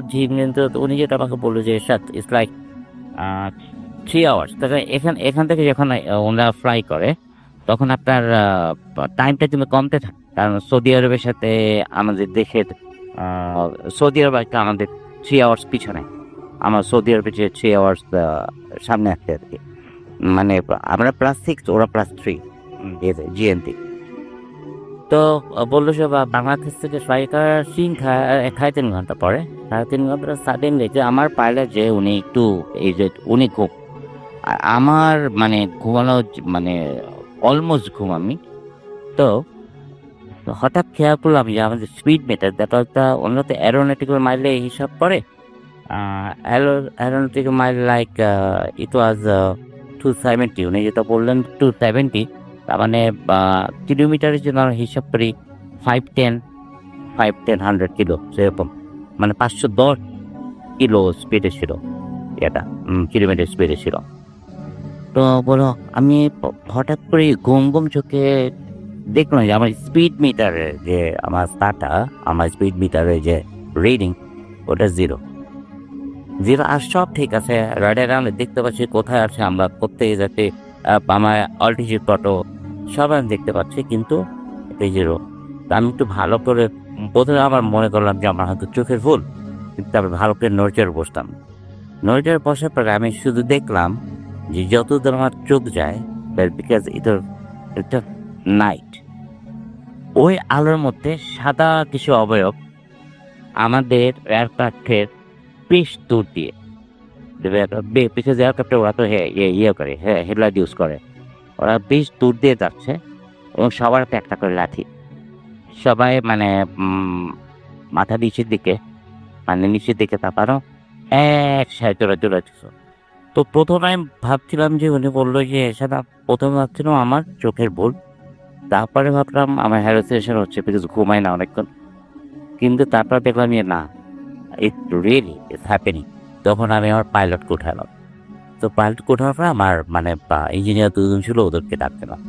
উনি যেটা আমাকে বললো যে ইটস লাইক 3 hours। এখান থেকে যখন ওনারা ফ্লাই করে, তখন আপনার টাইমটা কিন্তু কমতে থাকে, কারণ সৌদি আরবের সাথে আমাদের দেশের সৌদি আরব একটা আমাদের 3 hours পিছনে, আমার সৌদি আরবের যে 3 hours সামনে আসছে আর কি। আমরা +6, ওরা +3 জিএনটি। তো বললো সে বাংলাদেশ থেকে ফ্লাই করার 3.5 ঘন্টা পরে, 3.5 ঘন্টা সাডেনলি যে আমার পাইলট যে উনি একটু উনি খুব, আর আমার ঘুমানো অলমোস্ট ঘুম আমি। তো হঠাৎ খেয়াল করলাম যে আমাদের স্পিড মিটার, ব্যাপারটা ওনারা তো অ্যারোনটিক্যাল মাইলে হিসাব করে, অ্যারোনটিক্যাল মাইল লাইক ইট ওয়াজ 270। উনি যেটা বললেন 270, তার কিলোমিটারের জন্য হিসাব করি 510 কিলো, সেরকম 510 কিলো স্পিডে ছিল, এটা কিলোমিটার স্পিডে ছিল। তো বলো আমি হঠাৎ করে ঘুম চোখে দেখলাম যে আমার স্পিড মিটারের যে আমার স্পিড মিটারের যে রিডিং, ওটা 0 আর সব ঠিক আছে। রাডারে আমরা দেখতে পাচ্ছি কোথায় আছে, আমরা কোথায় যাচ্ছি, আমার অল্টিটিউড কত সব আমি দেখতে পাচ্ছি, কিন্তু এটা 0। আমি একটু ভালো করে প্রথমে আমার মনে করলাম যে আমার হয়তো চোখের ভুল, কিন্তু আমি ভালো করে নড়চড়ে বসতাম। নড়চড়ে বসার পরে আমি শুধু দেখলাম যে যতদূর আমার চোখ যায়, বিকজ এটা নাইট, ওই আলোর মধ্যে সাদা কিছু অবয়ব আমাদের এয়ারক্রাফটের বেশ দূর দিয়ে, বিকজ এয়ারক্রাফটে ওরা তো করে হেডলাইট ইউজ করে, ওরা বেশ দূর দিয়ে যাচ্ছে এবং সবার হাতে একটা করে লাঠি। সবাই মাথা নিচের দিকে তাকানো, একসাথে তোরা চলে যাচ্ছে। তো তো প্রথমে আমি ভাবছিলাম যে উনি বললো যে সেটা, প্রথমে ভাবছিলাম আমার চোখের ভুল, তারপরে ভাবলাম আমার হ্যালোসিনেশন হচ্ছে, বিকজ ঘুমাই না অনেকক্ষণ। কিন্তু তারপর দেখলাম যে না, ইটস রিয়েলি ইটস হ্যাপেনিং। তখন আমি আমার পাইলটকে উঠালাম। তো পাইলট ওঠার পর আমার মানে ইঞ্জিনিয়ার দুজন ছিল, ওদেরকে ডাকছিলাম,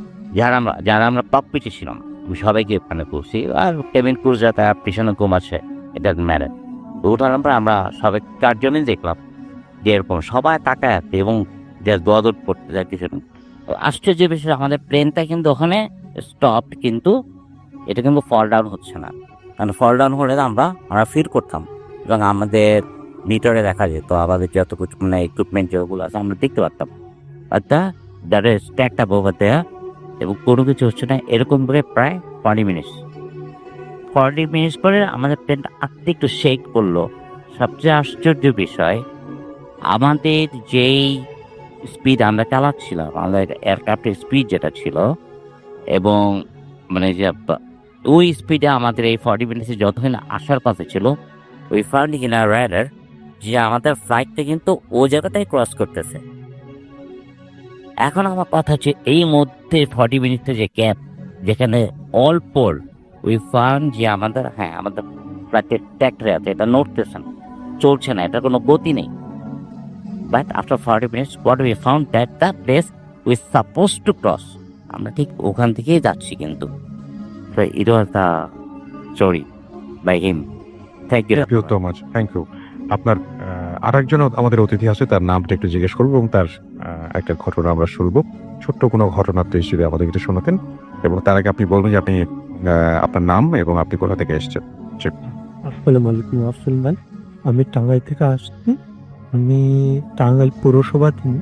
যারা আমরা ককপিটে ছিলাম আমি সবাইকে মানে করছি। আর কেবিন ক্রু যাতে পিছনে ঘুমাচ্ছে, এটা ম্যাটার। উঠানোর পর আমরা সবাই 4 জনই দেখলাম যে এরকম সবাই তাকায় আছে এবং যে দোয়াদুর পড়তে যায় কিছু না। তো আশ্চর্য বিষয়, আমাদের প্লেনটা কিন্তু ওখানে স্টপ, কিন্তু এটা কিন্তু ফল ডাউন হচ্ছে না। কারণ ফল ডাউন হলে আমরা ফিল করতাম এবং আমাদের মিটারে দেখা যেত আমাদের যত কিছু মানে ইকুইপমেন্ট যেগুলো আছে আমরা দেখতে পারতাম। অর্থাৎ that is stacked up over there, এবং কোনো কিছু হচ্ছে না। এরকম করে প্রায় 40 মিনিটস পরে আমাদের প্লেনটা আস্তে একটু শেক করলো। সবচেয়ে আশ্চর্য বিষয়, আমাদের যেই স্পিড আমরা চালাচ্ছিলাম, আমাদের এয়ারক্রাফটের স্পিড যেটা ছিল, এবং মানে যে ওই স্পিডে আমাদের এই 40 মিনিটসে যতক্ষণ আসার কথা ছিল, ওই ফাউন্ডিং ইন আওয়ার রাডার যে আমাদের ফ্লাইটটা কিন্তু ও জায়গাটাই ক্রস করতেছে। এখন আমার কথা হচ্ছে, এই মধ্যে 40 মিনিটের যে গ্যাপ, যেখানে অল্প উই ফাউন্ড যে আমাদের আমাদের ফ্লাইটের ট্র্যাক্টরে আছে, এটা নড়তেছে না, চলছে না, এটা কোনো গতি নেই। But after 40 minutes what we found that the place we suppose to cross, আমরা ঠিক ওখান থেকেই যাচ্ছি। কিন্তু so it was the story by him. Thank you. Thank you so much, thank you. আপনার আরেকজন আমাদের অতিথি আছে, তার নামটা একটু জিজ্ঞেস করবো এবং তার একটা ঘটনা আমরা শুনবো। ছোট্ট কোনো ঘটনা তো হিসেবে আমাদের একটু শোনাতেন, এবং তার আগে আপনি বলবেন যে আপনি আপনার নাম এবং আপনি কোথা থেকে এসেছেন। আসসালামু আলাইকুম আফসুল ভাই, আমি টাঙ্গাইল থেকে আসছি। আমি টাঙ্গাইল পৌরসভাধীন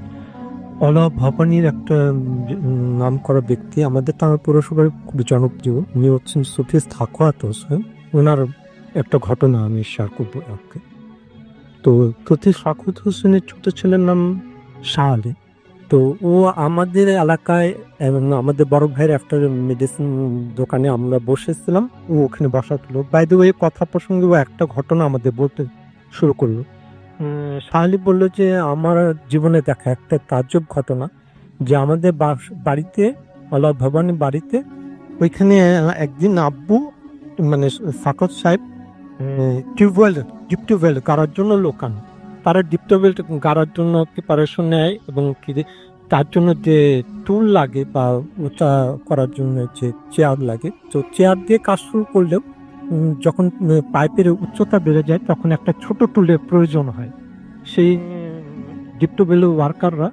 অলা ভবানীর একটা নাম করা ব্যক্তি, আমাদের টাঙ্গাইল পৌরসভার খুব জনপ্রিয়। উনি হচ্ছেন সুফিজ থাকুয়াত হোসেন। ওনার একটা ঘটনা আমি শেয়ার করবো আপনাকে। তো সুফিজ থাকুয়াত হোসেনের ছোট ছেলের নাম শাহ আলী। তো ও আমাদের এলাকায় আমাদের বড় ভাইয়ের একটা মেডিসিন দোকানে আমরা বসেছিলাম, ও ওখানে বসাতুলো। বাই দ্য ওয়ে, কথা প্রসঙ্গে ও একটা ঘটনা আমাদের বলতে শুরু করলো। শাহ আলী বললো যে আমার জীবনে দেখা একটা তাজ্জব ঘটনা, যে আমাদের বাড়িতে আল্লাহ ভবানী বাড়িতে ওইখানে একদিন আব্বু মানে সাকত সাহেব ডিপ টিউবওয়েল গাড়ার জন্য লোকান, তারা ডিপ টিউবওয়েল গাড়ার জন্য প্রিপারেশন নেয়, এবং কি তার জন্য যে টুল লাগে বা ওটা করার জন্য যে চেয়ার লাগে, তো চেয়ার দিয়ে কাজ শুরু করলেও যখন পাইপের উচ্চতা বেড়ে যায় তখন একটা ছোট টুলের প্রয়োজন হয়। সেই ডিপ টিউবওয়েল ওয়ার্কাররা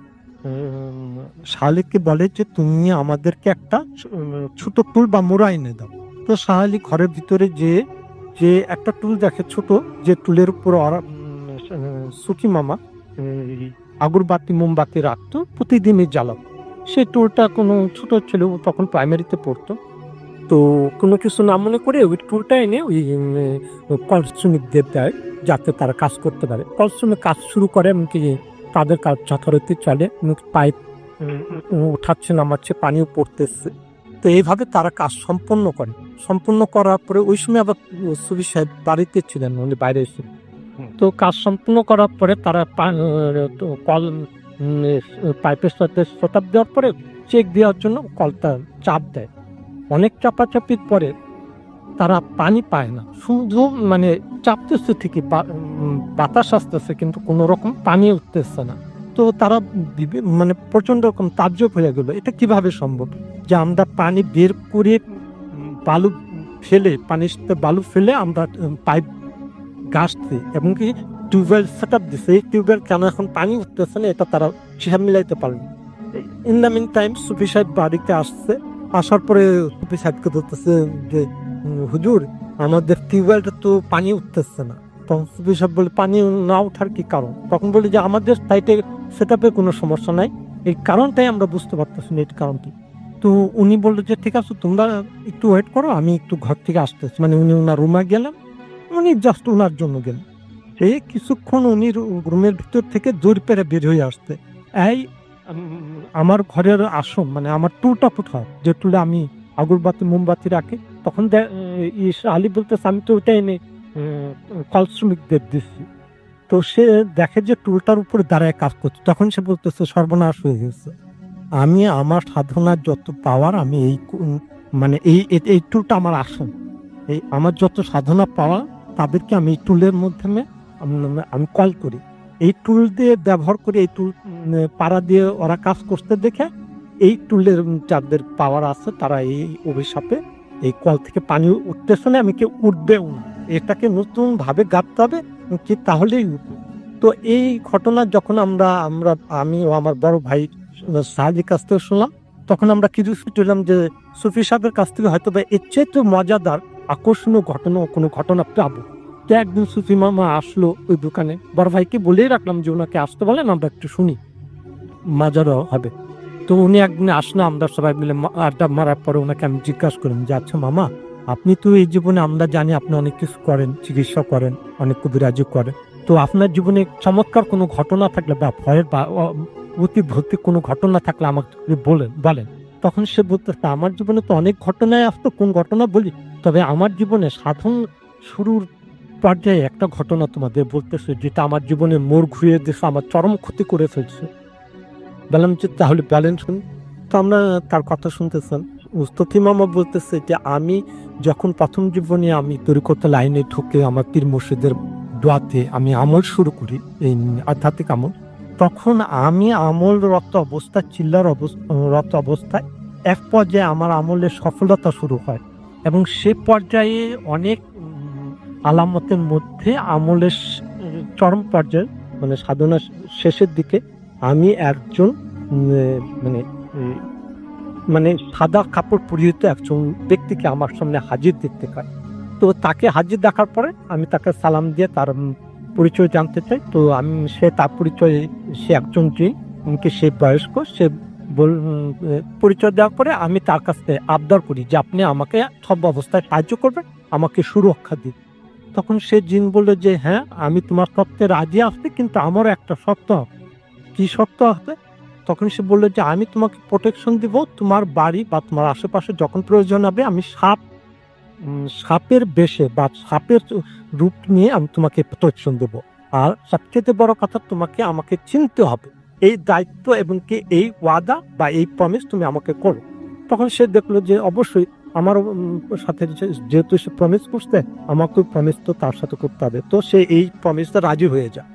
শাহালিকে বলে যে তুমি আমাদেরকে একটা ছোট টুল বা মোড়া এনে দাও। তো শাহালি ঘরের ভিতরে যে একটা টুল দেখে ছোট, যে টুলের উপর সুকি মামা আগরবাতি মোমবাতি রাখতো, প্রতিদিনই জ্বালাতো। সেই টুলটা কোনো ছোট ছিল, তখন প্রাইমারিতে পড়তো, তো কোনো কিছু না মনে করে ওই টুলটা এনে ওই কল শ্রমিকদের দেয় যাতে তারা কাজ করতে পারে। কল শ্রমিক কাজ শুরু করে, এমনকি তাদের কাজ যথারীতি চলে, পাইপ উঠাচ্ছে নামাচ্ছে, পানিও পড়তেছে। তো এইভাবে তারা কাজ সম্পন্ন করার পরে ওই সময় আবার সুবি সাহেব বাড়িতে ছিলেন, উনি বাইরে এসেছিলেন। তো কাজ সম্পূর্ণ করার পরে তারা কল পাইপের সাথে সেটআপ দেওয়ার পরে চেক দেওয়ার জন্য কলটা চাপ দেয়। অনেক চাপাচাপির পরে তারা পানি পায় না, শুধু মানে চাপতেছে ঠিকই, বাতাস আসতেছে, কিন্তু কোনো রকম পানি উঠতেছে না। তো তারা মানে প্রচন্ড রকম তাজ্জব হয়ে গেল, এটা কিভাবে সম্ভব যে আমরা পানি বের করে বালু ফেলে, পানির সাথে বালু ফেলে আমরা পাইপ গাছছি এবং কি টিউবওয়েল সেট আপ দিচ্ছে, এই টিউবওয়েল কেন এখন পানি উঠতেছে না, এটা তারা হিসাব মিলাইতে পারেনি। ইন দ্য মিন টাইম সুফি সাহেব বাড়িতে আসছে, আসার পরে সুফি সাহেবকে ধরতেছে যে হুজুর আমাদের টিউবওয়েলটা তো পানি উঠতেছে না। তখন সুফি সাহেব বলে পানি না ওঠার কি কারণ? তখন বলি যে আমাদের সাইটে সেট আপে কোনো সমস্যা নাই, এই কারণটাই আমরা বুঝতে পারতেছি না, এই কারণটি। তো উনি বললো যে ঠিক আছে তোমরা একটু ওয়েট করো, আমি একটু ঘর থেকে আসতেছি। মানে উনি ওনার রুমে গেলাম, উনি জাস্ট ওনার জন্য গেলেন। সেই কিছুক্ষণ উনি রুমের ভিতর থেকে জোর পেরে বের হয়ে আসতে, এই আমার ঘরের আসন মানে আমার টুলটা কোথায়, যে টুলে আমি আগরবাতি মোমবাতি রাখি। তখন আলী বলতেছে আমি তো ওইটা এনে কল শ্রমিকদের দিচ্ছি। তো সে দেখে যে টুলটার উপরে দাঁড়ায় কাজ করছে, তখন সে বলতেছে সর্বনাশ হয়ে গেছে, আমি আমার সাধনার যত পাওয়ার আমি মানে এই টুলটা আমার আসন, এই আমার যত সাধনা পাওয়া তাদেরকে আমি এই টুলের মাধ্যমে আমি কল করি, এই টুল দিয়ে ব্যবহার করে এই টুল পাড়া দিয়ে ওরা কাজ করতে দেখে এই টুলের যাদের পাওয়ার আছে তারা এই অভিশাপে এই কল থেকে পানি উঠতেছে না, আমি কেউ উঠবেও না, এটাকে নতুন ভাবে গাঁথতে হবে কি তাহলেই উঠবে। তো এই ঘটনা যখন আমি ও আমার বড় ভাই সাহাজির কাছ থেকে শুনলাম, তখন আমরা কিছু শুনলাম যে সুফি সাহেবের কাছ থেকে হয়তো বা এর চেয়ে তো মজাদার আকর্ষণীয় কোনো ঘটনা পাবো। তো একদিন সুফি মামা আসলো ওই দোকানে, বড় ভাইকে বলেই রাখলাম যে ওনাকে আসতে বলেন, আমরা একটু শুনি, মজারও হবে। তো উনি একদিন আসলো, আমরা সবাই মিলে আড্ডা মারার পরে ওনাকে আমি জিজ্ঞাসা করলাম যে আচ্ছা মামা, আপনি তো এই জীবনে আমরা জানি আপনি অনেক কিছু করেন, চিকিৎসা করেন, অনেক কবিরাজি করেন, তো আপনার জীবনে চমৎকার কোনো ঘটনা থাকলে বা ভয়ের বা অতি ভৌতিক কোনো ঘটনা থাকলে আমাকে বলেন। তখন সে বলতেছে আমার জীবনে তো অনেক ঘটনায় আসতো, কোন ঘটনা বলি, তবে আমার জীবনে সাধন শুরুর পর্যায়ে একটা ঘটনা তোমাদের বলতেছে যেটা আমার জীবনে মোড় ঘুরিয়ে দিয়েছে, আমার চরম ক্ষতি করে ফেলছে। বললাম যে তাহলে ব্যালেন্স শুন। তো আমরা তার কথা শুনতেছেন, মুস্তফি মামা বলতেছে যে আমি যখন প্রথম জীবনে আমি তরিকতের লাইনে ঢুকে আমার পীর মুর্শিদের দোয়াতে আমি আমল শুরু করি, এই আধ্যাত্মিক আমল, তখন আমি আমলরত অবস্থায় রত অবস্থায় এক পর্যায়ে আমার আমলের সফলতা শুরু হয়, এবং সে পর্যায়ে অনেক আলামতের মধ্যে আমলের চরম পর্যায়ে মানে সাধনার শেষের দিকে আমি একজন মানে সাদা কাপড় পরিহিত একজন ব্যক্তিকে আমার সামনে হাজির দেখতে পাই। তো তাকে হাজির দেখার পরে আমি তাকে সালাম দিয়ে তার পরিচয় জানতে চাই। তো সে তার পরিচয়, সে একজন জিন, সে বয়স্ক, সে পরিচয় দেওয়ার পরে আমি তার কাছে আবদার করি যে আপনি আমাকে সব অবস্থায় সাহায্য করবেন, আমাকে সুরক্ষা দিন। তখন সে জিন বলল যে হ্যাঁ আমি তোমার সত্যে রাজি আসছি, কিন্তু আমারও একটা শর্ত হবে। কি শর্ত হবে? তখন সে বললো যে আমি তোমাকে প্রোটেকশন দিব, তোমার বাড়ি বা তোমার আশেপাশে যখন প্রয়োজন হবে আমি সাপের বেশে বা সাপের রূপ নিয়ে আমি তোমাকে প্রোটেকশন দেবো। আর সবচেয়ে বড় কথা, তোমাকে আমাকে চিনতে হবে, এই দায়িত্ব এবং কি এই ওয়াদা বা এই প্রমিস তুমি আমাকে করো। তখন সে দেখলো যে অবশ্যই আমার সাথে যেহেতু সে প্রমিস করছে, আমাকে প্রমিস তো তার সাথে করতে হবে। তো সে এই প্রমিসটা রাজি হয়ে যায়।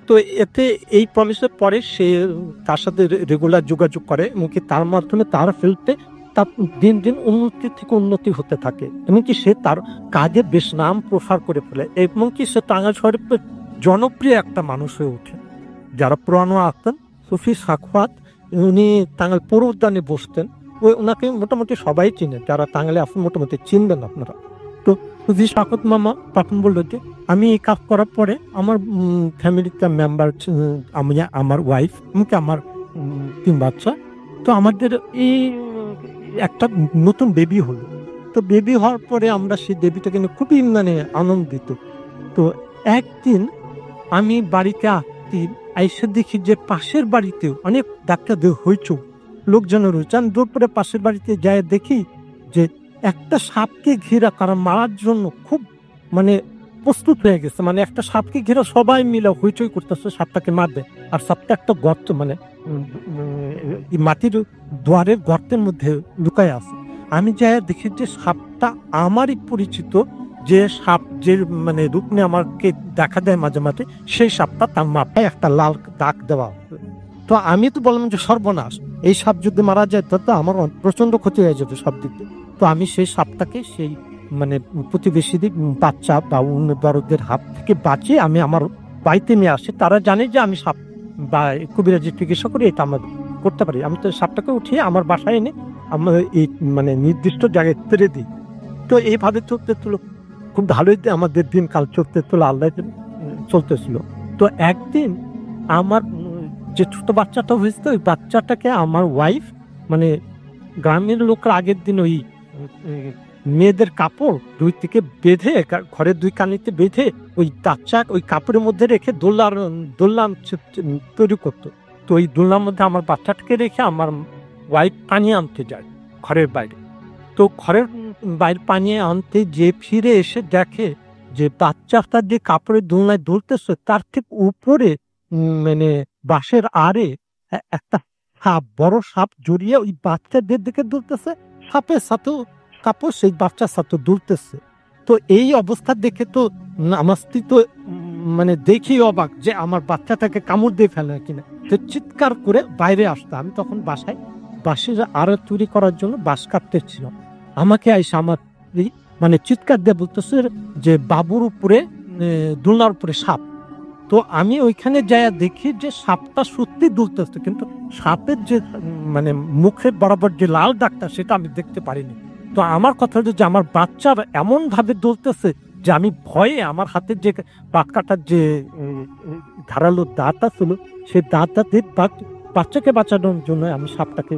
তো এতে এই প্রমিসের পরে সে তার সাথে রেগুলার যোগাযোগ করে, এমনকি তার মাধ্যমে তার ফিল্ডে তার দিন দিন উন্নতি থেকে উন্নতি হতে থাকে, এমনকি সে তার কাজে বেশ নাম প্রসার করে ফেলে, এমনকি সে টাঙ্গাইল শহরে জনপ্রিয় একটা মানুষ হয়ে ওঠে। যারা পুরানো আসতেন, সুফি সাক্ষাৎ, উনি টাঙ্গাইল পৌর উদ্যানে বসতেন, ওনাকে মোটামুটি সবাই চিনেন, যারা টাঙ্গাইলে আসেন মোটামুটি চিনবেন আপনারা। তো সুফি সাক্ষাৎ মামা তখন বললো যে আমি এই কাজ করার পরে আমার ফ্যামিলিতে মেম্বার, আমার ওয়াইফ, এমনকি আমার 3 বাচ্চা, তো আমাদের এই একটা নতুন বেবি হলো। তো বেবি হওয়ার পরে আমরা সেই বেবিটাকে নিয়ে খুবই মানে আনন্দিত। তো একদিন আমি বাড়িতে আসছি, আইসে দেখি যে পাশের বাড়িতেও অনেক ডাক্তারদের হইচু, লোকজনের হয়েছে। আমি দূর করে পাশের বাড়িতে যাই দেখি যে একটা সাপকে ঘেরা তারা মারার জন্য খুব মানে প্রস্তুত হয়ে গেছে, মানে একটা সাপকে ঘেরা সবাই মিলে হইচই করতেছে সাপটাকে মারবে। আর সাপটা একটা গর্ত মানে মাটির দুয়ারের গর্তের মধ্যে লুকায় আছে। আমি যাই দেখি যে সাপটা আমারই পরিচিত, যে সাপ যে মানে রূপ নিয়ে আমাকে দেখা দেয় মাঝে মাঝে, সেই সাপটা তার মাথায় একটা লাল দাগ দেওয়া। তো আমি তো বললাম যে সর্বনাশ, এই সাপ যদি মারা যায় তো আমার প্রচন্ড ক্ষতি হয়ে যাবে সব দিক দিয়ে। তো আমি সেই সাপটাকে সেই মানে প্রতিবেশীদের বাচ্চা বা অন্য বড়দের হাত থেকে বাঁচিয়ে আমি আমার বাড়িতে নিয়ে আসি। তারা জানে যে আমি সাপ বা কবিরাজি চিকিৎসা করি, এটা আমরা করতে পারি। আমি তো সাপটাকে উঠিয়ে আমার বাসায় এনে আমার এই মানে নির্দিষ্ট জায়গায় ছেড়ে দিই। তো এইভাবে চলতে খুব ভালোই আমাদের দিনকাল চলতে আল্লাহ চলতেছিল। তো একদিন আমার যে ছোট বাচ্চাটা হয়েছিল, ওই বাচ্চাটাকে আমার ওয়াইফ মানে গ্রামের লোকরা আগের দিন ওই মেয়েদের কাপড় 2 থেকে বেঁধে ঘরের 2 কানিতে বেঁধে ওই বাচ্চা ওই কাপড়ের মধ্যে রেখে দোলনা তৈরি করতো। তো ওই দোলনার মধ্যে আমার বাচ্চাটাকে রেখে আমার ওয়াইফ পানি আনতে যায় ঘরের বাইরে। তো ঘরের বাইরে পানি আনতে যে ফিরে এসে দেখে যে বাচ্চাটা যে কাপড়ের দোলনায় দুলতেছে তার ঠিক উপরে মানে বাঁশের আড়ে একটা সাপ, বড় সাপ জড়িয়ে ওই বাচ্চাদের দিকে দুলতেছে, সাপের সাথেও কাপড় সেই বাচ্চার সাথে দুলতেছে। তো এই অবস্থা দেখে তো আমার স্ত্রী তো মানে দেখেই অবাক যে আমার বাচ্চাটাকে কামড় দিয়ে ফেলে কিনা। তো চিৎকার করে বাইরে আসতো। আমি তখন বাসায় বাঁশের আড়ে তৈরি করার জন্য বাঁশ কাটতেছিলাম। আমাকে আইসা আমার মানে চিৎকার দিয়ে বলতেছে যে বাবুর উপরে দোলনার উপরে সাপ। তো আমি ওইখানে যাই দেখি যে সাপটা সত্যি দুলতেছে, কিন্তু সাপের যে মানে মুখের বরাবর যে লাল দাগটা সেটা আমি দেখতে পারিনি। তো আমার কথা হলো যে আমার বাচ্চার এমন ভাবে দুলতেছে যে আমি ভয়ে আমার হাতের যে পাটকাটার যে ধারালো দাঁতটা ছিল সেই দাঁতটা দিয়ে বাচ্চাকে বাঁচানোর জন্য আমি সাপটাকে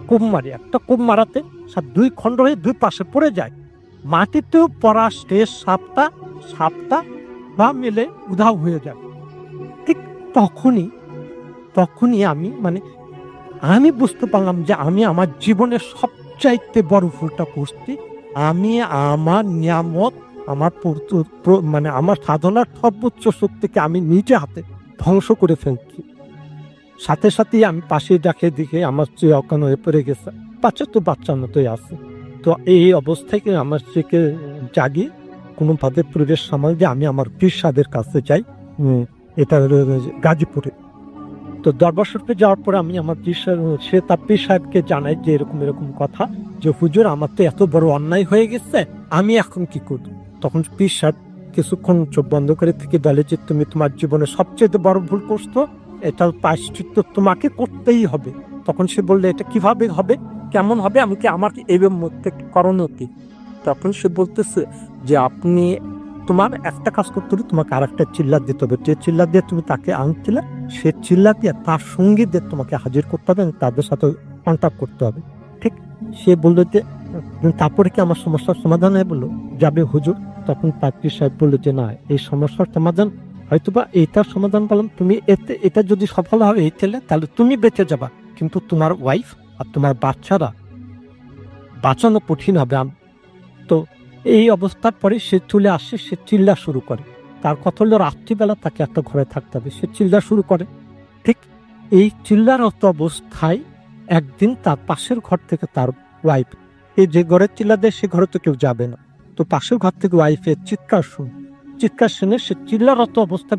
কোপ মারি। একটা কোপ মারাতে সাপ দুই খণ্ড হয়ে দুই পাশে পড়ে যায়। মাটিতেও পড়া শেষ সাপটা বা মেলে উধাও হয়ে যায়। ঠিক তখনই আমি বুঝতে পারলাম যে আমি আমার জীবনের সবচাইতে বড় ভুলটা করছি। আমি আমার নিয়ামত, আমার সাধনার সর্বোচ্চ শক্তিকে আমি নিজে হাতে ধ্বংস করে ফেলছি। সাথে সাথেই আমি পাশে দেখে আমার চেয়ে অজ্ঞান হয়ে পড়ে গেছে। বাচ্চা তো বাচ্চার মতোই আছে। তো এই অবস্থায় আমার চেয়ে জাগিয়ে কোনোভাবে পরিবেশ সামাল দিয়ে আমি আমার পীর সাহেবের কাছে যাই, এটা গাজীপুরে। তো দরবার শরীফে যাওয়ার পরে আমি আমার সে তার পীর সাহেবকে জানাই যে এরকম কথা, যে হুজুর আমার তো এত বড় অন্যায় হয়ে গেছে, আমি এখন কি করব। তখন পীর সাহেব কিছুক্ষণ চোখ বন্ধ করে থেকে বলে যে তুমি তোমার জীবনে সবচেয়ে বড় ভুল করছো, এটার প্রায়শ্চিত্ত তোমাকে করতেই হবে। তখন সে বললে এটা কিভাবে হবে, কেমন হবে, আমাকে এর মধ্যে করণীয় কি? তখন সে বলতেছে যে আপনি তোমার একটা কাজ করতে হবে, তোমাকে আর একটা চিল্লাত দিতে হবে। যে চিল্লাত দিয়ে তুমি তাকে আনছিলে সে চিল্লাত দিয়ে তার সঙ্গীদের তোমাকে হাজির করতে হবে এবং তাদের সাথে কন্ট্যাক্ট করতে হবে। ঠিক সে বললো যে তারপরে কি আমার সমস্যার সমাধান হয়? বললো যাবে হুজুর। তখন তার পীর সাহেব বললো যে না, এই সমস্যার সমাধান হয়তোবা এইটার সমাধান বললাম, তুমি এটা যদি সফল হবে এই ছেলে, তাহলে তুমি বেঁচে যাবা, কিন্তু তোমার ওয়াইফ আর তোমার বাচ্চারা বাঁচানো কঠিন হবে। তো এই অবস্থার পরে সে চলে আসে, সে চিল্লা শুরু করে। তার কথা হলো রাত্রিবেলা তাকে একটা ঘরে থাকতে হবে। সে চিল্লা শুরু করে। ঠিক এই চিল্লারত অবস্থায় একদিন তার পাশের ঘর থেকে তার ওয়াইফ, এই যে ঘরের চিল্লা দেয় সে ঘরে তো কেউ যাবে না, তো পাশের ঘর থেকে ওয়াইফের চিৎকার শুনে সে চিল্লারত অবস্থা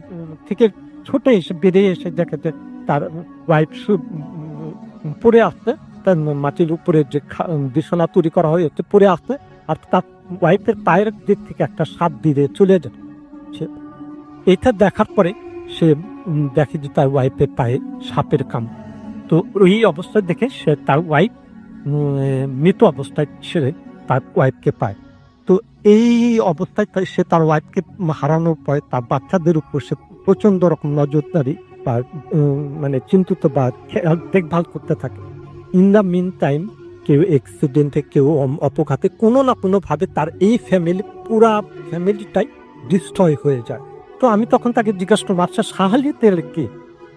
থেকে ছুটে এসে বেরিয়ে এসে দেখে যে তার ওয়াইফ পড়ে আসতে, তার মাটির উপরে যে বিছানা তৈরি করা হয়েছে পড়ে আসতে, আর তার ওয়াইফের পায়ের দিক থেকে একটা সাপ দিয়ে চলে যায়। এটা দেখার পরে সে দেখে যে তার ওয়াইফের পায়ে সাপের কাম। তো এই অবস্থায় দেখে সে তার ওয়াইফ মৃত অবস্থায় ছেড়ে তার ওয়াইফকে পায়। তো এই অবস্থায় সে তার ওয়াইফকে হারানোর পরে তার বাচ্চাদের উপর সে প্রচন্ড রকম নজরদারি বা চিন্তিত বা দেখভাল করতে থাকে। ইন দ্য মিন টাইম কেউ অ্যাক্সিডেন্টে, কেউ অপঘাতে, কোনো না কোনোভাবে তার এই পুরা ফ্যামিলিটাই ডিস্ট্রয় হয়ে যায়। তো আমি তখন তাকে জিজ্ঞাসা করবো, আচ্ছা শাহালি তেলে কে?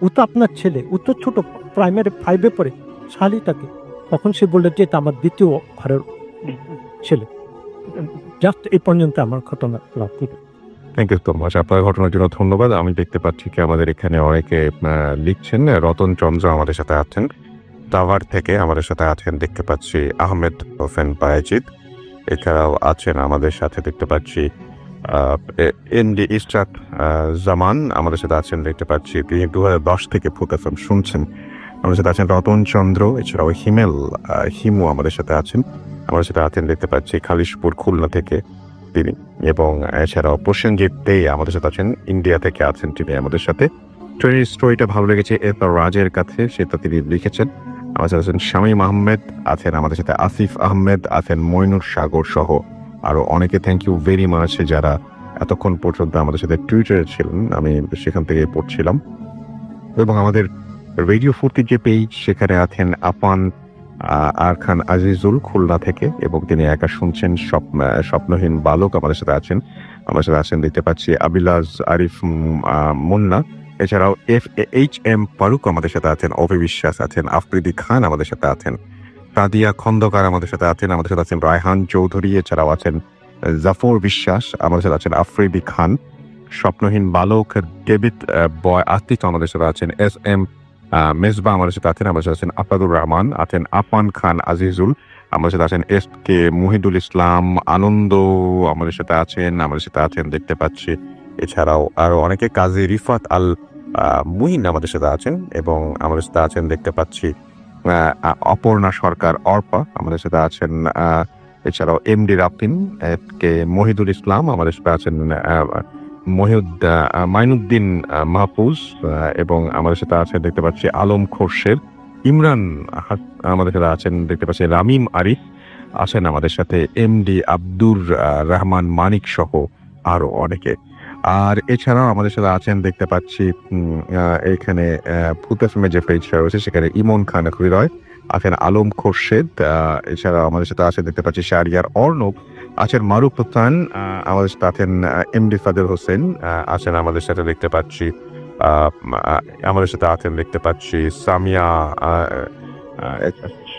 ও তো আপনার ছেলে, ও তো ছোট, প্রাইমারি 5-এ পড়ে, শাহালিটাকে? তখন সে বললো যে এটা আমার দ্বিতীয় ঘরের ছেলে। জাস্ট এই পর্যন্ত আমার ঘটনা। থ্যাংক ইউ সো মাচ, আপনার ঘটনার জন্য ধন্যবাদ। আমি দেখতে পাচ্ছি কি আমাদের এখানে অনেকে লিখছেন। রতন চন্দ্র আমাদের সাথে আছেন, টাওয়ার থেকে আমাদের সাথে আছেন দেখতে পাচ্ছি। আহমেদ হোসেন বায়েজিদ এছাড়াও আছেন আমাদের সাথে দেখতে পাচ্ছি। এনডি ইশরাক জামান আমাদের সাথে আছেন দেখতে পাচ্ছি, তিনি 2010 থেকে ফুক এফএম শুনছেন। আমাদের সাথে আছেন রতন চন্দ্র, এছাড়াও হিমু আমাদের সাথে আছেন দেখতে পাচ্ছি খালিশপুর খুলনা থেকে তিনি, এবং এছাড়াও প্রসেনজিৎ দে আমাদের সাথে আছেন, ইন্ডিয়া থেকে আছেন তিনি আমাদের সাথে। ট্রেনের স্টোরিটা ভালো লেগেছে এরপর রাজের কাছে, সেটা তিনি লিখেছেন। আমাদের সাথে আছেন শামীম আহমেদ, আছেন আমাদের সাথে আসিফ আহমেদ, আছেন মইনুর সাগর সহ আরো অনেকে। থ্যাংক ইউ ভেরি মাচ যারা এতক্ষণ পর্যন্ত আমাদের সাথে টুইটারে ছিলেন, আমি সেখান থেকে পড়ছিলাম। এবং আমাদের রেডিও ফুর্তি যে পেজ, সেখানে আছেন আপান আরখান আজিজুল খুলনা থেকে, এবং তিনি একা শুনছেন। স্বপ্নহীন বালক আমাদের সাথে আছেন দেখতে পাচ্ছি। আবিলাজ আরিফ মুন্না, এছাড়াও FH-M ফারুক আমাদের সাথে আছেন, অভি বিশ্বাস আছেন, আফ্রিদি খান আমাদের সাথে আছেন, তাদিয়া খন্দকার আমাদের সাথে আছেন রায়হান চৌধুরী, এছাড়াও আছেন জাফর বিশ্বাস, আমাদের সাথে আছেন আফ্রিদি খান, স্বপ্নহীন বালক ডেভিড বয় আতিক, আমাদের সাথে আছেন এস এম মেজবা, আমাদের সাথে আছেন, আমাদের সাথে আছেন আপাদুর রহমান, আছেন আপান খান আজিজুল, আমাদের সাথে আছেন এস কে মুহিদুল ইসলাম আনন্দ, আমাদের সাথে আছেন দেখতে পাচ্ছি। এছাড়াও আরো অনেকে, কাজী রিফাত আল মুহিন আমাদের সাথে আছেন, এবং আমাদের সাথে আছেন দেখতে পাচ্ছি অপর্ণা সরকার অর্পা, আমাদের সাথে আছেন। এছাড়াও এমডি রাফিন, কে মহিদুল ইসলাম, আমাদের সাথে আছেন মাইনুদ্দিন মাহফুজ, এবং আমাদের সাথে আছেন দেখতে পাচ্ছি আলম খোরশেদ, ইমরান আমাদের সাথে আছেন দেখতে পাচ্ছি, রামিম আরিফ আছেন আমাদের সাথে, এমডি আব্দুর রহমান মানিক সহ আরো অনেকে। আর এছাড়াও আমাদের সাথে আছেন দেখতে পাচ্ছি এখানে ফুতেফমে যে পেজটা রয়েছে সেখানে ইমন খান হৃদয় আছেন, আলম খোরশেদ, এছাড়াও আমাদের সাথে আছেন দেখতে পাচ্ছি শাহরিয়ার অর্ণব, আছেন মারুফ হাসান, আমাদের সাথে আছেন এমডি ফাদের হোসেন, আছেন আমাদের সাথে দেখতে পাচ্ছি সামিয়া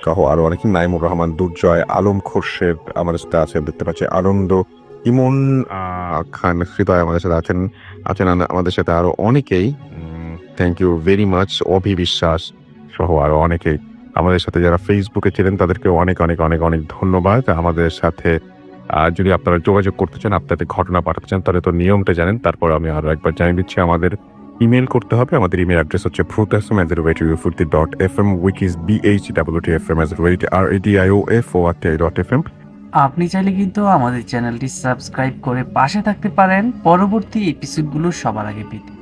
সহ আরো অনেকে, নাইমুর রহমান দুর্জয়, আলম খোরশেদ আমাদের সাথে আছেন দেখতে পাচ্ছি, আনন্দ, ইমন খান হৃদয় আমাদের সাথে আছেন আমাদের সাথে আরো অনেকেই। Thank you very much. Abhi Biswas সহ আরো অনেকেই আমাদের সাথে যারা ফেসবুকে ছিলেন তাদেরকে অনেক অনেক অনেক অনেক ধন্যবাদ। আমাদের সাথে যদি আপনারা যোগাযোগ করতে চান, আপনাদের ঘটনা পাঠাতে চান, তাহলে তো নিয়মটা জানেন। তারপর আমি আরো একবার জানিয়ে দিচ্ছি, আমাদের ইমেল করতে হবে। আমাদের ইমেল অ্যাড্রেস হচ্ছে frutasm@ufurti.fm, which is BHWTFM@radio.fm। আপনি চাইলে কিন্তু আমাদের চ্যানেলটি সাবস্ক্রাইব করে পাশে থাকতে পারেন পরবর্তী এপিসোডগুলো সবার আগে পেতে।